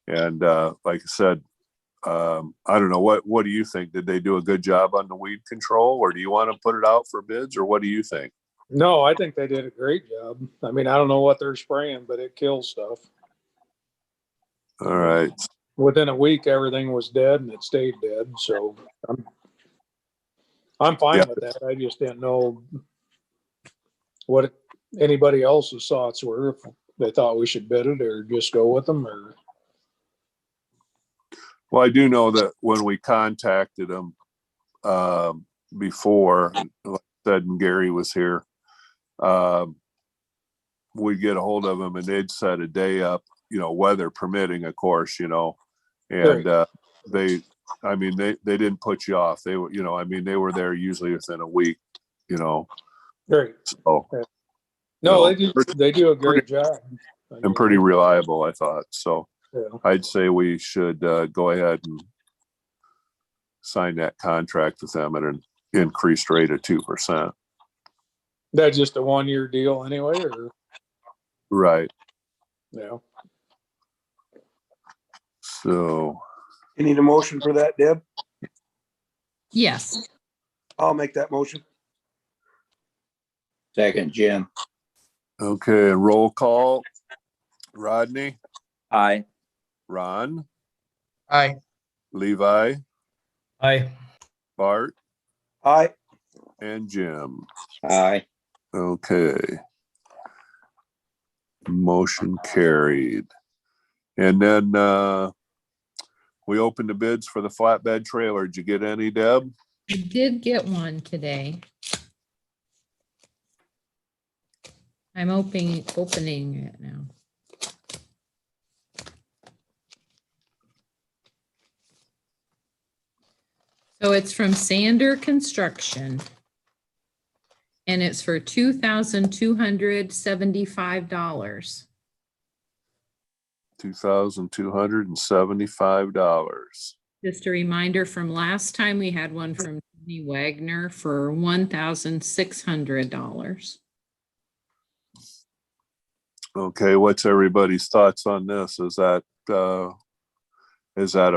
And like I said, I don't know, what do you think? Did they do a good job on the weed control, or do you want to put it out for bids, or what do you think? No, I think they did a great job. I mean, I don't know what they're spraying, but it kills stuff. All right. Within a week, everything was dead, and it stayed dead. So I'm fine with that. I just didn't know what anybody else's thoughts were, if they thought we should bid it or just go with them. Or Well, I do know that when we contacted them before, like I said, and Gary was here, we'd get a hold of them and they'd set a day up, weather permitting, of course, and they didn't put you off. They were, they were there usually within a week, Great. So, no, they do a great job. And pretty reliable, I thought. So yeah. I'd say we should go ahead and sign that contract with them at an increased rate of 2%. That's just a 1-year deal anyway, or? Right. Yeah. So. You need a motion for that, Deb? Yes. I'll make that motion. Second, Jim. Okay, roll call. Rodney? Aye. Ron? Aye. Levi? Aye. Bart? Aye. And Jim? Aye. Okay. Motion carried. And then we opened the bids for the flatbed trailer. Did you get any, Deb? I did get one today. I'm opening it now. So it's from Sander Construction. And it's for $2,275. $2,275. Just a reminder from last time, we had one from Tony Wagner for $1,600. Okay, what's everybody's thoughts on this? Is that a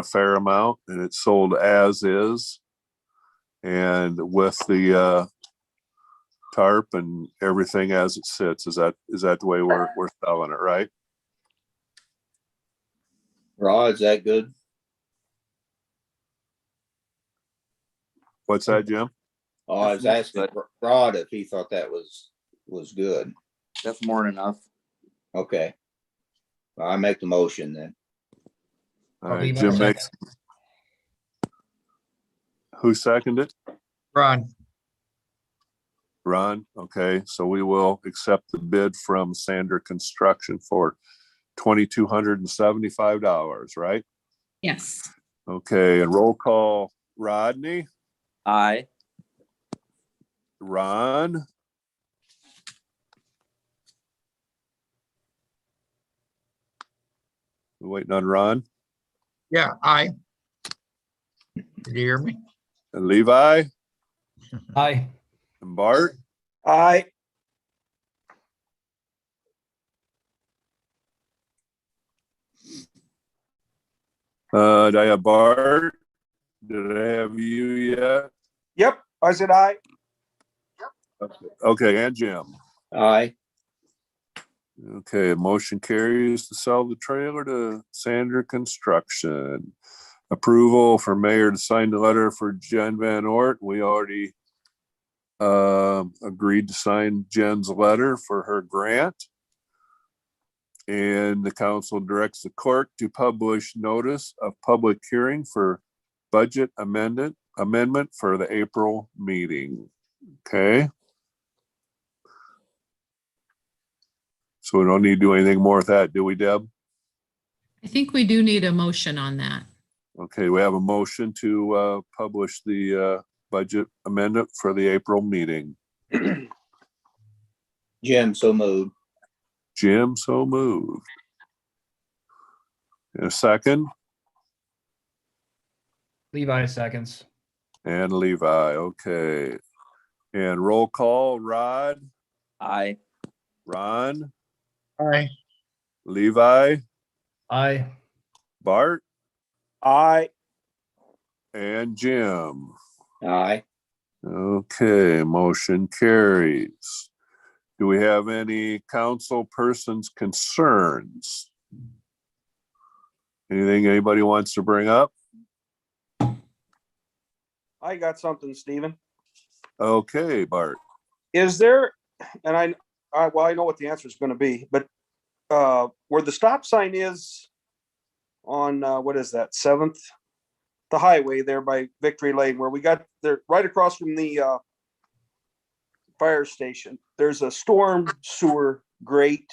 fair amount? And it's sold as is, and with the tarp and everything as it sits. Is that the way we're selling it, right? Rod, is that good? What's that, Jim? Oh, I was asking Rod if he thought that was good. That's more than enough. Okay. Well, I make the motion then. All right, Jim makes. Who seconded it? Ron. Ron, okay, so we will accept the bid from Sander Construction for $2,275, right? Yes. Okay, and roll call. Rodney? Aye. Ron? We waiting on Ron? Yeah, aye. Did you hear me? And Levi? Aye. And Bart? Aye. Did I have Bart? Did I have you yet? Yep, I said aye. Okay, and Jim. Aye. Okay, motion carries to sell the trailer to Sander Construction. Approval for mayor to sign the letter for Jen Van Ort. We already agreed to sign Jen's letter for her grant. And the council directs the clerk to publish notice of public hearing for budget amendment for the April meeting. Okay. So we don't need to do anything more with that, do we, Deb? I think we do need a motion on that. Okay, we have a motion to publish the budget amendment for the April meeting. Jim, so moved. Jim, so moved. And a second? Levi seconds. And Levi, okay. And roll call, Rod, Aye. Ron, Aye. Levi, Aye. Bart, Aye. and Jim. Aye. Okay, motion carries. Do we have any council persons' concerns? Anything anybody wants to bring up? I got something, Stephen. Okay, Bart. Is there, and I know what the answer is going to be, but where the stop sign is on, what is that, 7th? The highway there by Victory Lane, where we got there right across from the fire station. There's a storm sewer grate,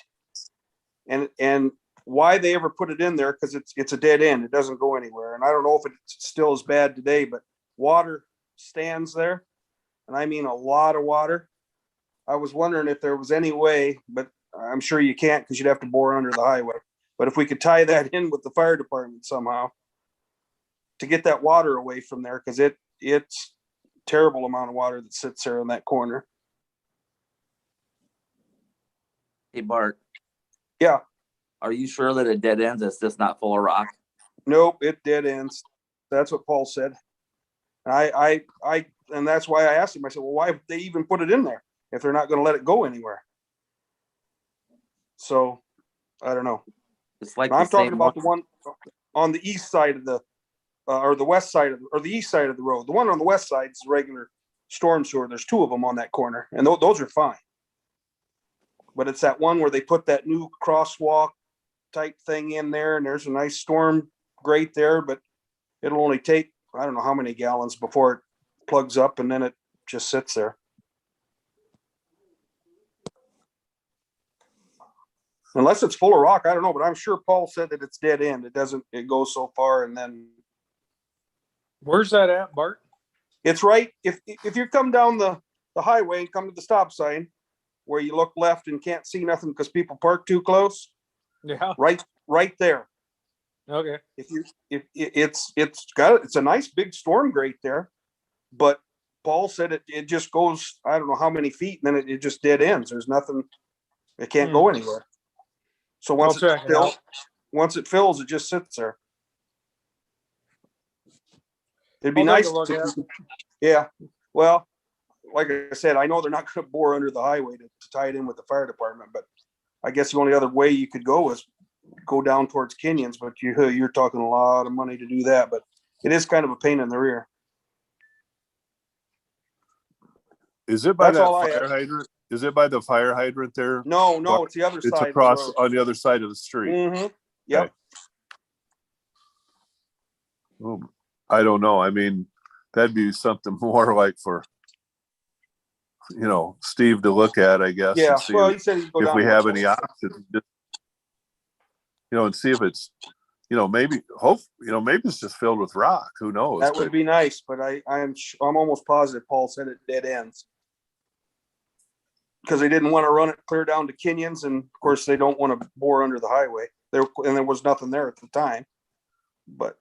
and why they ever put it in there, because it's a dead end. It doesn't go anywhere. And I don't know if it's still as bad today, but water stands there, and I mean a lot of water. I was wondering if there was any way, but I'm sure you can't because you'd have to bore under the highway. But if we could tie that in with the fire department somehow to get that water away from there, because it's terrible amount of water that sits there in that corner. Hey, Bart. Yeah. Are you sure that it dead ends? It's just not full of rock? Nope, it dead ends. That's what Paul said. And and that's why I asked him. I said, well, why would they even put it in there if they're not going to let it go anywhere? So I don't know. It's like I'm talking about the one on the east side of the, or the west side of, or the east side of the road. The one on the west side is regular storm sewer. There's 2 of them on that corner, and those are fine. But it's that one where they put that new crosswalk type thing in there, and there's a nice storm grate there, but it'll only take, I don't know how many gallons before it plugs up, and then it just sits there. Unless it's full of rock, I don't know, but I'm sure Paul said that it's dead end. It goes so far, and then. Where's that at, Bart? It's right, if you come down the highway and come to the stop sign where you look left and can't see nothing because people park too close. Yeah. Right there. Okay. It's a nice big storm grate there, but Paul said it just goes, I don't know how many feet, and then it just dead ends. There's nothing, it can't go anywhere. So once it fills, it just sits there. It'd be nice. Yeah. Well, like I said, I know they're not going to bore under the highway to tie it in with the fire department, but I guess the only other way you could go is go down towards Kenyon's, but you're talking a lot of money to do that, but it is kind of a pain in the rear. Is it by that fire hydrant? Is it by the fire hydrant there? No, it's the other side. It's across on the other side of the street. Mm-hmm. Yep. Okay. Well, I don't know. I mean, that'd be something more like for, Steve to look at, I guess. Yeah. Well, he said if we have any options, and see if it's, maybe it's just filled with rock. Who knows? That would be nice, but I'm almost positive Paul said it dead ends because they didn't want to run it clear down to Kenyon's, and of course they don't want to bore under the highway. There was nothing there at the time, but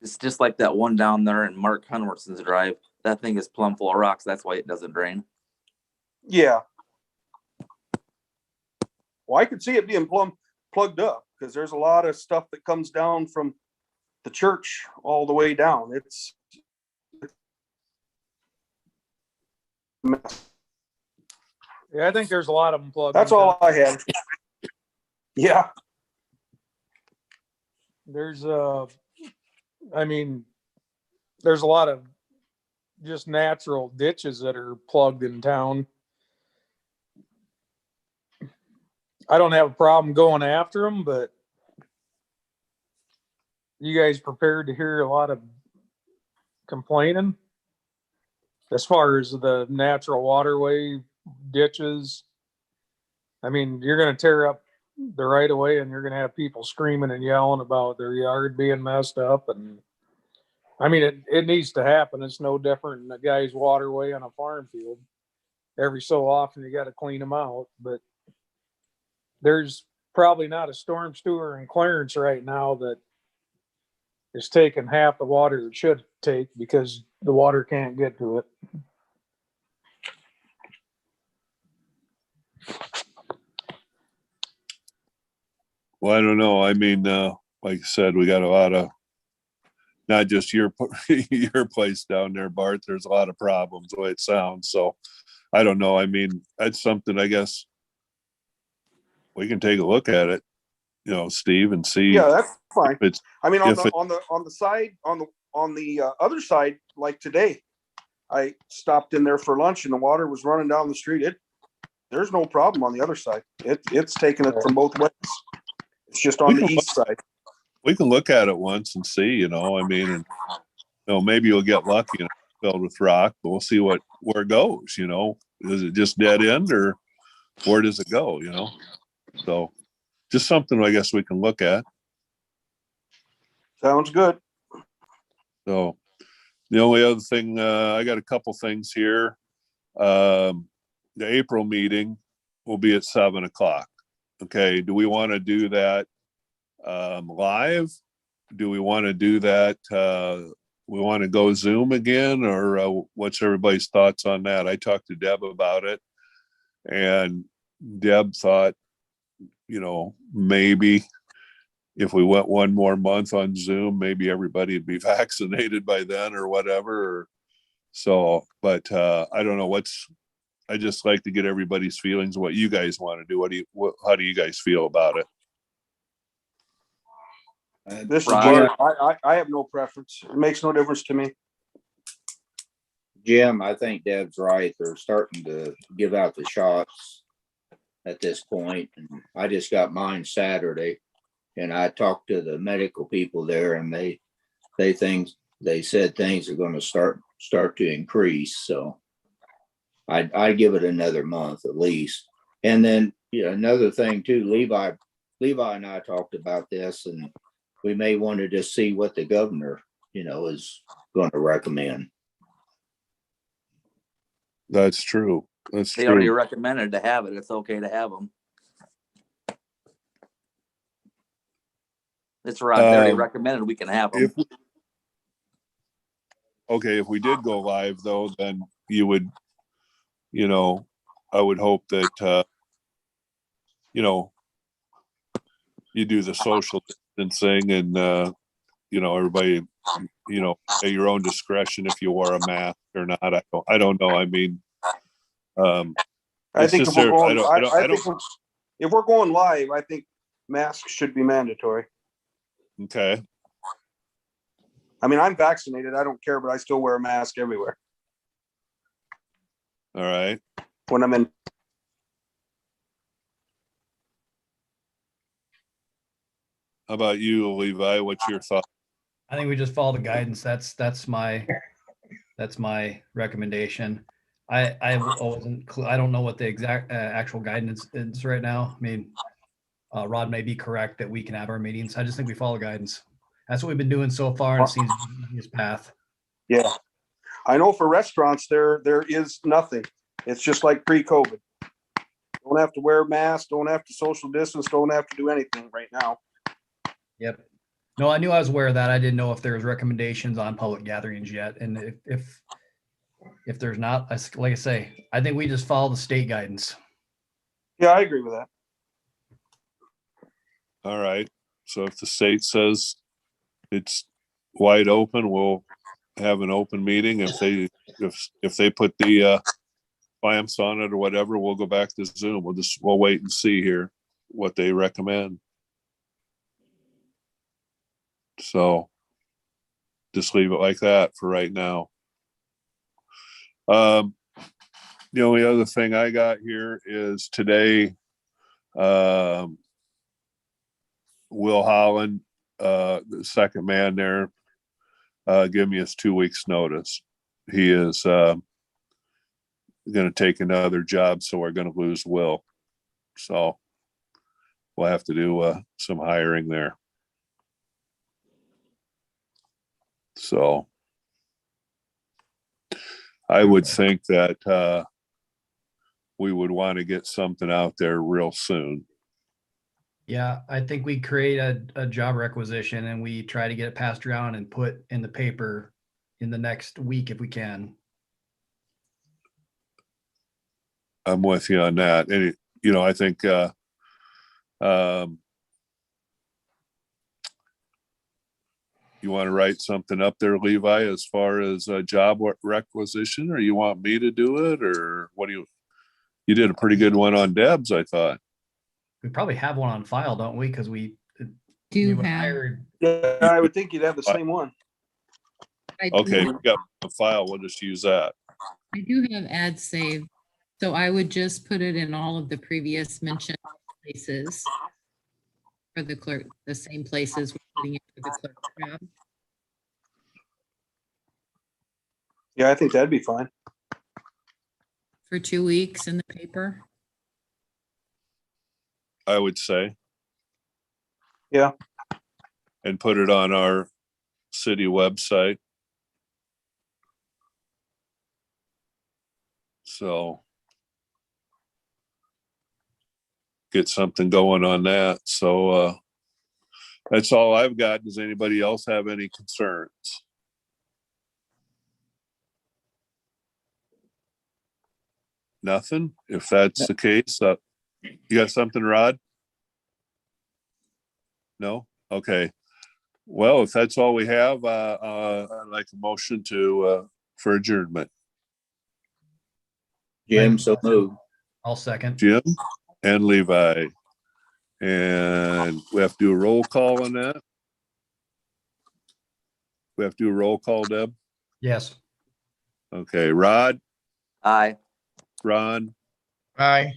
it's just like that one down there in Mark Hunworth's drive. That thing is plumb full of rocks. That's why it doesn't drain. Yeah. Well, I could see it being plugged up because there's a lot of stuff that comes down from the church all the way down. It's Yeah, I think there's a lot of them plugged. That's all I had. Yeah. There's a lot of just natural ditches that are plugged in town. I don't have a problem going after them, but you guys prepared to hear a lot of complaining as far as the natural waterway ditches? I mean, you're going to tear up the right of way and you're going to have people screaming and yelling about their yard being messed up. And I mean, it needs to happen. It's no different than a guy's waterway on a farm field. Every so often you got to clean them out, but there's probably not a storm sewer in Clarence right now that is taking half the water it should take because the water can't get to it. Well, I don't know. I mean, like I said, we got a lot of, not just your your place down there, Bart. There's a lot of problems the way it sounds. So I don't know. I mean, that's something I guess we can take a look at it, you know, Steve, and see. Yeah, that's fine. It's, I mean, on if it- the side, on the other side, like today, I stopped in there for lunch and the water was running down the street. There's no problem on the other side. It's taking it from both ways. It's just on the east side. we can look at it once and see, you know, I mean, and, you know, maybe you'll get lucky and it's filled with rock, but we'll see where it goes, you know. Is it just dead end or where does it go, you know? So just something I guess we can look at. Sounds good. So the only other thing, I got a couple things here. The April meeting will be at 7:00. Okay, do we want to do that live? Do we want to do that? We want to go Zoom again, or what's everybody's thoughts on that? I talked to Deb about it, and Deb thought, you know, maybe if we went one more month on Zoom, maybe everybody would be vaccinated by then or whatever. So, but I don't know I just like to get everybody's feelings, what you guys want to do. How do you guys feel about it? This is Brian. Bart. I have no preference. It makes no difference to me. Jim, I think Deb's right. They're starting to give out the shots at this point. And I just got mine Saturday, and I talked to the medical people there, and they said things are going to start to increase. So I'd give it another month at least. And then, you know, another thing too, Levi and I talked about this, and we may want to just see what the governor, you know, is going to recommend. That's true. That's They already true. recommended to have it. It's okay to have them. It's right. They already recommended we can have them. If we did go live though, then you would, you know, I would hope that, you know, you do the social distancing and, you know, everybody, you know, at your own discretion if you wore a mask or not. I don't know. I mean, I think if we're going, I don't. If we're going live, I think masks should be mandatory. Okay. I mean, I'm vaccinated. I don't care, but I still wear a mask everywhere All right. when I'm in. How about you, Levi? What's your thought? I think we just follow the guidance. That's my recommendation. I don't know what the exact actual guidance is right now. I mean, Rod may be correct that we can have our meetings. I just think we follow guidance. That's what we've been doing so far, and it seems to be the easiest path. Yeah, I know for restaurants there is nothing. It's just like pre-COVID. Don't have to wear a mask. Don't have to social distance. Don't have to do anything right now. Yep. No, I knew I was aware of that. I didn't know if there was recommendations on public gatherings yet, and if there's not, like I say, I think we just follow the state guidance. Yeah, I agree with that. All right. So if the state says it's wide open, we'll have an open meeting. If they put the clamps on it or whatever, we'll go back to Zoom. We'll wait and see here what they recommend. So just leave it like that for right now. The only other thing I got here is today Will Holland, the second man there, give me his 2 weeks notice. He is going to take another job, so we're going to lose Will. So we'll have to do some hiring there. So I would think that we would want to get something out there real soon. Yeah, I think we create a job requisition and we try to get it passed around and put in the paper in the next week if we can. I'm with you on that. And, I think you want to write something up there, Levi, as far as a job requisition, or you want me to do it, or what do you did a pretty good one on Deb's, I thought. We probably have one on file, don't we? Because we Do we have, hired. Yeah, I would think you'd have the same one. I do Okay, have- we got a file. We'll just use that. I do have ads saved, so I would just put it in all of the previous mentioned places for the clerk, the same places we're putting it for the clerk job. Yeah, I think that'd be fine. For 2 weeks in the paper. I would say. Yeah. And put it on our city website. So get something going on that. So that's all I've got. Does anybody else have any concerns? Nothing? If that's the case, you got something, Rod? No? Okay. Well, if that's all we have, I'd like a motion for adjournment. Jim, so moved. I'll second. Jim and Levi. And we have to do a roll call on that. We have to do a roll call, Deb? Yes. Okay, Rod, Aye. Ron, Aye.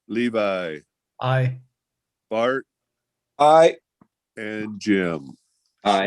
Levi, Aye. Bart, Aye. and Jim.